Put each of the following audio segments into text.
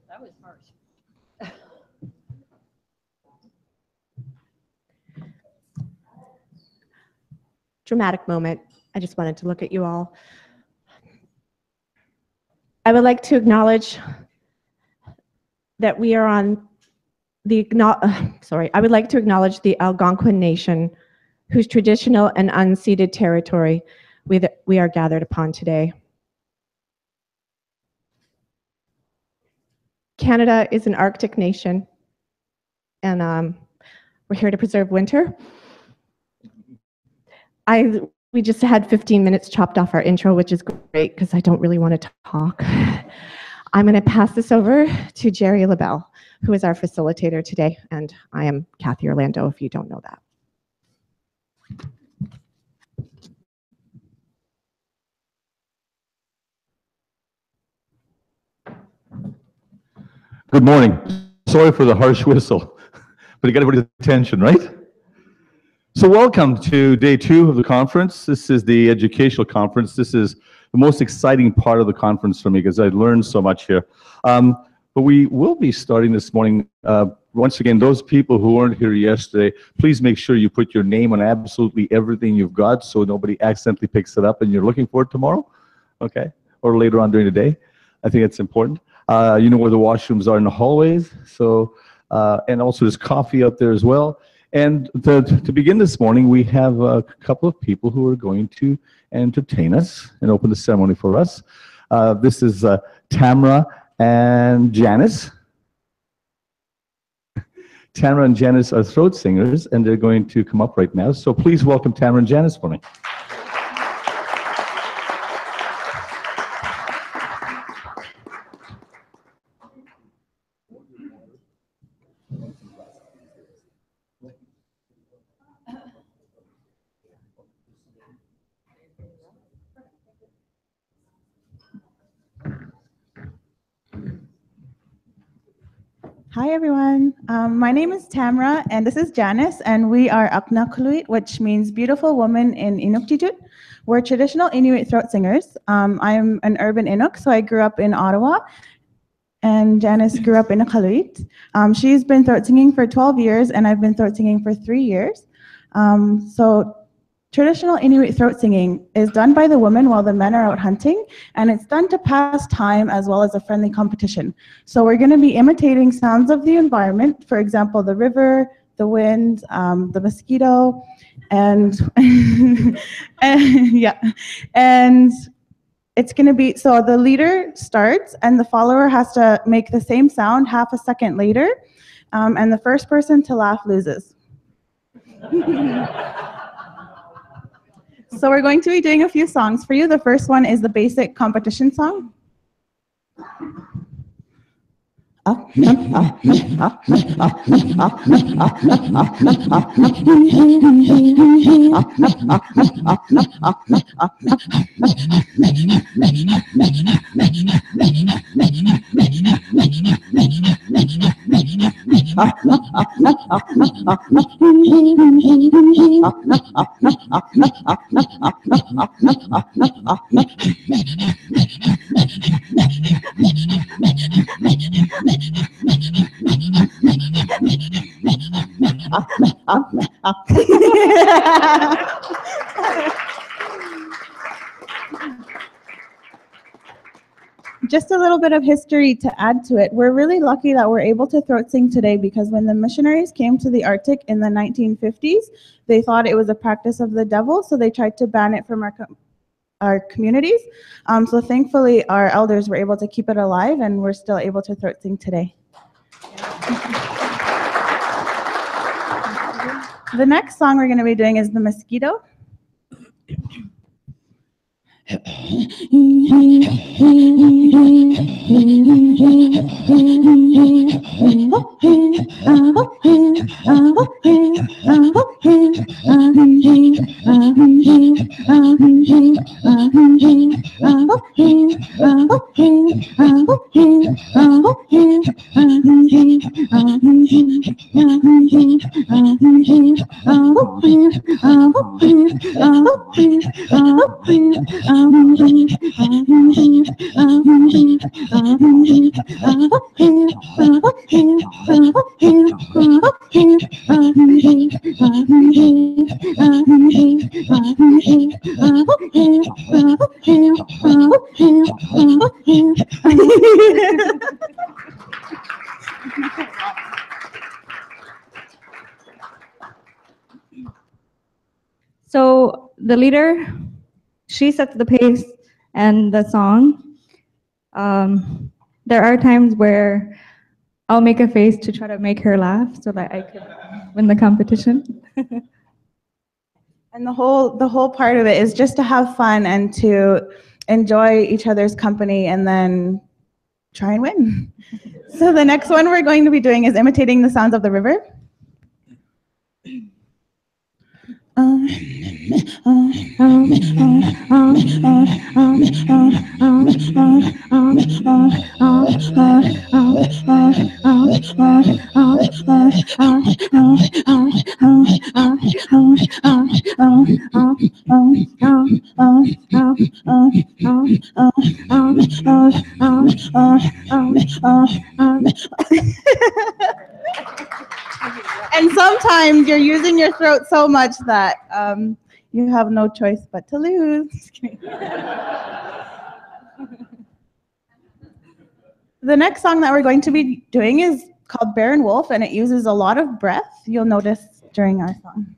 That was harsh. Dramatic moment. I just wanted to look at you all. I would like to acknowledge that we are on the, I would like to acknowledge the Algonquin Nation, whose traditional and unceded territory we are gathered upon today. Canada is an Arctic nation, and we're here to preserve winter. We just had 15 minutes chopped off our intro, which is great because I don't really want to talk. I'm going to pass this over to Jerry LaBelle, who is our facilitator today, and I am Kathy Orlando, if you don't know that. Good morning. Sorry for the harsh whistle, but you got everybody's attention, right? So welcome to day 2 of the conference. This is the educational conference. This is the most exciting part of the conference for me because I learned so much here. But we will be starting this morning. Once again, those people who weren't here yesterday, please make sure you put your name on absolutely everything you've got so nobody accidentally picks it up and you're looking for it tomorrow, okay? Or later on during the day. I think it's important. You know where the washrooms are in the hallways. So, and also there's coffee up there as well. And to begin this morning, we have a couple of people who are going to entertain us and open the ceremony for us. This is Tamara and Janice. Tamara and Janice are throat singers, and they're going to come up right now. So please welcome Tamara and Janice for me. Hi everyone, my name is Tamara and this is Janice, and we are Aknakuluit, which means beautiful woman in Inuktitut. We're traditional Inuit throat singers. I'm an urban Inuk, so I grew up in Ottawa, and Janice grew up in Iqaluit. She's been throat singing for 12 years and I've been throat singing for 3 years. So traditional Inuit throat singing is done by the women while the men are out hunting, and it's done to pass time as well as a friendly competition. So we're going to be imitating sounds of the environment, for example, the river, the wind, the mosquito, and, yeah. And it's going to be, so the leader starts and the follower has to make the same sound half a second later, and the first person to laugh loses. So we're going to be doing a few songs for you. The first one is the basic competition song. Just a little bit of history to add to it. We're really lucky that we're able to throat sing today because when the missionaries came to the Arctic in the 1950s, they thought it was a practice of the devil, so they tried to ban it from our communities. So thankfully, our elders were able to keep it alive, and we're still able to throat sing today. The next song we're going to be doing is The Mosquito. So the leader, she sets the pace and the song. There are times where I'll make a face to try to make her laugh so that I could win the competition. And the whole part of it is just to have fun and to enjoy each other's company and then try and win. So the next one we're going to be doing is imitating the sounds of the river. And sometimes you're using your throat so much that you have no choice but to lose. The next song that we're going to be doing is called Bear and Wolf, and it uses a lot of breath, you'll notice during our song.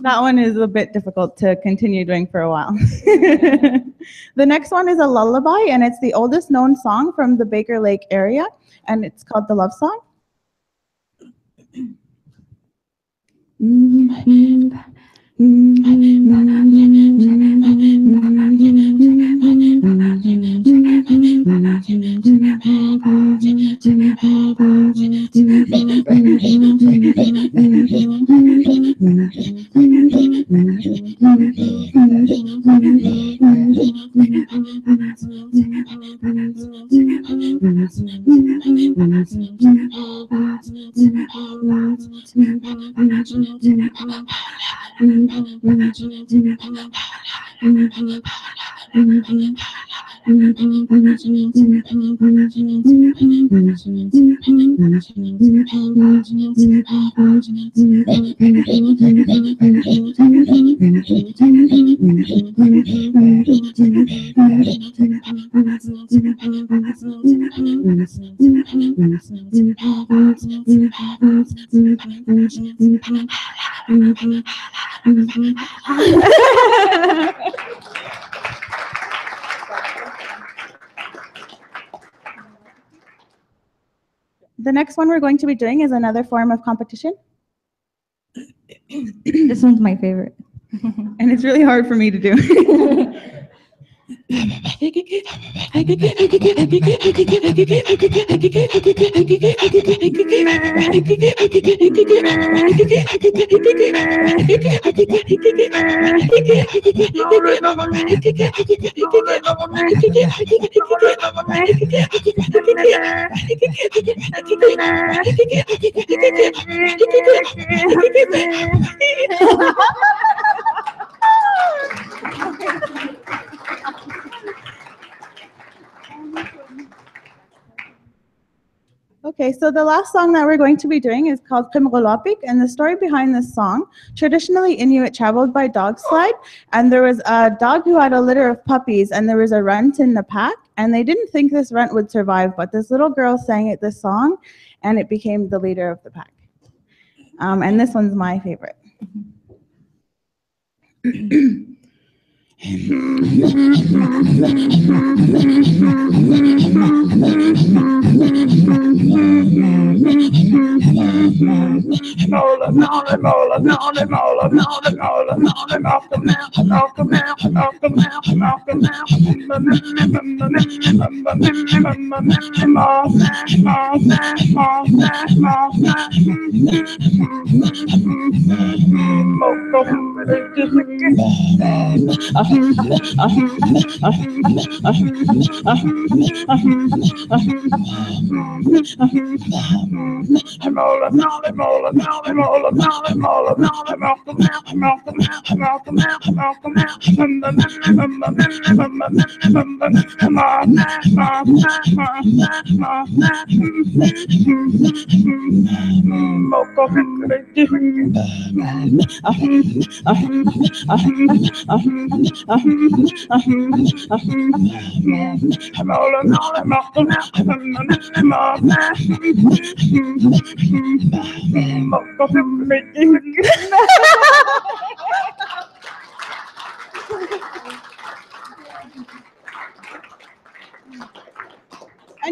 That one is a bit difficult to continue doing for a while. The next one is a lullaby, and it's the oldest known song from the Baker Lake area, and it's called the Love Song. The next one we're going to be doing is another form of competition. This one's my favorite. And it's really hard for me to do. Okay, so the last song that we're going to be doing is called Qimrolopik, and the story behind this song, traditionally Inuit traveled by dog slide, and there was a dog who had a litter of puppies, and there was a runt in the pack, and they didn't think this runt would survive, but this little girl sang it this song, and it became the leader of the pack. And this one's my favorite. And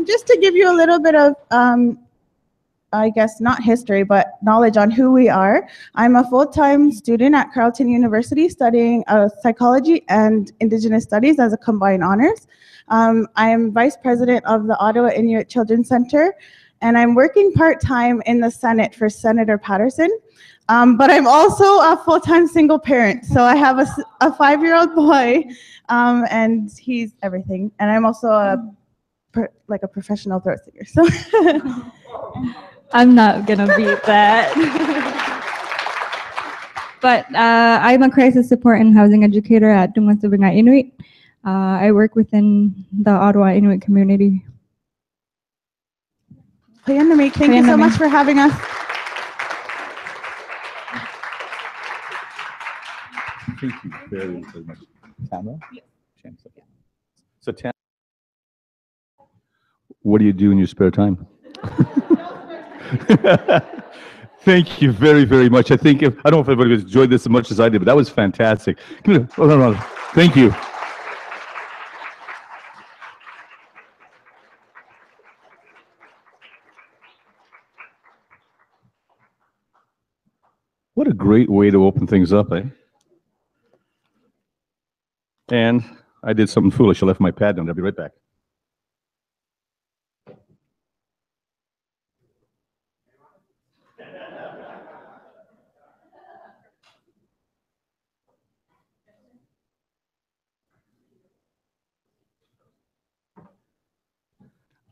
just to give you a little bit of, I guess not history, but knowledge on who we are, I'm a full-time student at Carleton University studying psychology and Indigenous Studies as a combined honors. I am vice president of the Ottawa Inuit Children's Center, and I'm working part-time in the Senate for Senator Patterson. But I'm also a full-time single parent, so I have a 5-year-old boy, and he's everything. And I'm also a professional throat singer. So I'm not gonna beat that. But I'm a crisis support and housing educator at Tungwasubinga Inuit. I work within the Ottawa Inuit community. Thank you so much for having us. Thank you very, very much. Tamara? So, Tam, what do you do in your spare time? Thank you very, very much. I think I don't know if everybody enjoyed this as much as I did, but that was fantastic. Come here. Oh, no. Thank you. What a great way to open things up, eh? And I did something foolish. I left my pad down. I'll be right back.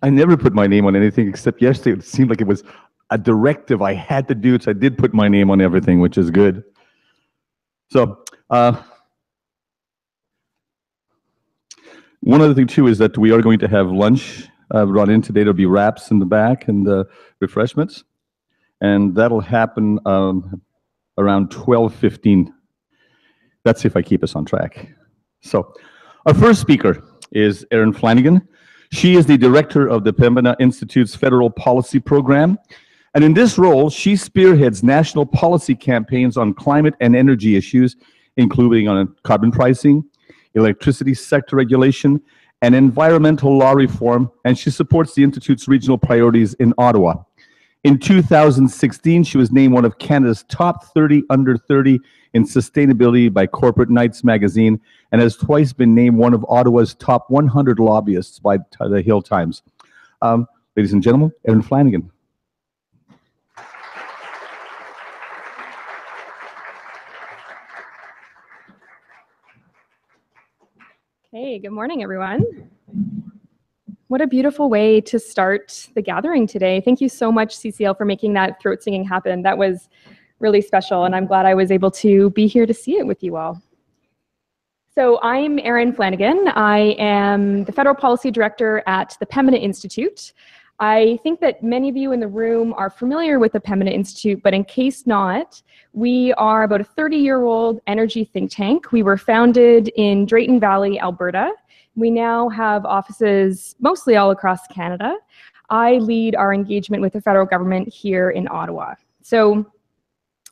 I never put my name on anything except yesterday. It seemed like it was a directive I had to do it, so I did put my name on everything, which is good. So, one other thing too is that we are going to have lunch brought in today. There'll be wraps in the back and refreshments, and that'll happen around 12:15. That's if I keep us on track. So, our first speaker is Erin Flanagan. She is the director of the Pembina Institute's Federal Policy Program. And in this role, she spearheads national policy campaigns on climate and energy issues, including on carbon pricing, electricity sector regulation, and environmental law reform, and she supports the Institute's regional priorities in Ottawa. In 2016, she was named one of Canada's top 30 under 30 in sustainability by Corporate Knights magazine, and has twice been named one of Ottawa's top 100 lobbyists by the Hill Times. Ladies and gentlemen, Erin Flanagan. Hey, good morning, everyone. What a beautiful way to start the gathering today. Thank you so much, CCL, for making that throat singing happen. That was really special, and I'm glad I was able to be here to see it with you all. So I'm Erin Flanagan. I am the Federal Policy Director at the Pembina Institute. I think that many of you in the room are familiar with the Pembina Institute, but in case not, we are about a 30-year-old energy think tank. We were founded in Drayton Valley, Alberta. We now have offices mostly all across Canada. I lead our engagement with the federal government here in Ottawa. So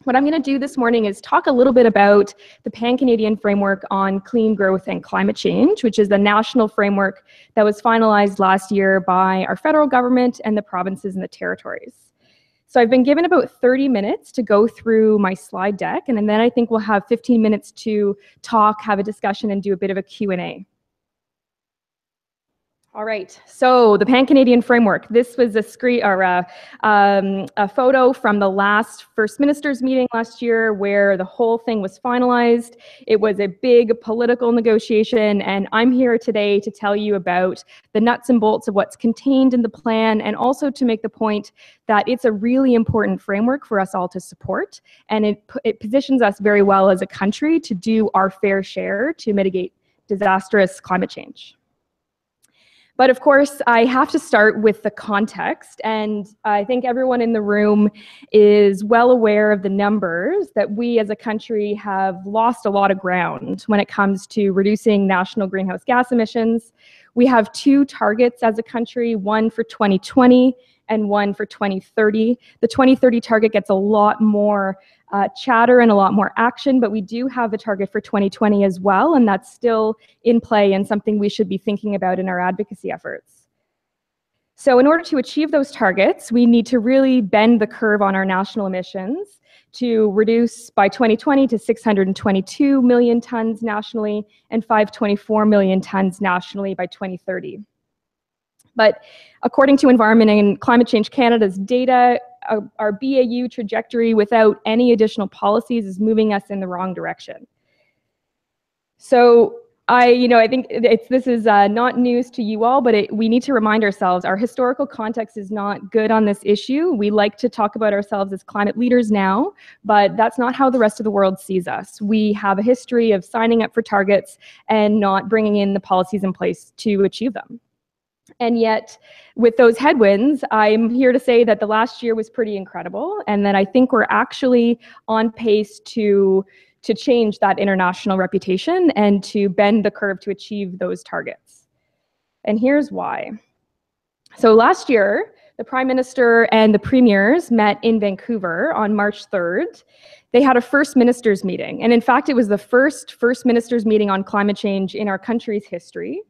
What I'm going to do this morning is talk a little bit about the Pan-Canadian Framework on Clean Growth and Climate Change, which is the national framework that was finalized last year by our federal government and the provinces and the territories. So I've been given about 30 minutes to go through my slide deck, and then I think we'll have 15 minutes to talk, have a discussion, and do a bit of a Q&A. All right, so the Pan-Canadian Framework. This was a screen or a photo from the last First Ministers meeting last year where the whole thing was finalized. It was a big political negotiation, and I'm here today to tell you about the nuts and bolts of what's contained in the plan, and also to make the point that it's a really important framework for us all to support, and it positions us very well as a country to do our fair share to mitigate disastrous climate change. But of course, I have to start with the context, and I think everyone in the room is well aware of the numbers that we as a country have lost a lot of ground when it comes to reducing national greenhouse gas emissions. We have two targets as a country, one for 2020 and one for 2030. The 2030 target gets a lot more chatter and a lot more action, but we do have a target for 2020 as well, and that's still in play and something we should be thinking about in our advocacy efforts. So in order to achieve those targets, we need to really bend the curve on our national emissions to reduce by 2020 to 622 million tons nationally and 524 million tons nationally by 2030. But according to Environment and Climate Change Canada's data, our BAU trajectory without any additional policies is moving us in the wrong direction. So I think this is not news to you all, but we need to remind ourselves our historical context is not good on this issue. We like to talk about ourselves as climate leaders now, but that's not how the rest of the world sees us. We have a history of signing up for targets and not bringing in the policies in place to achieve them. And yet, with those headwinds, I'm here to say that the last year was pretty incredible, and that I think we're actually on pace to change that international reputation and to bend the curve to achieve those targets. And here's why. So last year, the Prime Minister and the Premiers met in Vancouver on March 3rd. They had a First Ministers meeting, and in fact, it was the first Ministers meeting on climate change in our country's history.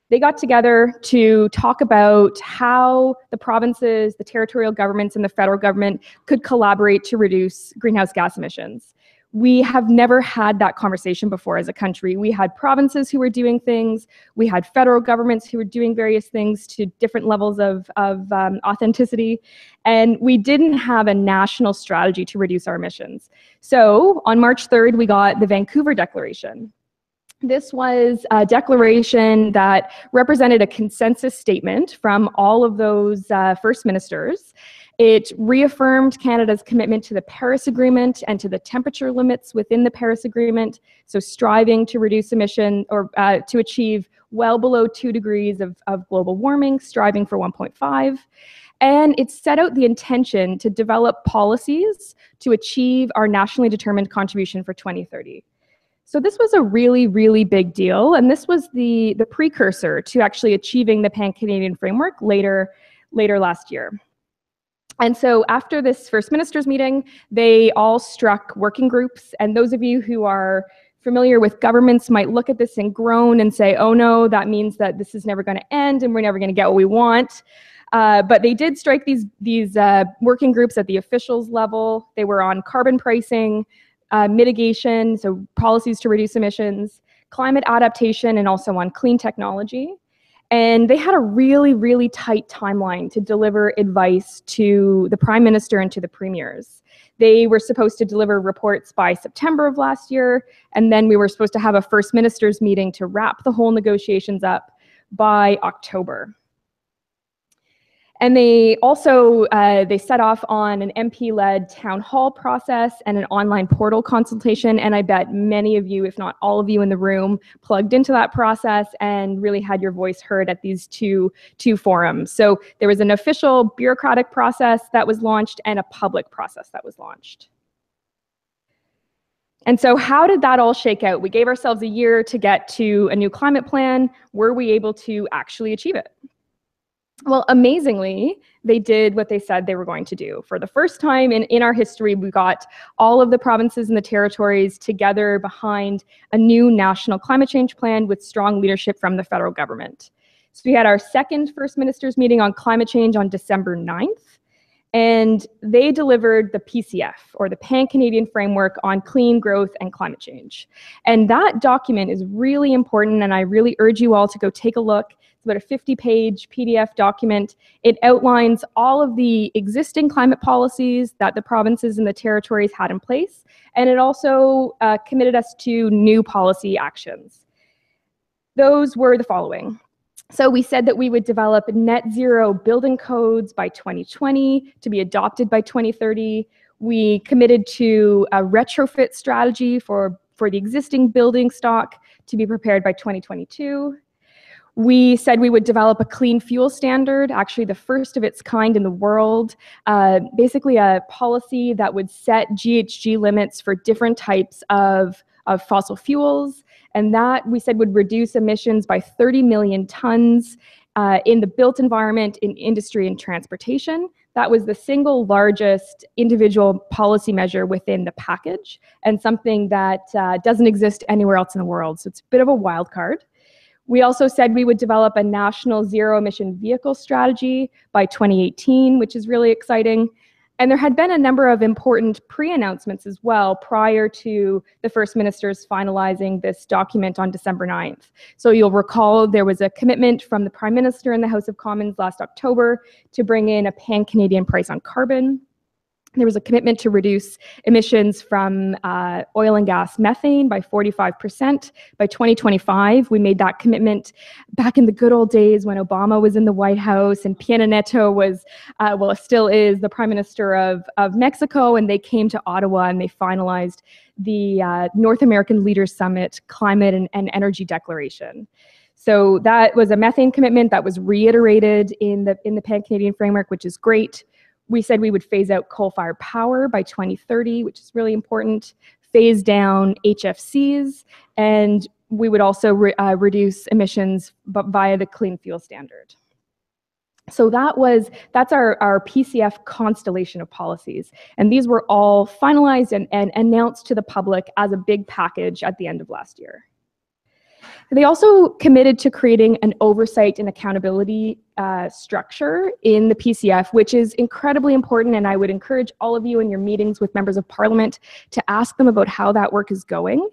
They got together to talk about how the provinces, the territorial governments, and the federal government could collaborate to reduce greenhouse gas emissions. We have never had that conversation before as a country. We had provinces who were doing things, we had federal governments who were doing various things to different levels of authenticity, and we didn't have a national strategy to reduce our emissions. So on March 3rd, we got the Vancouver Declaration. This was a declaration that represented a consensus statement from all of those First Ministers. It reaffirmed Canada's commitment to the Paris Agreement and to the temperature limits within the Paris Agreement, so striving to reduce emission or to achieve well below 2 degrees of global warming, striving for 1.5. And it set out the intention to develop policies to achieve our nationally determined contribution for 2030. So this was a really, really big deal, and this was the precursor to actually achieving the Pan-Canadian Framework later last year. And so after this First Ministers meeting, they all struck working groups, and those of you who are familiar with governments might look at this and groan and say, oh no, that means that this is never going to end and we're never going to get what we want. But they did strike these working groups at the officials level. They were on carbon pricing, mitigation, so policies to reduce emissions, climate adaptation, and also on clean technology. And they had a really, really tight timeline to deliver advice to the Prime Minister and to the Premiers. They were supposed to deliver reports by September of last year, and then we were supposed to have a First Ministers meeting to wrap the whole negotiations up by October. And they also, they set off on an MP-led town hall process and an online portal consultation, and I bet many of you, if not all of you in the room, plugged into that process and really had your voice heard at these two forums. So there was an official bureaucratic process that was launched and a public process that was launched. And so how did that all shake out? We gave ourselves a year to get to a new climate plan. Were we able to actually achieve it? Well, amazingly, they did what they said they were going to do. For the first time in our history, we got all of the provinces and the territories together behind a new national climate change plan with strong leadership from the federal government. So we had our second First Ministers meeting on climate change on December 9th, and they delivered the PCF, or the Pan-Canadian Framework on Clean Growth and Climate Change. And that document is really important, and I really urge you all to go take a look. It's about a 50-page PDF document. It outlines all of the existing climate policies that the provinces and the territories had in place, and it also committed us to new policy actions. Those were the following. So we said that we would develop net zero building codes by 2020 to be adopted by 2030. We committed to a retrofit strategy for the existing building stock to be prepared by 2022. We said we would develop a clean fuel standard, actually the first of its kind in the world, basically a policy that would set GHG limits for different types of fossil fuels, and that we said would reduce emissions by 30 million tons in the built environment, in industry and transportation. That was the single largest individual policy measure within the package, and something that doesn't exist anywhere else in the world, so it's a bit of a wild card. We also said we would develop a national zero-emission vehicle strategy by 2018, which is really exciting. And there had been a number of important pre-announcements as well prior to the First Ministers finalizing this document on December 9th. So you'll recall there was a commitment from the Prime Minister in the House of Commons last October to bring in a pan-Canadian price on carbon. There was a commitment to reduce emissions from oil and gas methane by 45% by 2025. We made that commitment back in the good old days when Obama was in the White House and Peña Nieto was, well, still is the Prime Minister of Mexico, and they came to Ottawa and they finalized the North American Leaders Summit Climate and Energy Declaration. So that was a methane commitment that was reiterated in the Pan-Canadian Framework, which is great. We said we would phase out coal-fired power by 2030, which is really important, phase down HFCs, and we would also reduce emissions via the Clean Fuel Standard. So that's our PCF constellation of policies, and these were all finalized and announced to the public as a big package at the end of last year. They also committed to creating an oversight and accountability structure in the PCF, which is incredibly important, and I would encourage all of you in your meetings with members of Parliament to ask them about how that work is going.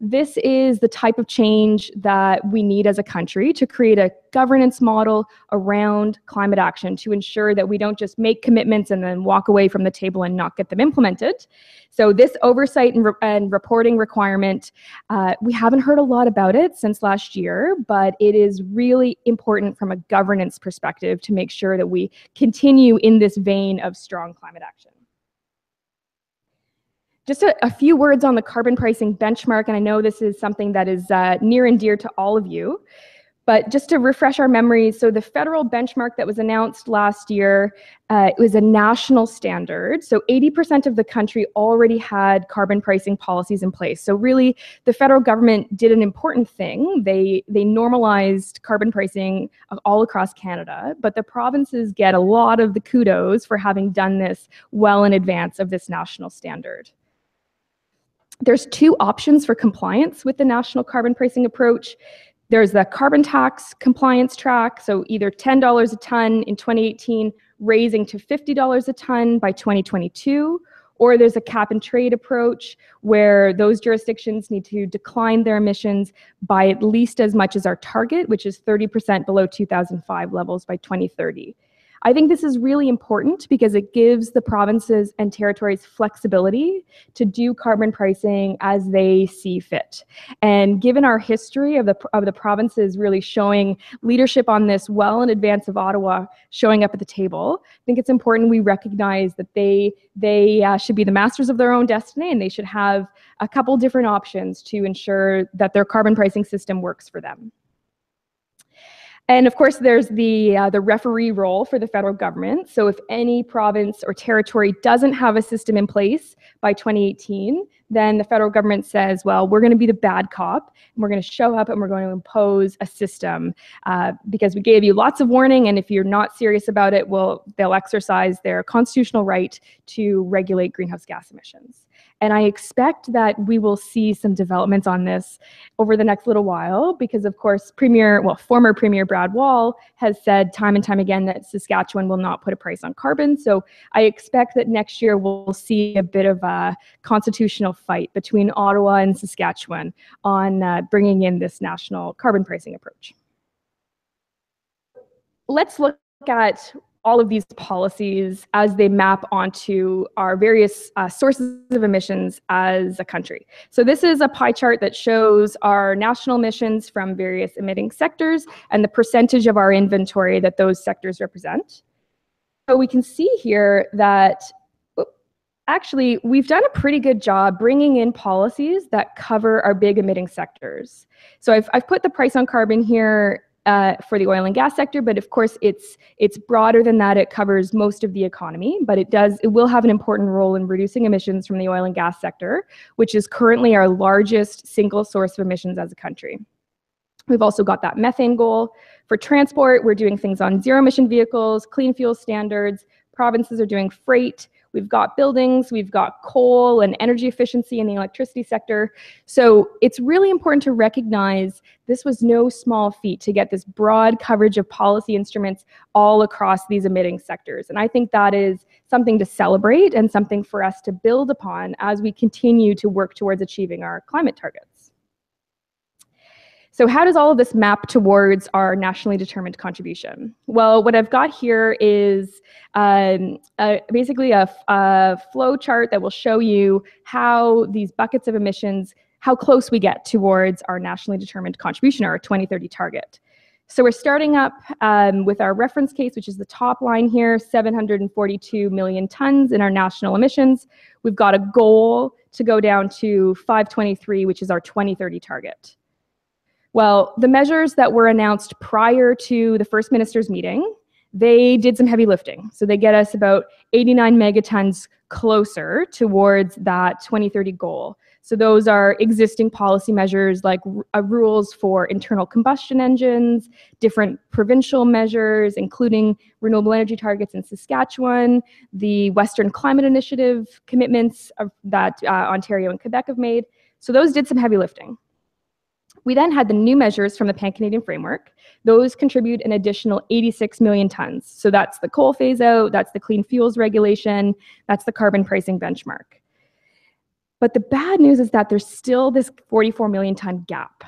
This is the type of change that we need as a country to create a governance model around climate action to ensure that we don't just make commitments and then walk away from the table and not get them implemented. So this oversight and reporting requirement, we haven't heard a lot about it since last year, but it is really important from a governance perspective to make sure that we continue in this vein of strong climate action. Just a few words on the carbon pricing benchmark, and I know this is something that is near and dear to all of you, but just to refresh our memories, so the federal benchmark that was announced last year, it was a national standard, so 80% of the country already had carbon pricing policies in place. So really, the federal government did an important thing. They normalized carbon pricing all across Canada, but the provinces get a lot of the kudos for having done this well in advance of this national standard. There's two options for compliance with the national carbon pricing approach. There's the carbon tax compliance track, so either $10 a ton in 2018, raising to $50 a ton by 2022, or there's a cap and trade approach where those jurisdictions need to decline their emissions by at least as much as our target, which is 30% below 2005 levels by 2030. I think this is really important because it gives the provinces and territories flexibility to do carbon pricing as they see fit. And given our history of the provinces really showing leadership on this well in advance of Ottawa showing up at the table, I think it's important we recognize that they should be the masters of their own destiny, and they should have a couple different options to ensure that their carbon pricing system works for them. And of course, there's the referee role for the federal government. So if any province or territory doesn't have a system in place by 2018, then the federal government says, well, we're going to be the bad cop, and we're going to show up and we're going to impose a system because we gave you lots of warning, and if you're not serious about it, well, they'll exercise their constitutional right to regulate greenhouse gas emissions. And I expect that we will see some developments on this over the next little while because, of course, former Premier Brad Wall has said time and time again that Saskatchewan will not put a price on carbon. So I expect that next year we'll see a bit of a constitutional fight between Ottawa and Saskatchewan on bringing in this national carbon pricing approach. Let's look at all of these policies as they map onto our various sources of emissions as a country. So this is a pie chart that shows our national emissions from various emitting sectors and the percentage of our inventory that those sectors represent. So we can see here that actually we've done a pretty good job bringing in policies that cover our big emitting sectors. So I've put the price on carbon here for the oil and gas sector, but of course it's broader than that. It covers most of the economy, but it will have an important role in reducing emissions from the oil and gas sector, which is currently our largest single source of emissions as a country. We've also got that methane goal. For transport, we're doing things on zero emission vehicles, clean fuel standards. Provinces are doing freight. We've got buildings, we've got coal and energy efficiency in the electricity sector. So it's really important to recognize this was no small feat to get this broad coverage of policy instruments all across these emitting sectors. And I think that is something to celebrate and something for us to build upon as we continue to work towards achieving our climate targets. So how does all of this map towards our nationally determined contribution? Well, what I've got here is basically a flow chart that will show you how these buckets of emissions, how close we get towards our nationally determined contribution, or our 2030 target. So we're starting up with our reference case, which is the top line here, 742 million tons in our national emissions. We've got a goal to go down to 523, which is our 2030 target. Well, the measures that were announced prior to the First Minister's meeting, they did some heavy lifting. So they get us about 89 megatons closer towards that 2030 goal. So those are existing policy measures like rules for internal combustion engines, different provincial measures, including renewable energy targets in Saskatchewan, the Western Climate Initiative commitments that Ontario and Quebec have made. So those did some heavy lifting. We then had the new measures from the Pan-Canadian Framework. Those contribute an additional 86 million tons. So that's the coal phase out, that's the clean fuels regulation, that's the carbon pricing benchmark. But the bad news is that there's still this 44 million ton gap.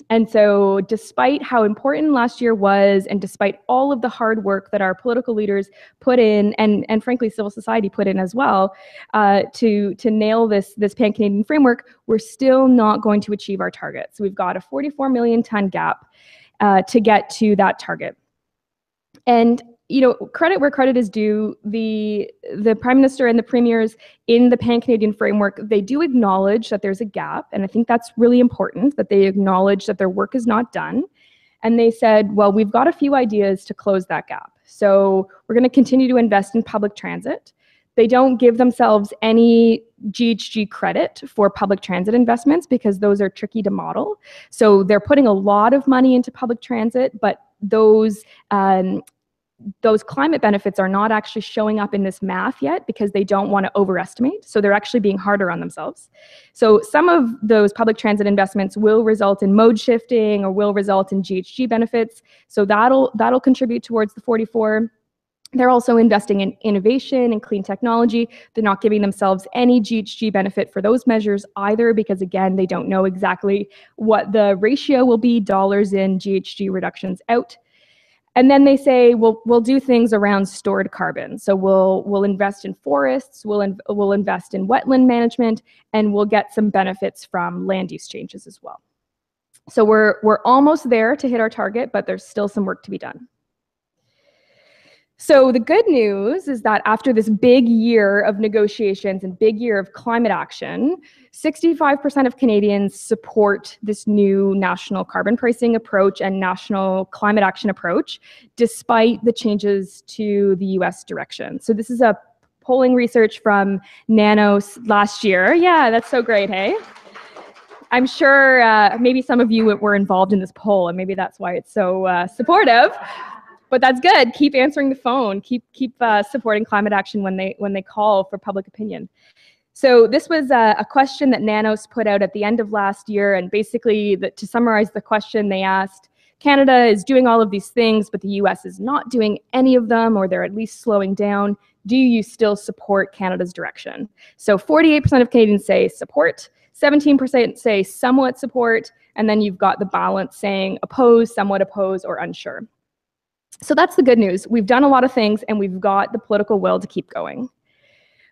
And so despite how important last year was, and despite all of the hard work that our political leaders put in, and frankly civil society put in as well, to nail this Pan-Canadian Framework, we're still not going to achieve our target. So we've got a 44 million ton gap to get to that target. And credit where credit is due, the Prime Minister and the Premiers in the Pan-Canadian Framework, they do acknowledge that there's a gap, and I think that's really important, that they acknowledge that their work is not done. And they said, well, we've got a few ideas to close that gap. So we're going to continue to invest in public transit. They don't give themselves any GHG credit for public transit investments because those are tricky to model. So they're putting a lot of money into public transit, but those climate benefits are not actually showing up in this math yet because they don't want to overestimate. So they're actually being harder on themselves. So some of those public transit investments will result in mode shifting or will result in GHG benefits. So that'll contribute towards the 44. They're also investing in innovation and clean technology. They're not giving themselves any GHG benefit for those measures either because, again, they don't know exactly what the ratio will be, dollars in, GHG reductions out. And then they say, we'll do things around stored carbon. So we'll invest in forests, we'll invest in wetland management, and we'll get some benefits from land use changes as well. So we're almost there to hit our target, but there's still some work to be done. So the good news is that after this big year of negotiations and big year of climate action, 65% of Canadians support this new national carbon pricing approach and national climate action approach, despite the changes to the US direction. So this is a polling research from Nanos last year. Yeah, that's so great, hey? I'm sure maybe some of you were involved in this poll, and maybe that's why it's so supportive. But that's good. Keep answering the phone. Keep supporting climate action when they call for public opinion. So this was a question that Nanos put out at the end of last year, and basically, to summarize the question, they asked, Canada is doing all of these things, but the US is not doing any of them, or they're at least slowing down. Do you still support Canada's direction? So 48% of Canadians say support, 17% say somewhat support, and then you've got the balance saying oppose, somewhat oppose, or unsure. So that's the good news. We've done a lot of things, and we've got the political will to keep going.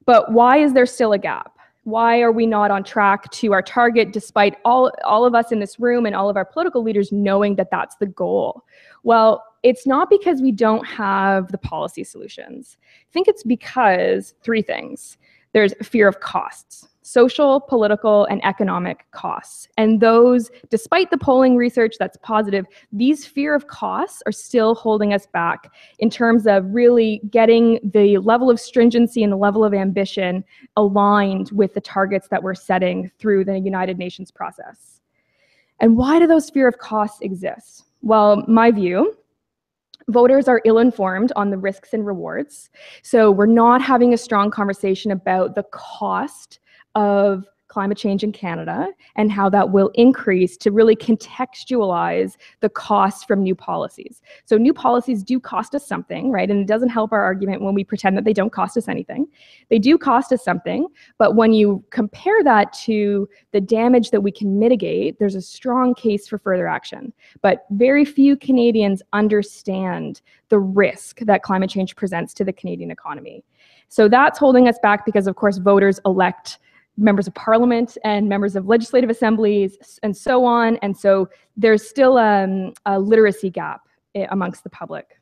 But why is there still a gap? Why are we not on track to our target despite all of us in this room and all of our political leaders knowing that that's the goal? Well, it's not because we don't have the policy solutions. I think it's because three things. There's fear of costs, social, political, and economic costs. And those, despite the polling research that's positive, these fear of costs are still holding us back in terms of really getting the level of stringency and the level of ambition aligned with the targets that we're setting through the United Nations process. And why do those fear of costs exist? Well, my view, voters are ill-informed on the risks and rewards. So we're not having a strong conversation about the cost of climate change in Canada and how that will increase to really contextualize the costs from new policies. So new policies do cost us something, right? And it doesn't help our argument when we pretend that they don't cost us anything. They do cost us something, but when you compare that to the damage that we can mitigate, there's a strong case for further action. But very few Canadians understand the risk that climate change presents to the Canadian economy. So that's holding us back because, of course, voters elect members of parliament and members of legislative assemblies and so on. And so there's still a literacy gap amongst the public.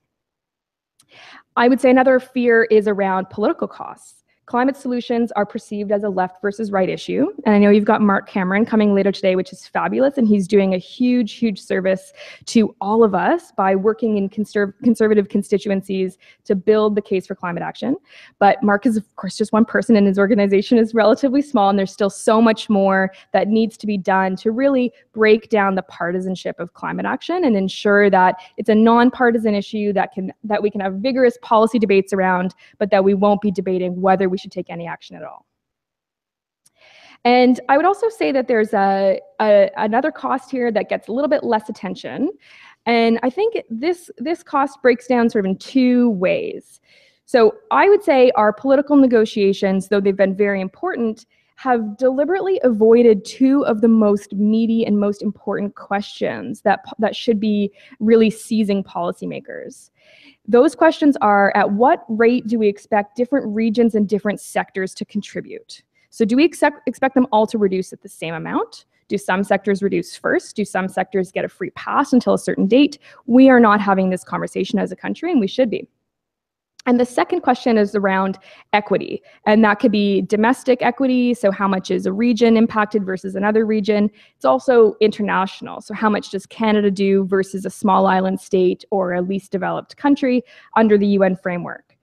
I would say another fear is around political costs. Climate solutions are perceived as a left versus right issue. And I know you've got Mark Cameron coming later today, which is fabulous. And he's doing a huge, huge service to all of us by working in conservative constituencies to build the case for climate action. But Mark is, of course, just one person, and his organization is relatively small. And there's still so much more that needs to be done to really break down the partisanship of climate action and ensure that it's a nonpartisan issue that we can have vigorous policy debates around, but that we won't be debating whether we should take any action at all. And I would also say that there's another cost here that gets a little bit less attention. And I think this cost breaks down sort of in two ways. So I would say our political negotiations, though they've been very important, have deliberately avoided two of the most meaty and most important questions that should be really seizing policymakers. Those questions are, at what rate do we expect different regions and different sectors to contribute? So do we expect them all to reduce at the same amount? Do some sectors reduce first? Do some sectors get a free pass until a certain date? We are not having this conversation as a country, and we should be. And the second question is around equity, and that could be domestic equity, so how much is a region impacted versus another region. It's also international, so how much does Canada do versus a small island state or a least developed country under the UN framework.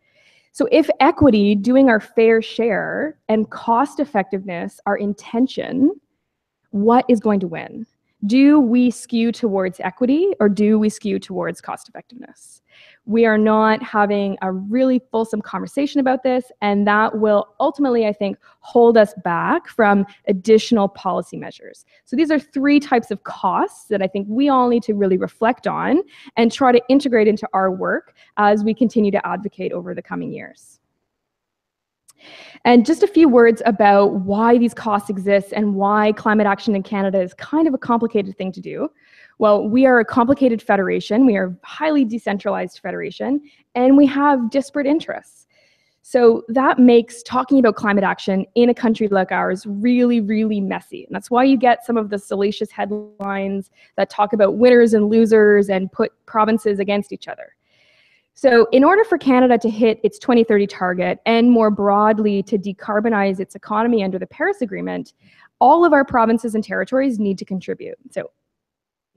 So if equity, doing our fair share, and cost effectiveness are in tension, what is going to win? Do we skew towards equity, or do we skew towards cost effectiveness? We are not having a really fulsome conversation about this, and that will ultimately, I think, hold us back from additional policy measures. So these are three types of costs that I think we all need to really reflect on and try to integrate into our work as we continue to advocate over the coming years. And just a few words about why these costs exist and why climate action in Canada is kind of a complicated thing to do. Well, we are a complicated federation, we are a highly decentralized federation, and we have disparate interests. So that makes talking about climate action in a country like ours really, really messy. And that's why you get some of the salacious headlines that talk about winners and losers and put provinces against each other. So in order for Canada to hit its 2030 target and more broadly to decarbonize its economy under the Paris Agreement, all of our provinces and territories need to contribute. So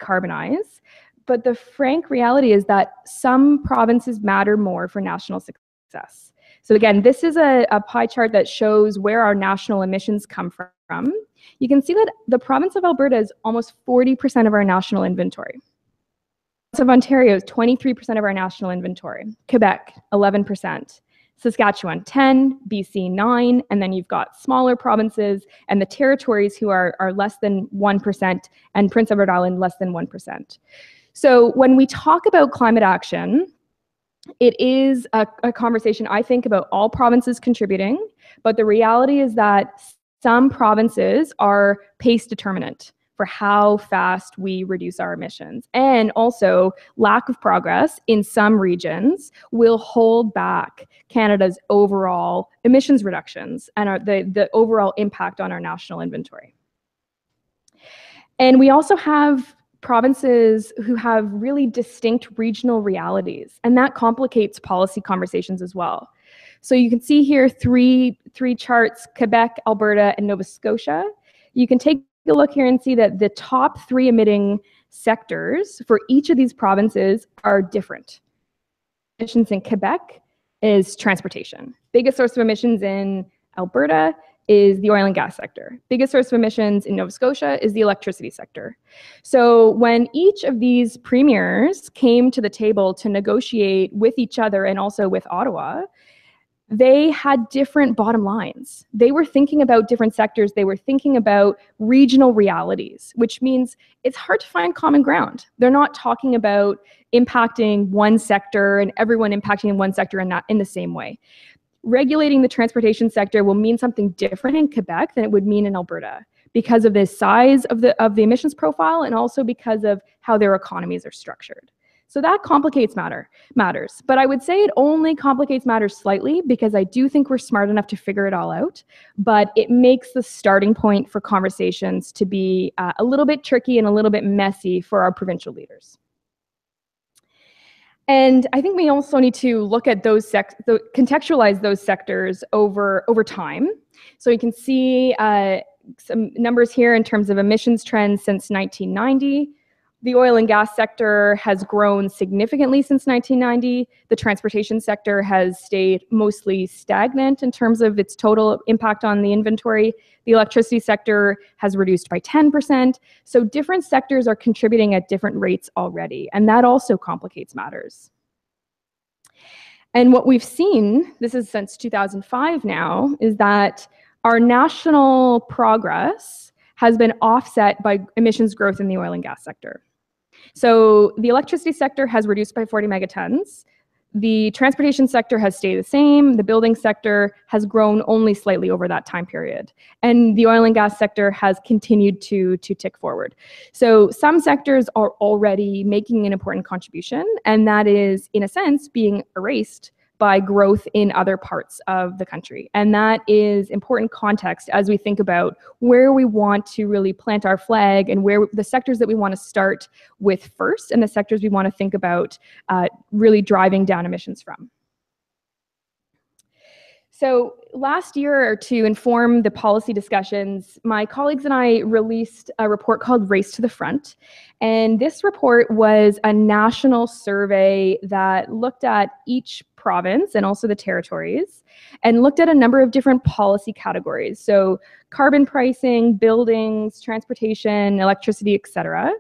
decarbonize, but the frank reality is that some provinces matter more for national success. So again, this is a pie chart that shows where our national emissions come from. You can see that the province of Alberta is almost 40% of our national inventory. The province of Ontario is 23% of our national inventory. Quebec, 11%. Saskatchewan, 10, BC, 9, and then you've got smaller provinces and the territories who are less than 1%, and Prince Edward Island less than 1%. So when we talk about climate action, it is a conversation, I think, about all provinces contributing, but the reality is that some provinces are pace determinant for how fast we reduce our emissions. And also, lack of progress in some regions will hold back Canada's overall emissions reductions and the overall impact on our national inventory. And we also have provinces who have really distinct regional realities, and that complicates policy conversations as well. So you can see here three charts: Quebec, Alberta, and Nova Scotia. You can take a look here and see that the top 3 emitting sectors for each of these provinces are different. Emissions in Quebec is transportation. Biggest source of emissions in Alberta is the oil and gas sector. Biggest source of emissions in Nova Scotia is the electricity sector. So when each of these premiers came to the table to negotiate with each other and also with Ottawa, they had different bottom lines. They were thinking about different sectors. They were thinking about regional realities, which means it's hard to find common ground. They're not talking about impacting one sector and everyone impacting in one sector in the same way. Regulating the transportation sector will mean something different in Quebec than it would mean in Alberta because of the size of the emissions profile and also because of how their economies are structured. So that complicates matters. But I would say it only complicates matters slightly because I do think we're smart enough to figure it all out. But it makes the starting point for conversations to be a little bit tricky and a little bit messy for our provincial leaders. And I think we also need to look at contextualize those sectors over time. So you can see some numbers here in terms of emissions trends since 1990. The oil and gas sector has grown significantly since 1990. The transportation sector has stayed mostly stagnant in terms of its total impact on the inventory. The electricity sector has reduced by 10%. So different sectors are contributing at different rates already, and that also complicates matters. And what we've seen, this is since 2005 now, is that our national progress has been offset by emissions growth in the oil and gas sector. So the electricity sector has reduced by 40 megatons. The transportation sector has stayed the same. The building sector has grown only slightly over that time period. And the oil and gas sector has continued to tick forward. So some sectors are already making an important contribution, and that is, in a sense, being erased by growth in other parts of the country. And that is important context as we think about where we want to really plant our flag and where the sectors that we want to start with first and the sectors we want to think about really driving down emissions from. So last year, to inform the policy discussions, my colleagues and I released a report called Race to the Front. And this report was a national survey that looked at each province and also the territories and looked at a number of different policy categories. So carbon pricing, buildings, transportation, electricity, et cetera,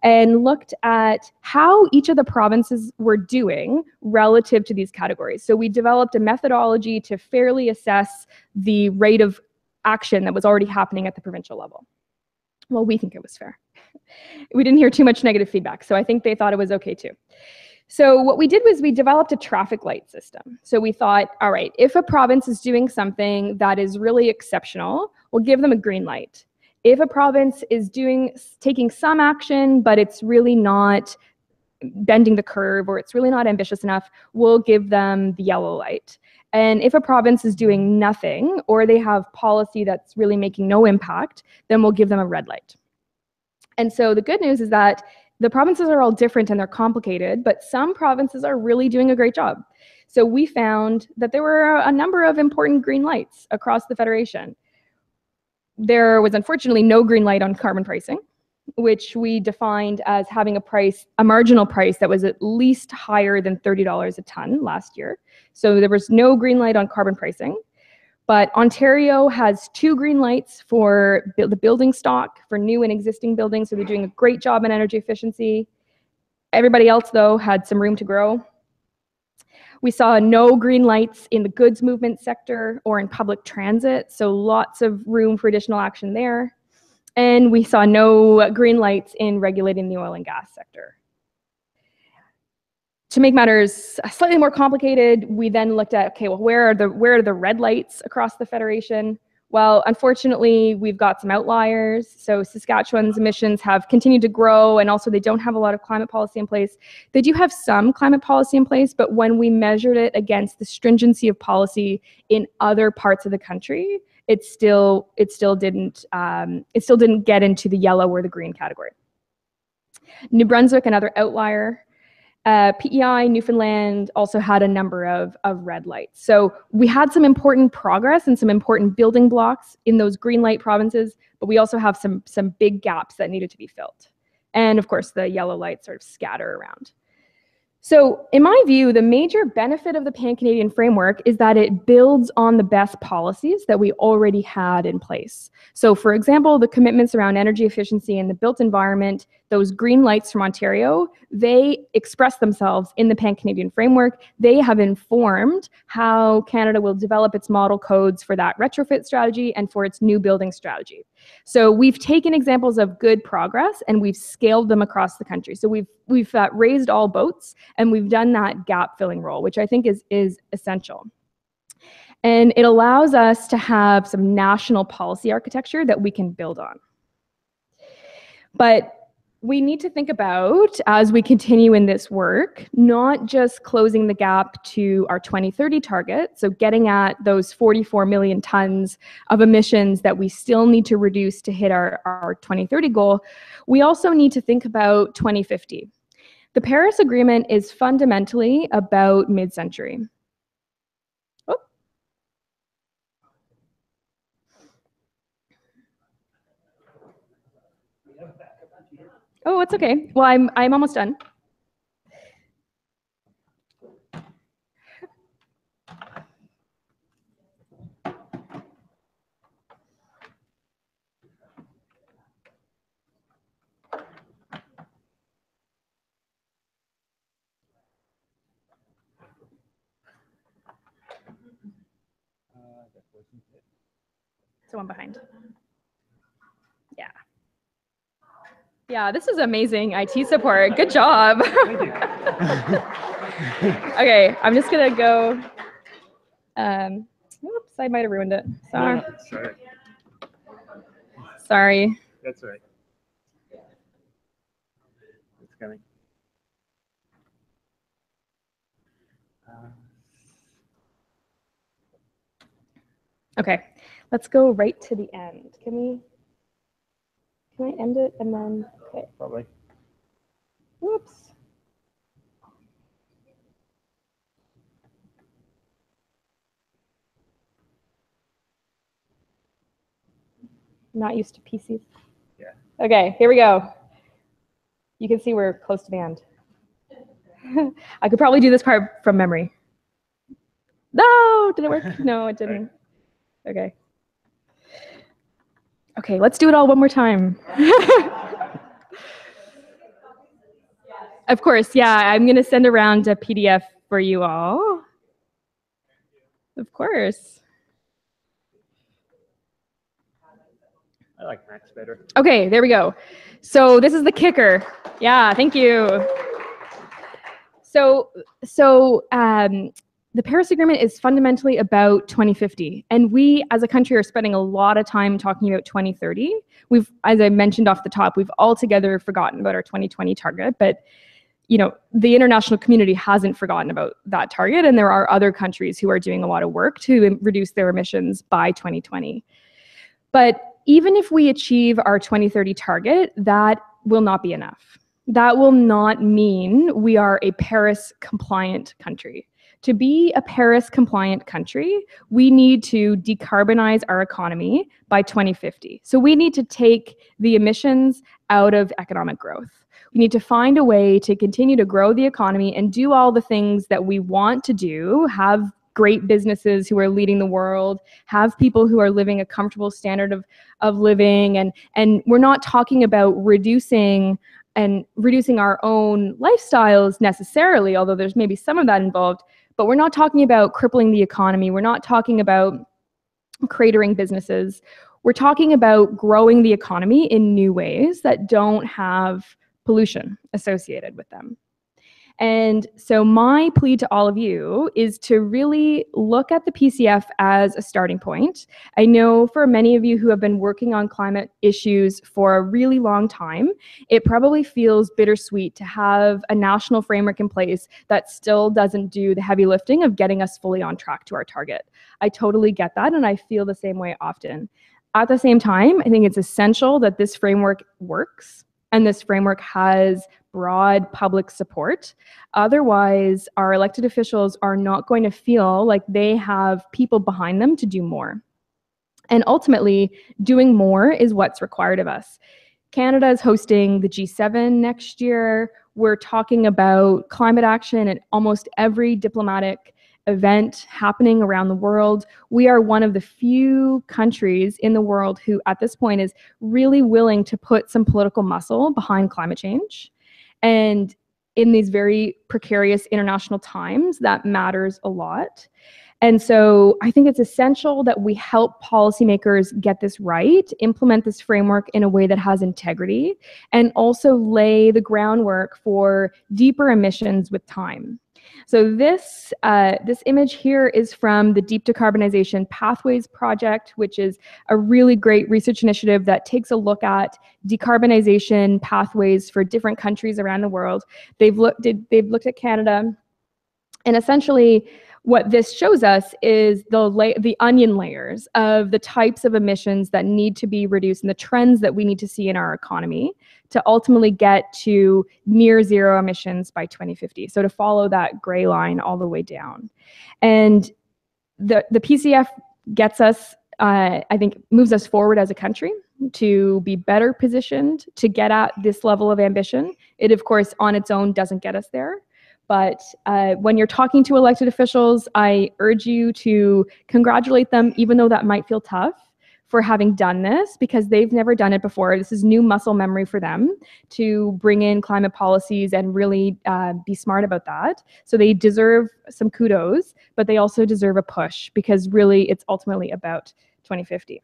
and looked at how each of the provinces were doing relative to these categories. So we developed a methodology to fairly assess the rate of action that was already happening at the provincial level. Well, we think it was fair. We didn't hear too much negative feedback, so I think they thought it was okay too. So what we did was we developed a traffic light system. So we thought, all right, if a province is doing something that is really exceptional, we'll give them a green light. If a province is taking some action, but it's really not bending the curve or it's really not ambitious enough, we'll give them the yellow light. And if a province is doing nothing or they have policy that's really making no impact, then we'll give them a red light. And so the good news is that the provinces are all different and they're complicated, but some provinces are really doing a great job. So we found that there were a number of important green lights across the Federation. There was unfortunately no green light on carbon pricing. which we defined as having a marginal price that was at least higher than $30 a ton last year. So there was no green light on carbon pricing. But Ontario has 2 green lights for the building stock for new and existing buildings, so they're doing a great job in energy efficiency. Everybody else, though, had some room to grow. We saw no green lights in the goods movement sector or in public transit, so lots of room for additional action there. And we saw no green lights in regulating the oil and gas sector. To make matters slightly more complicated, we then looked at, okay, well, where are the red lights across the Federation? Well, unfortunately, we've got some outliers. So Saskatchewan's emissions have continued to grow, and also they don't have a lot of climate policy in place. They do have some climate policy in place, but when we measured it against the stringency of policy in other parts of the country, it still didn't get into the yellow or the green category. New Brunswick, another outlier. PEI, Newfoundland also had a number of red lights. So we had some important progress and some important building blocks in those green light provinces, but we also have some big gaps that needed to be filled. And of course, the yellow lights sort of scatter around. So in my view, the major benefit of the Pan-Canadian framework is that it builds on the best policies that we already had in place. So for example, the commitments around energy efficiency and the built environment, those green lights from Ontario, they express themselves in the Pan-Canadian framework. They have informed how Canada will develop its model codes for that retrofit strategy and for its new building strategy. So we've taken examples of good progress and we've scaled them across the country. So we've raised all boats and we've done that gap filling role, which I think is essential. And it allows us to have some national policy architecture that we can build on. But we need to think about, as we continue in this work, not just closing the gap to our 2030 target, so getting at those 44 million tons of emissions that we still need to reduce to hit our 2030 goal. We also need to think about 2050. The Paris Agreement is fundamentally about mid-century. Oh, it's okay. Well, I'm almost done. So one behind. Yeah. Yeah, this is amazing IT support. Good job. Thank you. Okay, I'm just gonna go. Oops, I might have ruined it. Sorry. Sorry. Sorry. That's all right. It's coming. Okay, let's go right to the end. Can I end it and then, okay. Probably. Whoops. Not used to PCs. Yeah. Okay, here we go. You can see we're close to the end. I could probably do this part from memory. No, did it work? No, it didn't. Okay. Okay, let's do it all one more time. Of course, yeah, I'm going to send around a PDF for you all. Of course. I like Max better. Okay, there we go. So this is the kicker. Yeah, thank you. So the Paris Agreement is fundamentally about 2050, and we as a country are spending a lot of time talking about 2030. We've, as I mentioned off the top, we've altogether forgotten about our 2020 target, but you know, the international community hasn't forgotten about that target, and there are other countries who are doing a lot of work to reduce their emissions by 2020. But even if we achieve our 2030 target, that will not be enough. That will not mean we are a Paris compliant country. To be a Paris compliant country, we need to decarbonize our economy by 2050. So we need to take the emissions out of economic growth. We need to find a way to continue to grow the economy and do all the things that we want to do, have great businesses who are leading the world, have people who are living a comfortable standard of living, and we're not talking about reducing our own lifestyles necessarily, although there's maybe some of that involved, but we're not talking about crippling the economy. We're not talking about cratering businesses. We're talking about growing the economy in new ways that don't have pollution associated with them. And so my plea to all of you is to really look at the PCF as a starting point. I know for many of you who have been working on climate issues for a really long time, it probably feels bittersweet to have a national framework in place that still doesn't do the heavy lifting of getting us fully on track to our target. I totally get that, and I feel the same way often. At the same time, I think it's essential that this framework works and this framework has broad public support. Otherwise, our elected officials are not going to feel like they have people behind them to do more. And ultimately, doing more is what's required of us. Canada is hosting the G7 next year. We're talking about climate action at almost every diplomatic event happening around the world. We are one of the few countries in the world who at this point is really willing to put some political muscle behind climate change. And in these very precarious international times, that matters a lot. And so I think it's essential that we help policymakers get this right, implement this framework in a way that has integrity, and also lay the groundwork for deeper emissions with time. So this image here is from the Deep Decarbonization Pathways Project, which is a really great research initiative that takes a look at decarbonization pathways for different countries around the world. They've looked at Canada, and essentially what this shows us is the onion layers of the types of emissions that need to be reduced and the trends that we need to see in our economy to ultimately get to near zero emissions by 2050. So to follow that gray line all the way down. And the PCF gets us, I think, moves us forward as a country to be better positioned to get at this level of ambition. It, of course, on its own doesn't get us there. But when you're talking to elected officials, I urge you to congratulate them, even though that might feel tough, for having done this, because they've never done it before. This is new muscle memory for them to bring in climate policies and really be smart about that. So they deserve some kudos, but they also deserve a push, because really it's ultimately about 2050.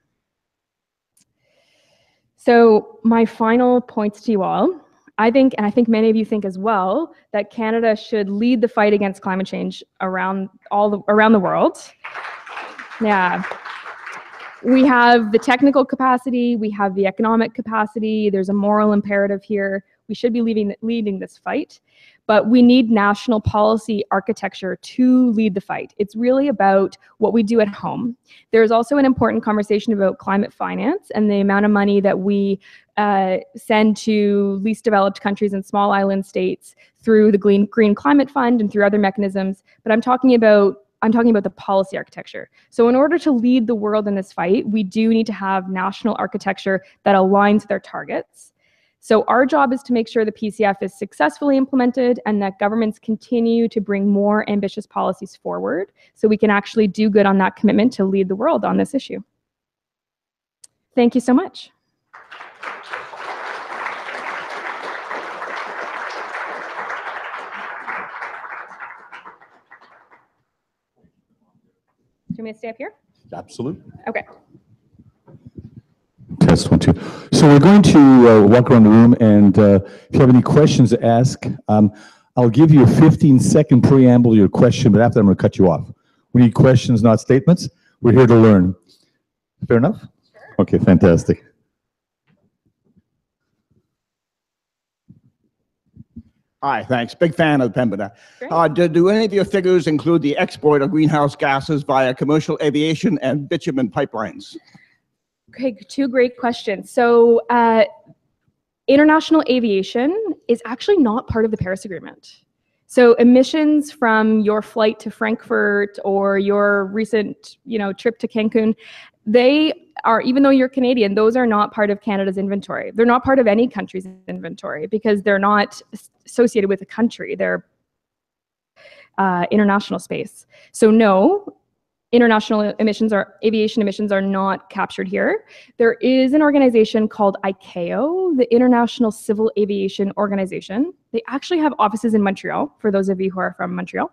So my final points to you all. I think, and I think many of you think as well, that Canada should lead the fight against climate change around the world. Yeah. We have the technical capacity, we have the economic capacity, there's a moral imperative here. We should be leading this fight, but we need national policy architecture to lead the fight. It's really about what we do at home. There's also an important conversation about climate finance and the amount of money that we send to least developed countries and small island states through the Green Climate Fund and through other mechanisms, but I'm talking about the policy architecture. So in order to lead the world in this fight, we do need to have national architecture that aligns with our targets. So our job is to make sure the PCF is successfully implemented and that governments continue to bring more ambitious policies forward so we can actually do good on that commitment to lead the world on this issue. Thank you so much. Do you want me to stay up here? Absolutely. Okay. Test 1, 2. So we're going to walk around the room, and if you have any questions to ask, I'll give you a 15-second preamble to your question, but after that I'm going to cut you off. We need questions, not statements. We're here to learn. Fair enough? Sure. Okay, fantastic. Hi, thanks. Big fan of the Pembina. Do any of your figures include the export of greenhouse gases via commercial aviation and bitumen pipelines? Okay, two great questions. So international aviation is actually not part of the Paris Agreement. So emissions from your flight to Frankfurt or your recent, trip to Cancun, They are, even though you're Canadian, those are not part of Canada's inventory. They're not part of any country's inventory because they're not associated with a country. They're international space. So no, international emissions or aviation emissions are not captured here. There is an organization called ICAO, the International Civil Aviation Organization. They actually have offices in Montreal, for those of you who are from Montreal.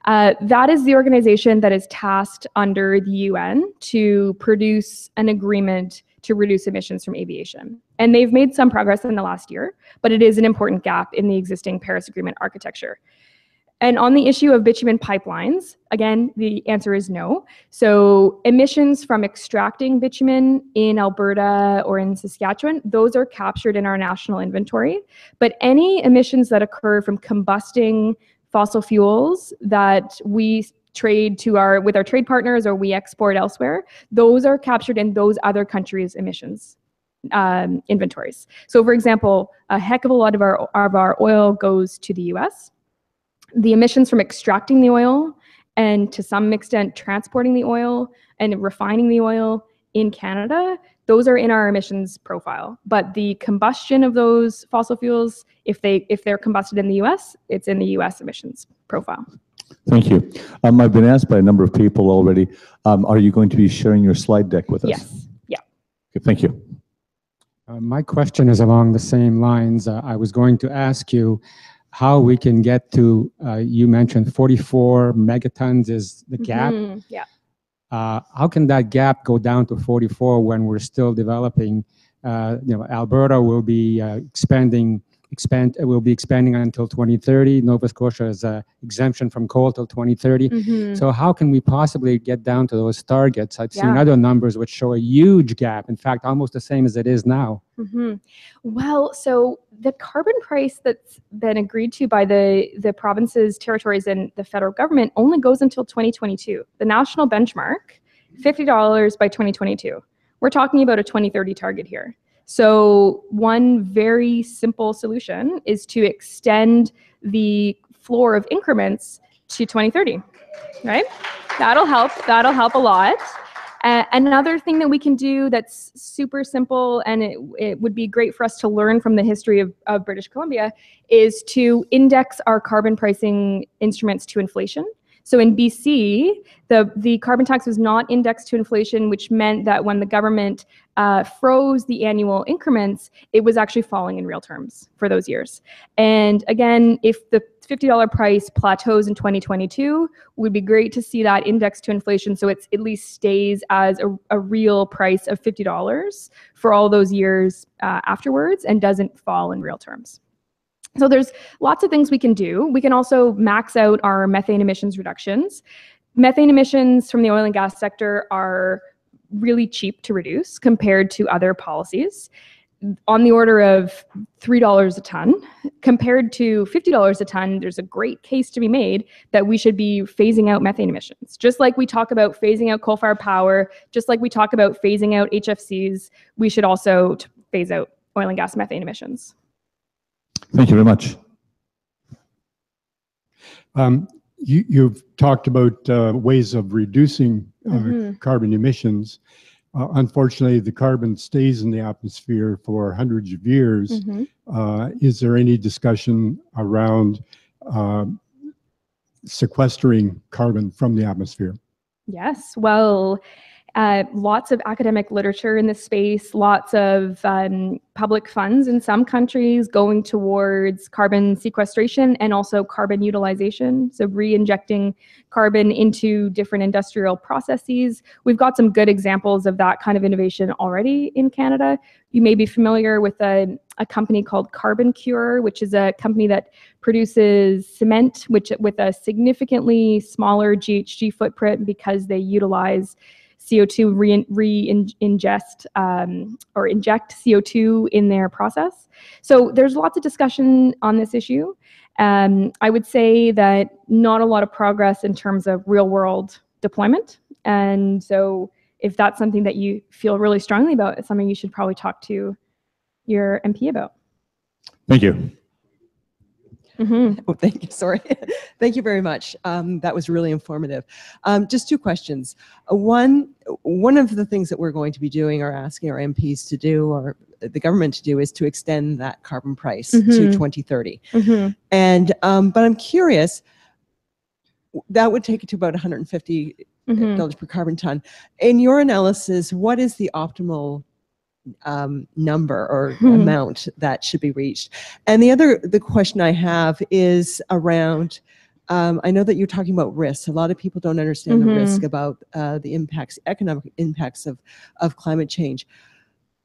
That is the organization that is tasked under the UN to produce an agreement to reduce emissions from aviation. And they've made some progress in the last year, but it is an important gap in the existing Paris Agreement architecture. And on the issue of bitumen pipelines, again, the answer is no. So emissions from extracting bitumen in Alberta or in Saskatchewan, those are captured in our national inventory. But any emissions that occur from combusting fossil fuels that we trade with our trade partners or we export elsewhere, those are captured in those other countries' emissions inventories. So for example, a heck of a lot of our oil goes to the US. The emissions from extracting the oil and to some extent transporting the oil and refining the oil in Canada, those are in our emissions profile. But the combustion of those fossil fuels, if they're combusted in the US, it's in the US emissions profile. Thank you. I've been asked by a number of people already, are you going to be sharing your slide deck with us? Yes. Yeah. Okay, thank you. My question is along the same lines. I was going to ask you how we can get to, you mentioned 44 megatons is the gap. Mm-hmm. Yeah. How can that gap go down to 44 when we're still developing? Alberta will be expanding until 2030. Nova Scotia is exemption from coal till 2030. Mm-hmm. So how can we possibly get down to those targets? I've seen Yeah. other numbers which show a huge gap. In fact, almost the same as it is now. Mm-hmm. Well, so the carbon price that's been agreed to by the provinces, territories, and the federal government only goes until 2022. The national benchmark, $50 by 2022. We're talking about a 2030 target here. So one very simple solution is to extend the floor of increments to 2030, right? That'll help a lot. Another thing that we can do that's super simple, and it would be great for us to learn from the history of British Columbia, is to index our carbon pricing instruments to inflation. So in BC, the carbon tax was not indexed to inflation, which meant that when the government froze the annual increments, it was actually falling in real terms for those years. And again, if the $50 price plateaus in 2022, it would be great to see that indexed to inflation so it at least stays as a real price of $50 for all those years afterwards and doesn't fall in real terms. So there's lots of things we can do. We can also max out our methane emissions reductions. Methane emissions from the oil and gas sector are really cheap to reduce compared to other policies, on the order of $3 a ton. Compared to $50 a ton, there's a great case to be made that we should be phasing out methane emissions. Just like we talk about phasing out coal-fired power, just like we talk about phasing out HFCs, we should also phase out oil and gas methane emissions. Thank you very much. You've talked about ways of reducing carbon emissions. Unfortunately, the carbon stays in the atmosphere for hundreds of years. Is there any discussion around sequestering carbon from the atmosphere? Yes, well, lots of academic literature in this space, lots of public funds in some countries going towards carbon sequestration and also carbon utilization, so re-injecting carbon into different industrial processes. We've got some good examples of that kind of innovation already in Canada. You may be familiar with a company called Carbon Cure, which is a company that produces cement, with a significantly smaller GHG footprint because they utilize CO2 ingest or inject CO2 in their process. So there's lots of discussion on this issue. I would say that not a lot of progress in terms of real world deployment. And so if that's something that you feel really strongly about, it's something you should probably talk to your MP about. Thank you. Mhm. Oh, thank you. Sorry. Thank you very much. That was really informative. Just two questions. One of the things that we're going to be doing or asking our MPs to do or the government to do is to extend that carbon price to 2030. And but I'm curious, that would take it to about $150 per carbon ton. In your analysis, what is the optimal number or amount that should be reached? And the question I have is around, I know that you're talking about risks. A lot of people don't understand the risk about the economic impacts of climate change.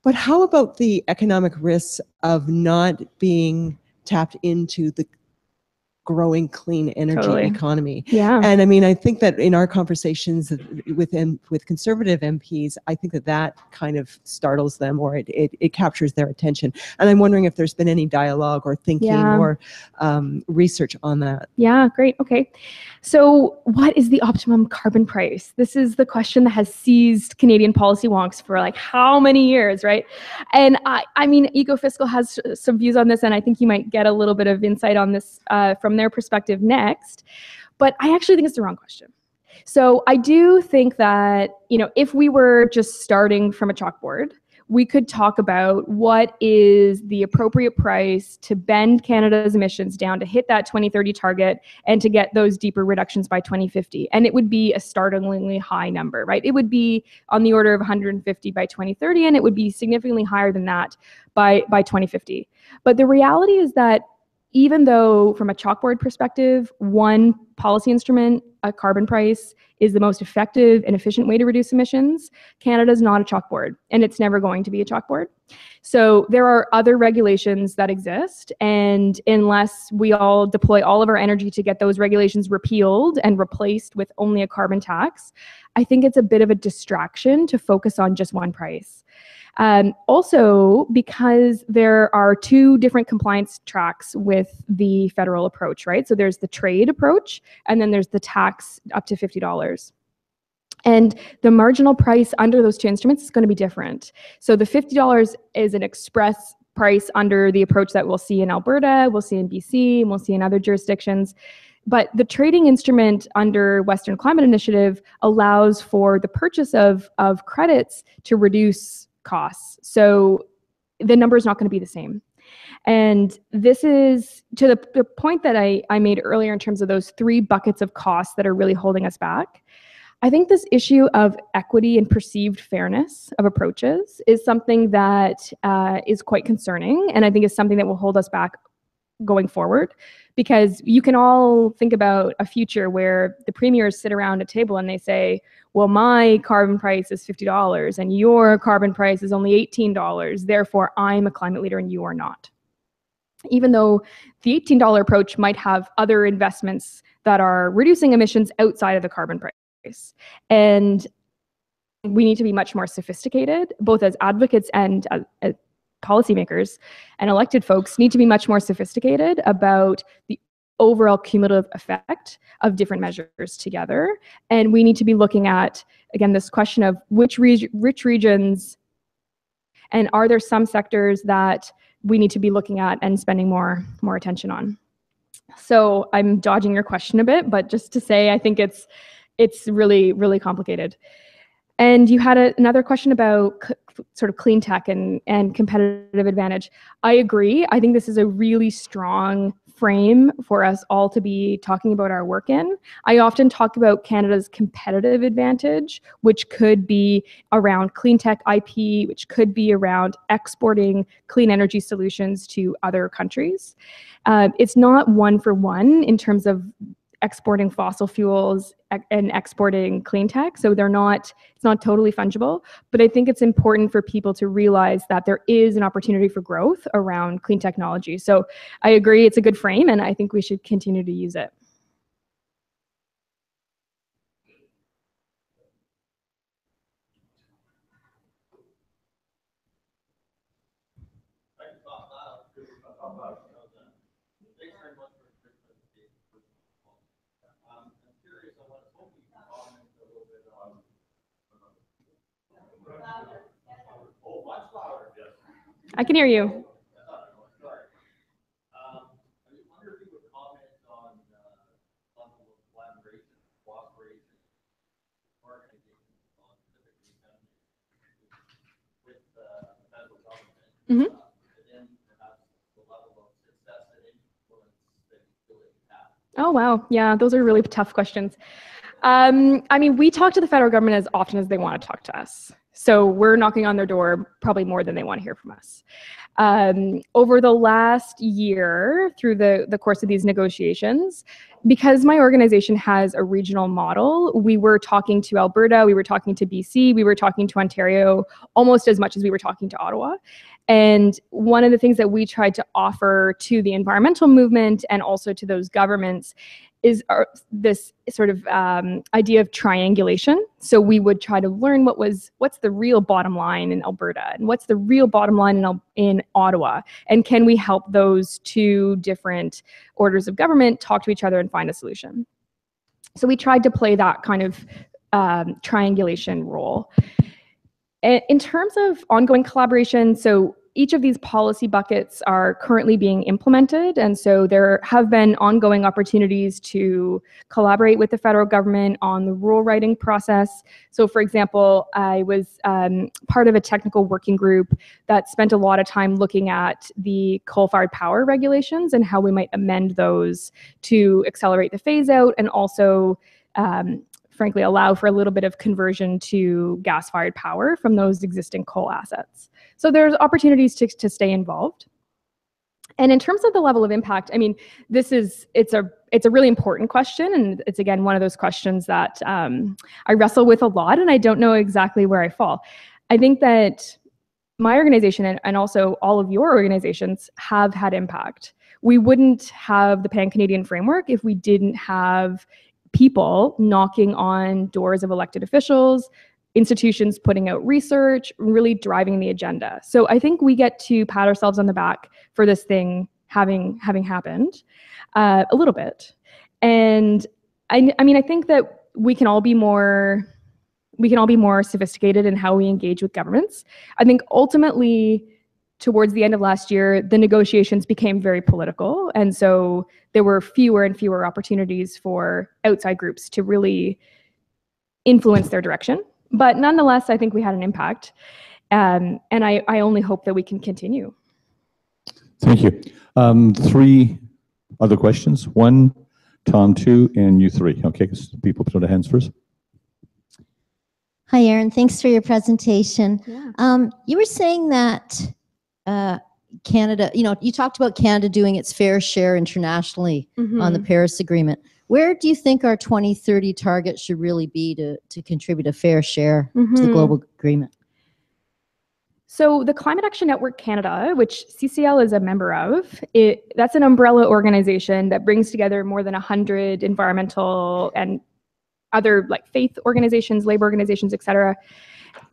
But how about the economic risks of not being tapped into the growing clean energy economy? Yeah. And I mean, I think that in our conversations with conservative MPs, I think that kind of startles them or it captures their attention. And I'm wondering if there's been any dialogue or thinking or research on that. Yeah, great. Okay. So what is the optimum carbon price? This is the question that has seized Canadian policy wonks for like how many years, right? And I mean, Ecofiscal has some views on this, and I think you might get a little bit of insight on this from their perspective next. But I actually think it's the wrong question. So I do think that, if we were just starting from a chalkboard, we could talk about what is the appropriate price to bend Canada's emissions down to hit that 2030 target and to get those deeper reductions by 2050. And it would be a startlingly high number, right? It would be on the order of 150 by 2030, and it would be significantly higher than that by 2050. But the reality is that even though from a chalkboard perspective, one policy instrument, a carbon price, is the most effective and efficient way to reduce emissions, Canada is not a chalkboard, and it's never going to be a chalkboard. So there are other regulations that exist, and unless we all deploy all of our energy to get those regulations repealed and replaced with only a carbon tax, I think it's a bit of a distraction to focus on just one price. Also, because there are two different compliance tracks with the federal approach, right? So there's the trade approach, and then there's the tax up to $50. And the marginal price under those two instruments is going to be different. So the $50 is an express price under the approach that we'll see in Alberta, we'll see in BC, and we'll see in other jurisdictions. But the trading instrument under Western Climate Initiative allows for the purchase of credits to reduce costs. So the number is not going to be the same. And this is to the point that I made earlier in terms of those three buckets of costs that are really holding us back. I think this issue of equity and perceived fairness of approaches is something that is quite concerning, and I think is something that will hold us back going forward, because you can all think about a future where the premiers sit around a table and they say, well, my carbon price is $50 and your carbon price is only $18, therefore I'm a climate leader and you are not. Even though the $18 approach might have other investments that are reducing emissions outside of the carbon price. And we need to be much more sophisticated, both as advocates and as policymakers and elected folks need to be much more sophisticated about the overall cumulative effect of different measures together. And we need to be looking at, again, this question of which rich regions, and are there some sectors that we need to be looking at and spending more attention on. So I'm dodging your question a bit, but just to say, I think it's really, really complicated. And you had another question about sort of clean tech and competitive advantage. I agree. I think this is a really strong frame for us all to be talking about our work in. I often talk about Canada's competitive advantage, which could be around clean tech IP, which could be around exporting clean energy solutions to other countries. It's not one for one in terms of exporting fossil fuels and exporting clean tech. So it's not totally fungible, but I think it's important for people to realize that there is an opportunity for growth around clean technology. So I agree, it's a good frame, and I think we should continue to use it. I can hear you. Mhm. Oh, wow. Yeah, those are really tough questions. I mean, we talk to the federal government as often as they want to talk to us. So we're knocking on their door probably more than they want to hear from us. Over the last year, through the course of these negotiations, because my organization has a regional model, we were talking to Alberta, we were talking to BC, we were talking to Ontario almost as much as we were talking to Ottawa. And one of the things that we tried to offer to the environmental movement and also to those governments is this sort of idea of triangulation. So we would try to learn what's the real bottom line in Alberta and what's the real bottom line in Ottawa, and can we help those two different orders of government talk to each other and find a solution. So we tried to play that kind of triangulation role. In terms of ongoing collaboration, so each of these policy buckets are currently being implemented, and so there have been ongoing opportunities to collaborate with the federal government on the rule writing process. So for example, I was part of a technical working group that spent a lot of time looking at the coal-fired power regulations and how we might amend those to accelerate the phase out and also frankly allow for a little bit of conversion to gas-fired power from those existing coal assets. So there's opportunities to stay involved. And in terms of the level of impact, I mean, it's a really important question, and it's again one of those questions that I wrestle with a lot, and I don't know exactly where I fall. I think that my organization and also all of your organizations have had impact. We wouldn't have the Pan-Canadian Framework if we didn't have people knocking on doors of elected officials, institutions putting out research, really driving the agenda. So I think we get to pat ourselves on the back for this thing having happened a little bit. And I mean, I think that we can all be more sophisticated in how we engage with governments. I think ultimately, towards the end of last year, the negotiations became very political. And so there were fewer and fewer opportunities for outside groups to really influence their direction. But nonetheless, I think we had an impact. And I only hope that we can continue. Thank you. 3 other questions. 1, Tom 2, and you 3. Okay, because people put their hands first. Hi, Erin. Thanks for your presentation. Yeah. You were saying that Canada, you talked about Canada doing its fair share internationally on the Paris Agreement. Where do you think our 2030 target should really be to contribute a fair share to the global agreement? So the Climate Action Network Canada, which CCL is a member of, that's an umbrella organization that brings together more than 100 environmental and other like faith organizations, labor organizations, et cetera.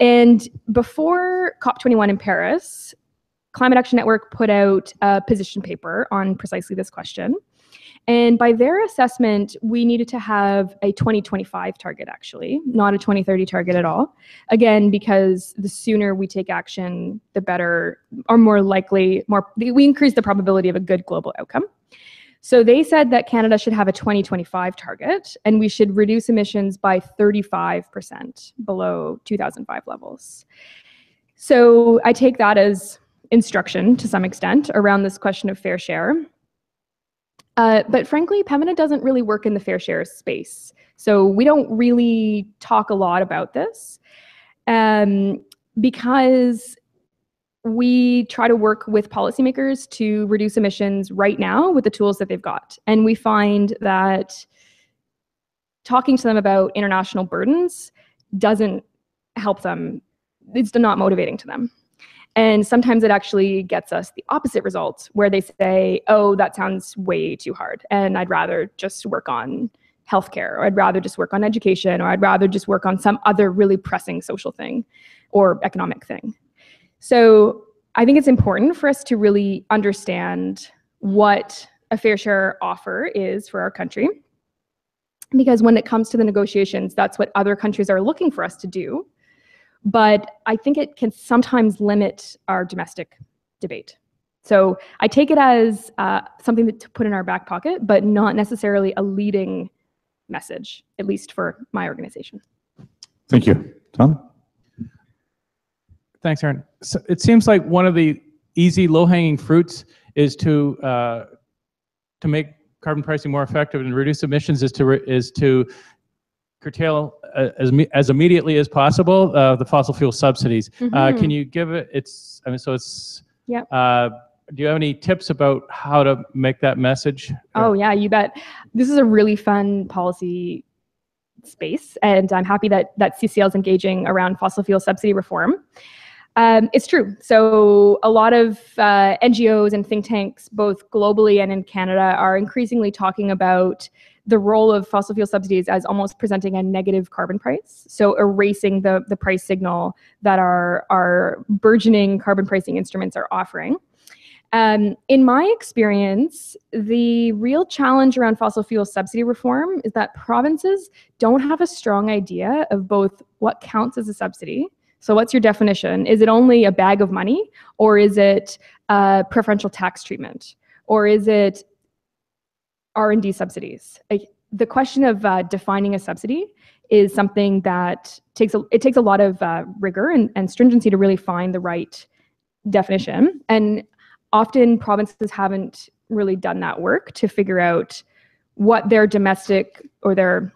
And before COP21 in Paris, Climate Action Network put out a position paper on precisely this question. And by their assessment, we needed to have a 2025 target, actually, not a 2030 target at all. Again, because the sooner we take action, the better, or more likely, we increase the probability of a good global outcome. So they said that Canada should have a 2025 target, and we should reduce emissions by 35% below 2005 levels. So I take that as instruction to some extent around this question of fair share. But frankly, Pembina doesn't really work in the fair share space. So we don't really talk a lot about this because we try to work with policymakers to reduce emissions right now with the tools that they've got. And we find that talking to them about international burdens doesn't help them. It's not motivating to them. And sometimes it actually gets us the opposite result, where they say, oh, that sounds way too hard, and I'd rather just work on healthcare, or I'd rather just work on education, or I'd rather just work on some other really pressing social thing or economic thing. So I think it's important for us to really understand what a fair share offer is for our country, because when it comes to the negotiations, that's what other countries are looking for us to do. But I think it can sometimes limit our domestic debate. So I take it as something to put in our back pocket, but not necessarily a leading message, at least for my organization. Thank you. Tom? Thanks, Erin. So it seems like one of the easy, low-hanging fruits is to make carbon pricing more effective and reduce emissions is to curtail as immediately as possible the fossil fuel subsidies. Can you give it? Yep. Do you have any tips about how to make that message? Oh yeah, you bet. This is a really fun policy space, and I'm happy that CCL is engaging around fossil fuel subsidy reform. It's true. So a lot of NGOs and think tanks, both globally and in Canada, are increasingly talking about the role of fossil fuel subsidies as almost presenting a negative carbon price. So erasing the price signal that our burgeoning carbon pricing instruments are offering. In my experience, the real challenge around fossil fuel subsidy reform is that provinces don't have a strong idea of both what counts as a subsidy. So what's your definition? Is it only a bag of money, or is it preferential tax treatment, or is it R&D subsidies? Like, the question of defining a subsidy is something that takes a lot of rigor and stringency to really find the right definition. And often provinces haven't really done that work to figure out what their domestic or their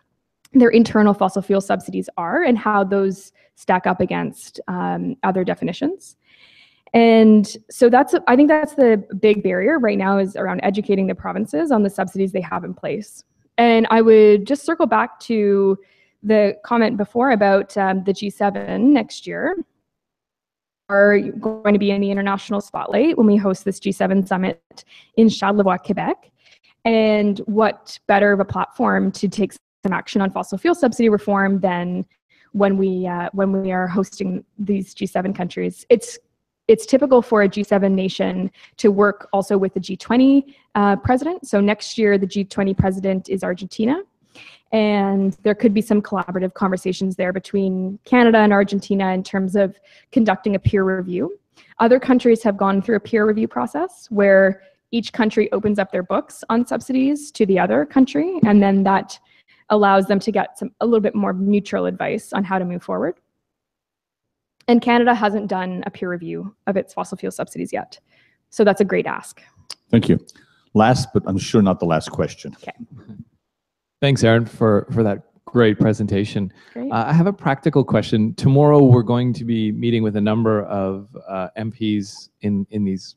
internal fossil fuel subsidies are and how those stack up against other definitions. And so I think that's the big barrier right now, is around educating the provinces on the subsidies they have in place. And I would just circle back to the comment before about the G7 next year. Are going to be in the international spotlight when we host this G7 summit in Charlevoix, Quebec. And what better of a platform to take some action on fossil fuel subsidy reform than when we are hosting these G7 countries. It's typical for a G7 nation to work also with the G20 president. So next year, the G20 president is Argentina. And there could be some collaborative conversations there between Canada and Argentina in terms of conducting a peer review. Other countries have gone through a peer review process where each country opens up their books on subsidies to the other country, and then that allows them to get a little bit more neutral advice on how to move forward. And Canada hasn't done a peer review of its fossil fuel subsidies yet. So that's a great ask. Thank you. Last, but I'm sure not the last question. Okay. Thanks, Erin, for that great presentation. Great. I have a practical question. Tomorrow, we're going to be meeting with a number of MPs in these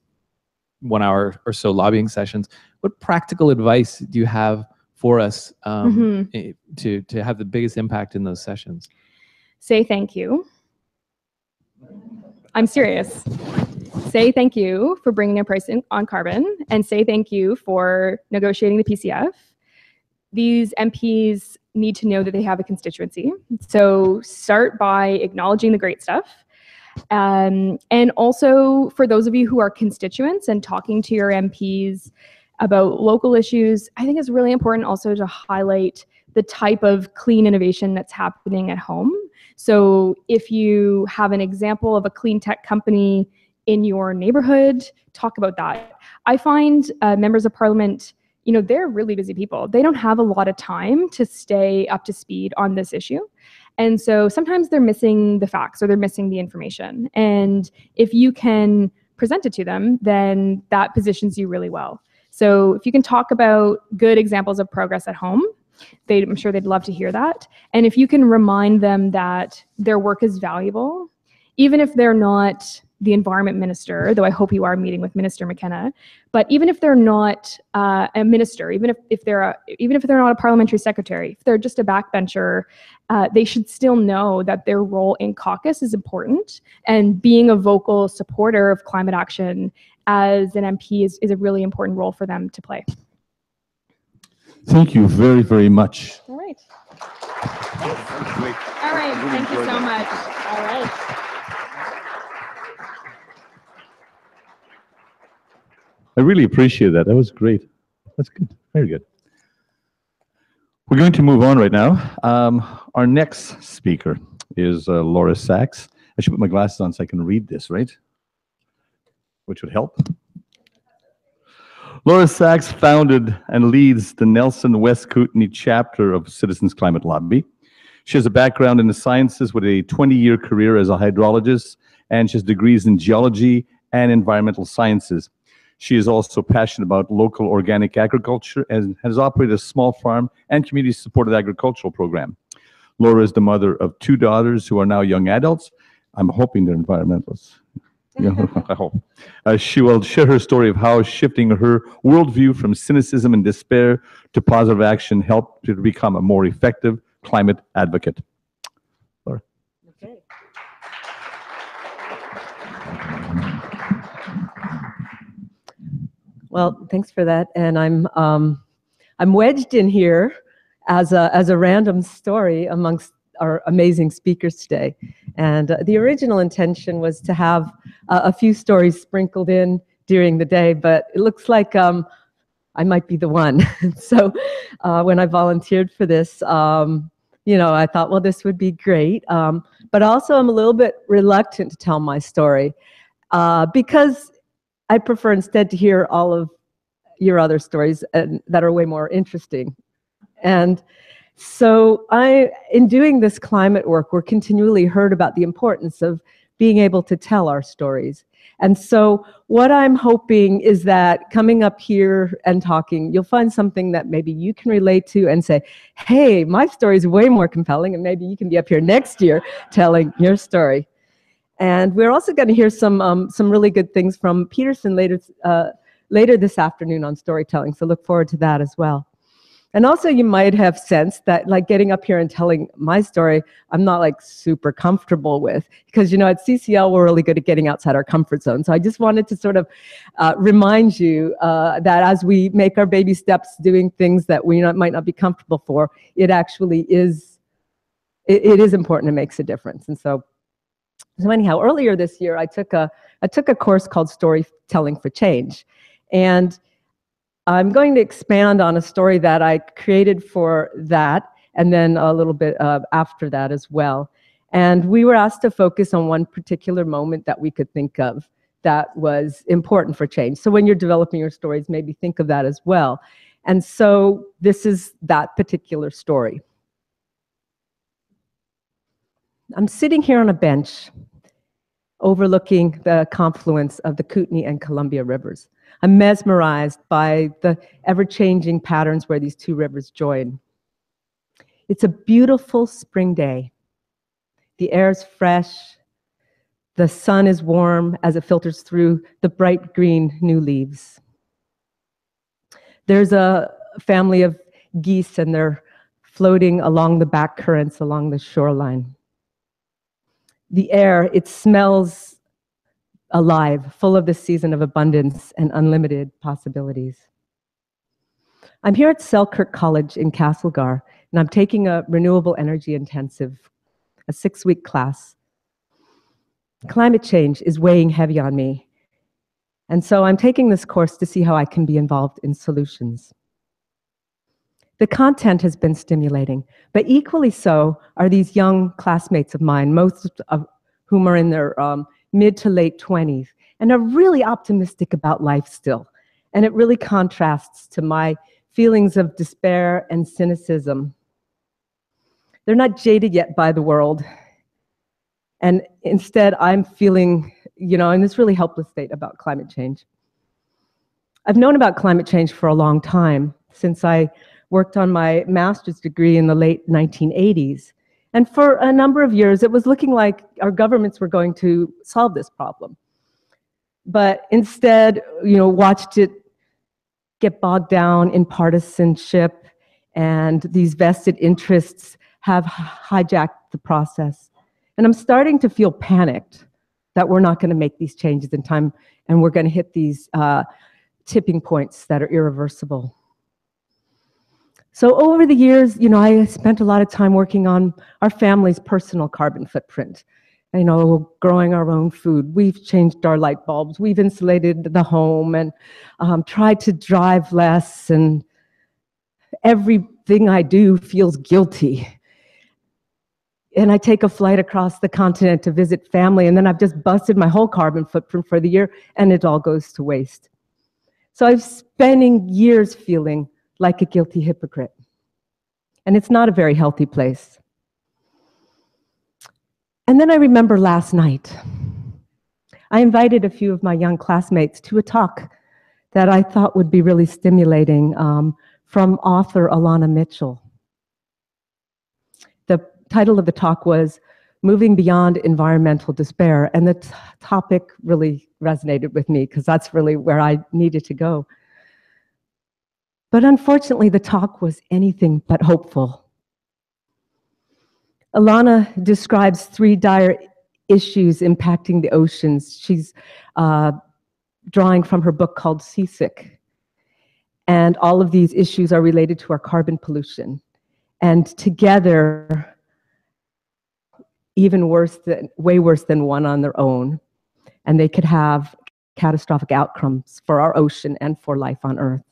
1 hour or so lobbying sessions. What practical advice do you have for us to have the biggest impact in those sessions? Say thank you. I'm serious. Say thank you for bringing a price on carbon, and say thank you for negotiating the PCF. These MPs need to know that they have a constituency. So start by acknowledging the great stuff. And also, for those of you who are constituents and talking to your MPs about local issues, I think it's really important also to highlight the type of clean innovation that's happening at home. So if you have an example of a clean tech company in your neighborhood, talk about that. I find members of parliament, they're really busy people. They don't have a lot of time to stay up to speed on this issue. And so sometimes they're missing the facts or they're missing the information. And if you can present it to them, then that positions you really well. So if you can talk about good examples of progress at home, I'm sure they'd love to hear that. And if you can remind them that their work is valuable, even if they're not the environment minister, though I hope you are meeting with Minister McKenna, but even if they're not a minister, even if they're not a parliamentary secretary, if they're just a backbencher, they should still know that their role in caucus is important, and being a vocal supporter of climate action as an MP is a really important role for them to play. Thank you very, very much. All right. All right, thank you so much. All right. I really appreciate that. That was great. That's good. Very good. We're going to move on right now. Our next speaker is Laura Sachs. I should put my glasses on so I can read this, right? Which would help. Laura Sachs founded and leads the Nelson West Kootenay chapter of Citizens Climate Lobby. She has a background in the sciences with a 20-year career as a hydrologist, and she has degrees in geology and environmental sciences. She is also passionate about local organic agriculture and has operated a small farm and community-supported agricultural program. Laura is the mother of 2 daughters who are now young adults. I'm hoping they're environmentalists. I hope. She will share her story of how shifting her worldview from cynicism and despair to positive action helped her to become a more effective climate advocate. Laura. Okay. Well, thanks for that. And I'm wedged in here as a random story amongst our amazing speakers today. And the original intention was to have a few stories sprinkled in during the day, but it looks like I might be the one. So when I volunteered for this, I thought, well, this would be great. But also I'm a little bit reluctant to tell my story because I prefer instead to hear all of your other stories that are way more interesting. And so in doing this climate work, we're continually heard about the importance of being able to tell our stories. And so what I'm hoping is that coming up here and talking, you'll find something that maybe you can relate to and say, hey, my story is way more compelling, and maybe you can be up here next year telling your story. And we're also going to hear some really good things from Peterson later this afternoon on storytelling, so look forward to that as well. And also you might have sensed that like getting up here and telling my story, I'm not like super comfortable with, because at CCL we're really good at getting outside our comfort zone. So I just wanted to sort of remind you that as we make our baby steps doing things that we might not be comfortable for, it actually is, it is important and makes a difference. And so anyhow, earlier this year I took a course called Storytelling for Change. And I'm going to expand on a story that I created for that, and then a little bit after that as well. And we were asked to focus on one particular moment that we could think of that was important for change. So when you're developing your stories, maybe think of that as well. And so this is that particular story. I'm sitting here on a bench overlooking the confluence of the Kootenay and Columbia rivers. I'm mesmerized by the ever-changing patterns where these 2 rivers join. It's a beautiful spring day. The air is fresh. The sun is warm as it filters through the bright green new leaves. There's a family of geese, and they're floating along the back currents along the shoreline. The air, it smells alive, full of the season of abundance and unlimited possibilities. I'm here at Selkirk College in Castlegar, and I'm taking a renewable energy intensive, a 6-week class. Climate change is weighing heavy on me, and so I'm taking this course to see how I can be involved in solutions. The content has been stimulating, but equally so are these young classmates of mine, most of whom are in their mid to late 20s, and are really optimistic about life still. And it really contrasts to my feelings of despair and cynicism. They're not jaded yet by the world. And instead, I'm feeling, in this really helpless state about climate change. I've known about climate change for a long time, since I worked on my master's degree in the late 1980s. And for a number of years, it was looking like our governments were going to solve this problem. But instead, watched it get bogged down in partisanship, and these vested interests have hijacked the process. And I'm starting to feel panicked that we're not going to make these changes in time, and we're going to hit these tipping points that are irreversible. So over the years, I spent a lot of time working on our family's personal carbon footprint. Growing our own food. We've changed our light bulbs. We've insulated the home and tried to drive less. And everything I do feels guilty. And I take a flight across the continent to visit family, and then I've just busted my whole carbon footprint for the year, and it all goes to waste. So I'm spending years feeling like a guilty hypocrite. And it's not a very healthy place. And then I remember last night. I invited a few of my young classmates to a talk that I thought would be really stimulating from author Alana Mitchell. The title of the talk was Moving Beyond Environmental Despair, and the topic really resonated with me because that's really where I needed to go. But unfortunately, the talk was anything but hopeful. Alana describes 3 dire issues impacting the oceans. She's drawing from her book called Seasick. And all of these issues are related to our carbon pollution. And together, way worse than one on their own. And they could have catastrophic outcomes for our ocean and for life on Earth.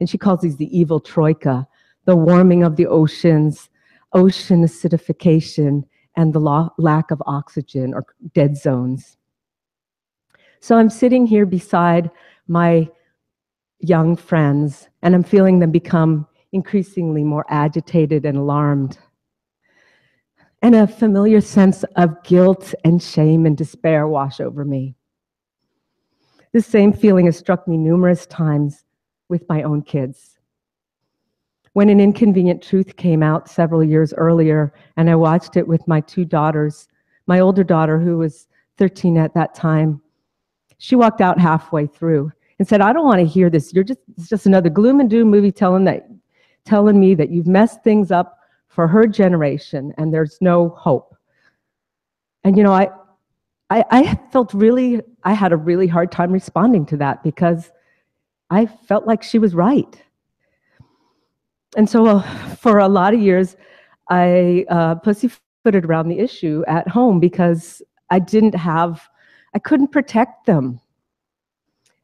And she calls these the evil troika, the warming of the oceans, ocean acidification, and the lack of oxygen or dead zones. So I'm sitting here beside my young friends, and I'm feeling them become increasingly more agitated and alarmed. And a familiar sense of guilt and shame and despair wash over me. This same feeling has struck me numerous times with my own kids. When An Inconvenient Truth came out several years earlier, and I watched it with my 2 daughters, my older daughter, who was 13 at that time, she walked out halfway through and said, I don't want to hear this. It's just another gloom and doom movie telling me that you've messed things up for her generation and there's no hope. And you know, I felt I had a really hard time responding to that because I felt like she was right. And so for a lot of years, I pussyfooted around the issue at home because I couldn't protect them.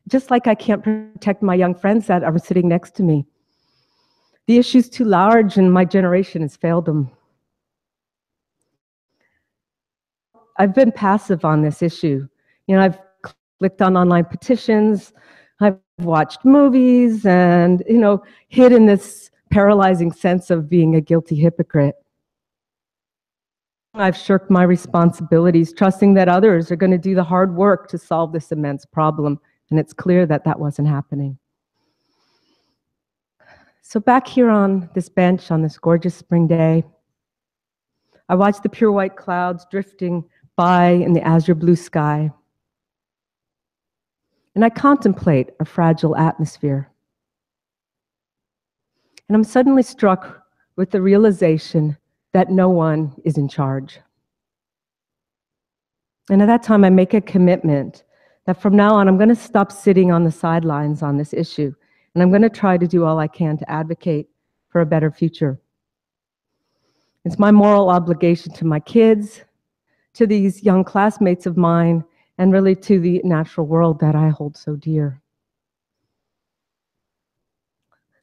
Just like I can't protect my young friends that are sitting next to me. The issue's too large and my generation has failed them. I've been passive on this issue. You know, I've clicked on online petitions, I've watched movies, and, you know, hid in this paralyzing sense of being a guilty hypocrite. I've shirked my responsibilities, trusting that others are going to do the hard work to solve this immense problem, and it's clear that that wasn't happening. So back here on this bench on this gorgeous spring day, I watch the pure white clouds drifting by in the azure blue sky. And I contemplate a fragile atmosphere. And I'm suddenly struck with the realization that no one is in charge. And at that time, I make a commitment that from now on, I'm going to stop sitting on the sidelines on this issue. And I'm going to try to do all I can to advocate for a better future. It's my moral obligation to my kids, to these young classmates of mine, and really to the natural world that I hold so dear.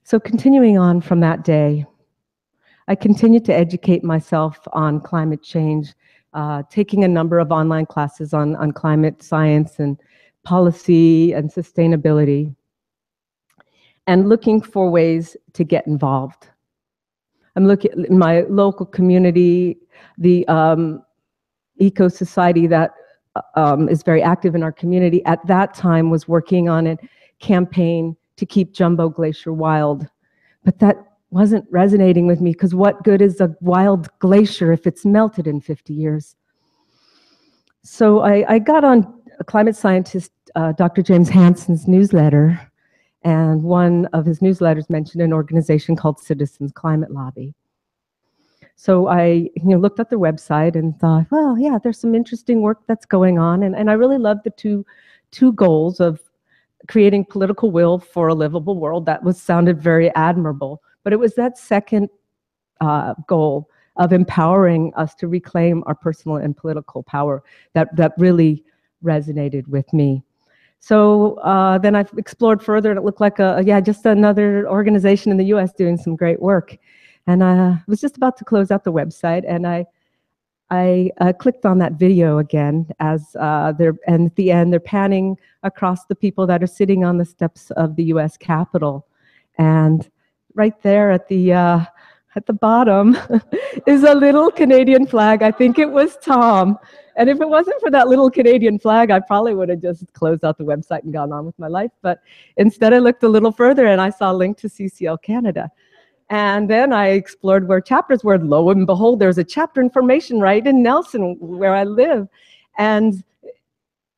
So continuing on from that day, I continued to educate myself on climate change, taking a number of online classes on climate science and policy and sustainability, and looking for ways to get involved. I'm looking in my local community, the Eco Society that is very active in our community at that time was working on a campaign to keep Jumbo Glacier wild. But that wasn't resonating with me because what good is a wild glacier if it's melted in 50 years? So I got on a climate scientist, Dr. James Hansen's newsletter, and one of his newsletters mentioned an organization called Citizens Climate Lobby. So I looked at their website and thought, well, yeah, there's some interesting work that's going on. And I really loved the two goals of creating political will for a livable world. That sounded very admirable. But it was that second goal of empowering us to reclaim our personal and political power that really resonated with me. So then I explored further, and it looked like just another organization in the U.S. doing some great work. And I was just about to close out the website, and I clicked on that video again and at the end they're panning across the people that are sitting on the steps of the U.S. Capitol, and right there at the bottom is a little Canadian flag. I think it was Tom, And if it wasn't for that little Canadian flag, I probably would have just closed out the website and gone on with my life. But instead, I looked a little further and I saw a link to CCL Canada. And then I explored where chapters were. Lo and behold, there's a chapter information right in Nelson, where I live. And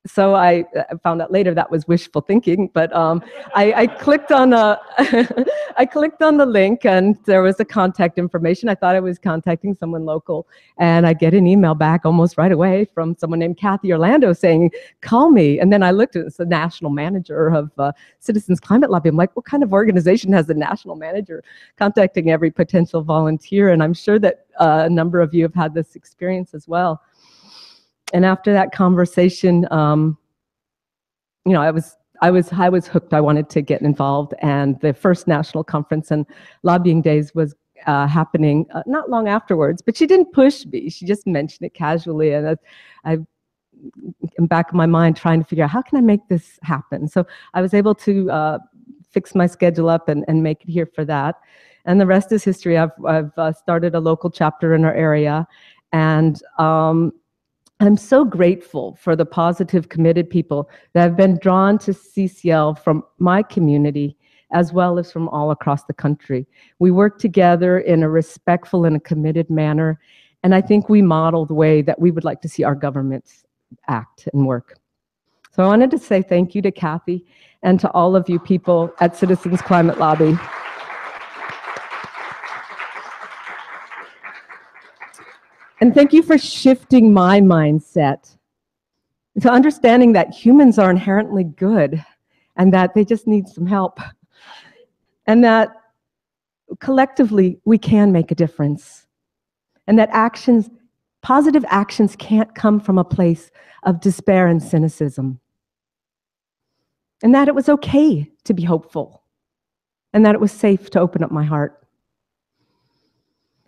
so I found out later that was wishful thinking, but I clicked on I clicked on the link and there was the contact information. I thought I was contacting someone local, and I get an email back almost right away from someone named Kathy Orlando saying, call me. And then I looked at it's the national manager of Citizens Climate Lobby. I'm like, what kind of organization has a national manager contacting every potential volunteer? And I'm sure that a number of you have had this experience as well. And after that conversation, you know, I was hooked. I wanted to get involved, and the first national conference and lobbying days was happening not long afterwards. But she didn't push me; she just mentioned it casually, and I am back in my mind trying to figure out how can I make this happen. So I was able to fix my schedule up and make it here for that. And the rest is history. I've started a local chapter in our area, and I'm so grateful for the positive, committed people that have been drawn to CCL from my community as well as from all across the country. We work together in a respectful and a committed manner, and I think we model the way that we would like to see our governments act and work. So I wanted to say thank you to Kathy and to all of you people at Citizens Climate Lobby. And thank you for shifting my mindset to understanding that humans are inherently good and that they just need some help. And that collectively we can make a difference. And that actions, positive actions, can't come from a place of despair and cynicism. And that it was okay to be hopeful. And that it was safe to open up my heart.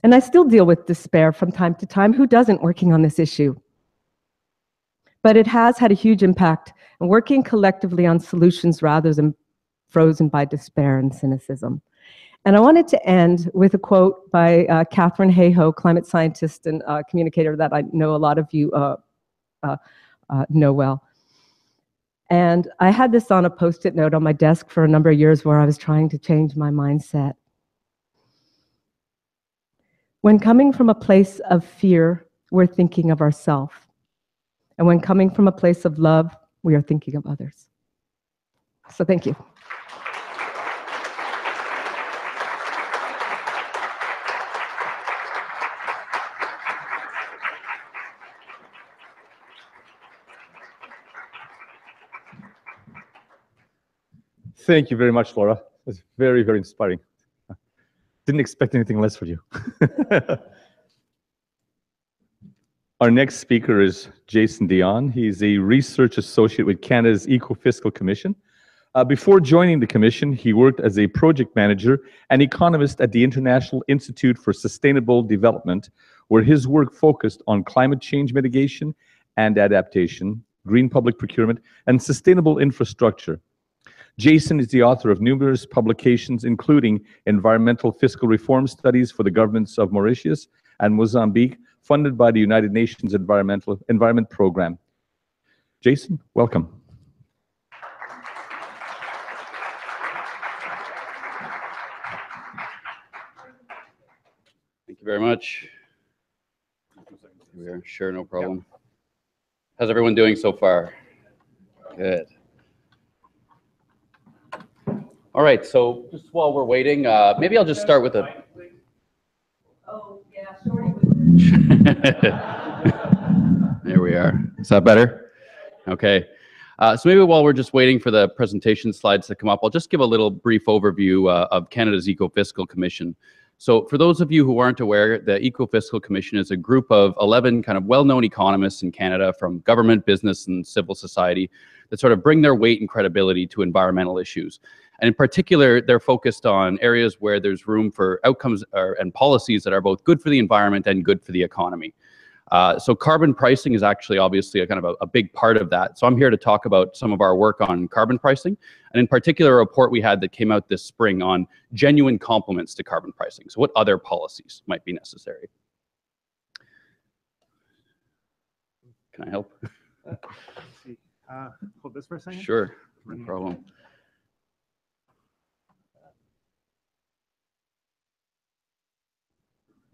And I still deal with despair from time to time. Who doesn't, working on this issue? But it has had a huge impact in working collectively on solutions rather than frozen by despair and cynicism. And I wanted to end with a quote by Catherine Hayhoe, climate scientist and communicator that I know a lot of you know well. And I had this on a Post-it note on my desk for a number of years where I was trying to change my mindset. When coming from a place of fear, we're thinking of ourselves. And when coming from a place of love, we are thinking of others. So thank you. Thank you very much, Laura. That's very, very inspiring. Didn't expect anything less from you. Our next speaker is Jason Dion. He's a research associate with Canada's Eco-Fiscal Commission. Before joining the commission, he worked as a project manager and economist at the International Institute for Sustainable Development, where his work focused on climate change mitigation and adaptation, green public procurement, and sustainable infrastructure. Jason is the author of numerous publications, including environmental fiscal reform studies for the governments of Mauritius and Mozambique, funded by the United Nations Environment Program. Jason, welcome. Thank you very much. Here we are. Sure, no problem. How's everyone doing so far? Good. All right, so just while we're waiting, maybe I'll just start with a... Oh, yeah, Shorty There we are. Is that better? Okay. So maybe while we're just waiting for the presentation slides to come up, I'll just give a little brief overview of Canada's Eco-Fiscal Commission. So for those of you who aren't aware, the Eco-Fiscal Commission is a group of 11 kind of well-known economists in Canada from government, business, and civil society that sort of bring their weight and credibility to environmental issues. And in particular, they're focused on areas where there's room for outcomes and policies that are both good for the environment and good for the economy. So carbon pricing is actually obviously a kind of a big part of that. So I'm here to talk about some of our work on carbon pricing, and in particular, a report we had that came out this spring on genuine complements to carbon pricing. So what other policies might be necessary? Can I help? Let's see. Hold this for a second. Sure, no problem.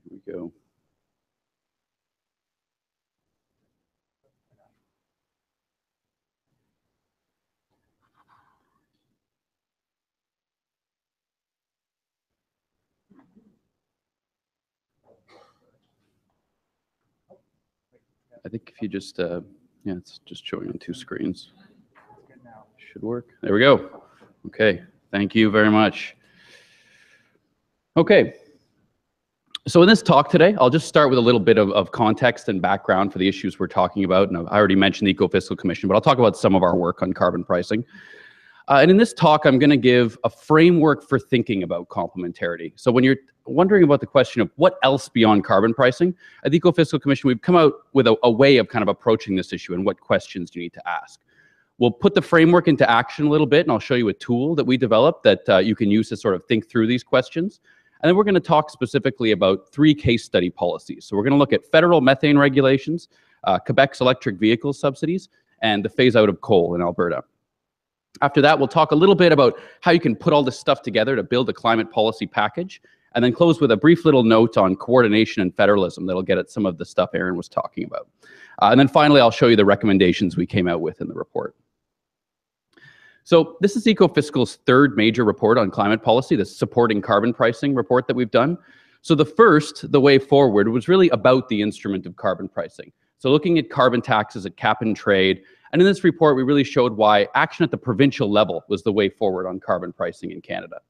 Here we go. I think if you just, yeah, it's just showing on 2 screens. Should work. There we go. Okay, thank you very much. Okay, so in this talk today, I'll just start with a little bit of context and background for the issues we're talking about. And I already mentioned the Eco-Fiscal Commission, but I'll talk about some of our work on carbon pricing. And in this talk, I'm going to give a framework for thinking about complementarity. So when you're wondering about the question of what else beyond carbon pricing, at the Eco-Fiscal Commission, we've come out with a way of kind of approaching this issue and what questions you need to ask. We'll put the framework into action a little bit, and I'll show you a tool that we developed that you can use to sort of think through these questions. And then we're going to talk specifically about 3 case study policies. So we're going to look at federal methane regulations, Quebec's electric vehicle subsidies, and the phase out of coal in Alberta. After that, we'll talk a little bit about how you can put all this stuff together to build a climate policy package, and then close with a brief little note on coordination and federalism that'll get at some of the stuff Erin was talking about. And then finally, I'll show you the recommendations we came out with in the report. So this is Eco-Fiscal's 3rd major report on climate policy, the supporting carbon pricing report that we've done. So the first, the way forward, was really about the instrument of carbon pricing. So looking at carbon taxes, at cap and trade, and in this report, we really showed why action at the provincial level was the way forward on carbon pricing in Canada.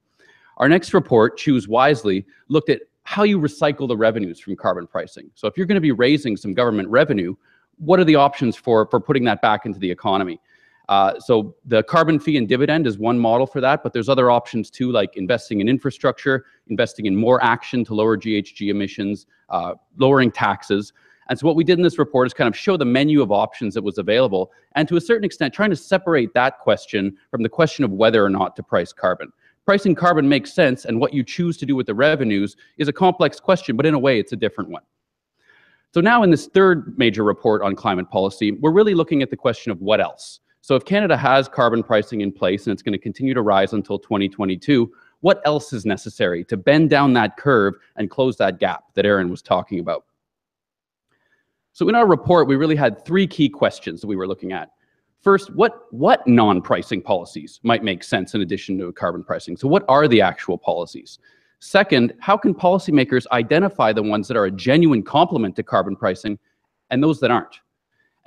Our next report, Choose Wisely, looked at how you recycle the revenues from carbon pricing. So if you're going to be raising some government revenue, what are the options for putting that back into the economy? So the carbon fee and dividend is one model for that, but there's other options too, like investing in infrastructure, investing in more action to lower GHG emissions, lowering taxes. And so what we did in this report is kind of show the menu of options that was available, and to a certain extent, trying to separate that question from the question of whether or not to price carbon. Pricing carbon makes sense, and what you choose to do with the revenues is a complex question, but in a way, it's a different one. So now in this 3rd major report on climate policy, we're really looking at the question of what else. So if Canada has carbon pricing in place and it's going to continue to rise until 2022, what else is necessary to bend down that curve and close that gap that Erin was talking about? So in our report, we really had 3 key questions that we were looking at. First, what non-pricing policies might make sense in addition to carbon pricing? So what are the actual policies? Second, how can policymakers identify the ones that are a genuine complement to carbon pricing and those that aren't?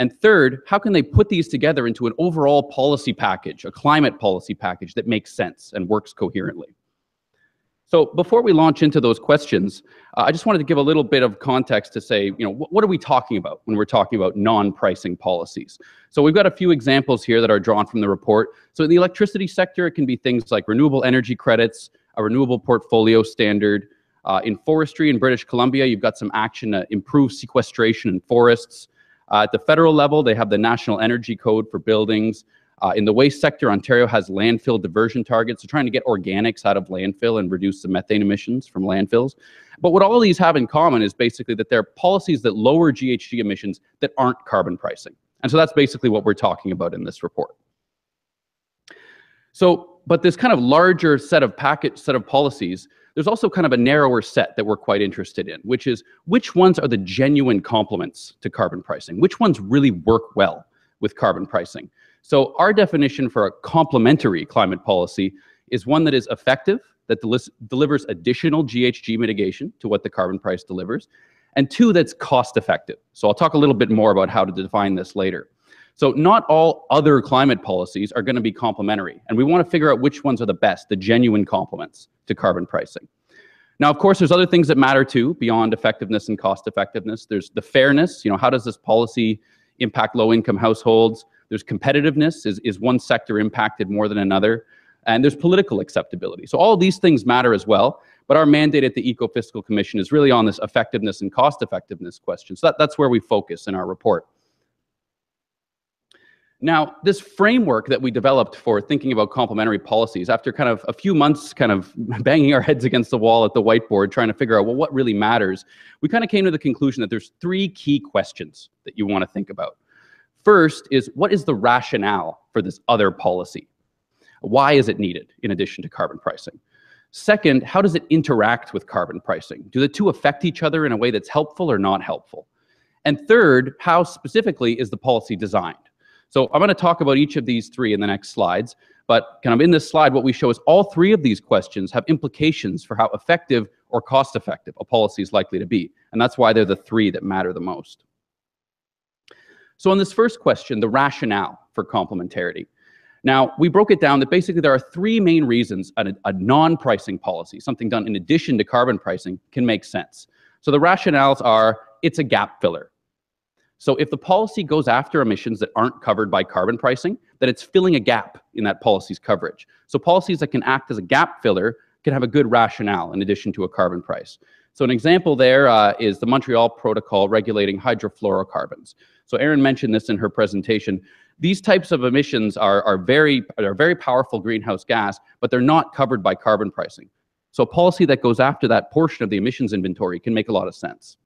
And third, how can they put these together into an overall policy package, a climate policy package that makes sense and works coherently? So before we launch into those questions, I just wanted to give a little bit of context to say, what are we talking about when we're talking about non-pricing policies? So we've got a few examples here that are drawn from the report. So in the electricity sector, it can be things like renewable energy credits, a renewable portfolio standard. In forestry in British Columbia, you've got some action to improve sequestration in forests. At the federal level, they have the National Energy Code for buildings. In the waste sector, Ontario has landfill diversion targets, so trying to get organics out of landfill and reduce the methane emissions from landfills. But what all of these have in common is basically that they're policies that lower GHG emissions that aren't carbon pricing. And so that's basically what we're talking about in this report. So, but this kind of larger set of policies, there's also kind of a narrower set that we're quite interested in, which is which ones are the genuine complements to carbon pricing? Which ones really work well with carbon pricing? So our definition for a complementary climate policy is one that is effective, that delivers additional GHG mitigation to what the carbon price delivers, and 2, that's cost effective. So I'll talk a little bit more about how to define this later. So not all other climate policies are going to be complementary, and we want to figure out which ones are the best, the genuine complements to carbon pricing. Now, of course, there's other things that matter too, beyond effectiveness and cost effectiveness. There's the fairness, how does this policy impact low-income households? There's competitiveness, is one sector impacted more than another? And there's political acceptability. So all of these things matter as well, but our mandate at the Eco-Fiscal Commission is really on this effectiveness and cost effectiveness question. So that's where we focus in our report. Now, this framework that we developed for thinking about complementary policies, after kind of a few months kind of banging our heads against the wall at the whiteboard, trying to figure out, well, what really matters, we kind of came to the conclusion that there's 3 key questions that you want to think about. First is, what is the rationale for this other policy? Why is it needed in addition to carbon pricing? Second, how does it interact with carbon pricing? Do the two affect each other in a way that's helpful or not helpful? And third, how specifically is the policy designed? So I'm going to talk about each of these three in the next slides, but kind of in this slide, what we show is all three of these questions have implications for how effective or cost-effective a policy is likely to be. And that's why they're the three that matter the most. So on this first question, the rationale for complementarity. Now, we broke it down that basically there are three main reasons a non-pricing policy, something done in addition to carbon pricing, can make sense. So the rationales are, it's a gap filler. So if the policy goes after emissions that aren't covered by carbon pricing, then it's filling a gap in that policy's coverage. So policies that can act as a gap filler can have a good rationale in addition to a carbon price. So an example there is the Montreal Protocol regulating hydrofluorocarbons. So Erin mentioned this in her presentation. These types of emissions are very powerful greenhouse gas, but they're not covered by carbon pricing. So a policy that goes after that portion of the emissions inventory can make a lot of sense.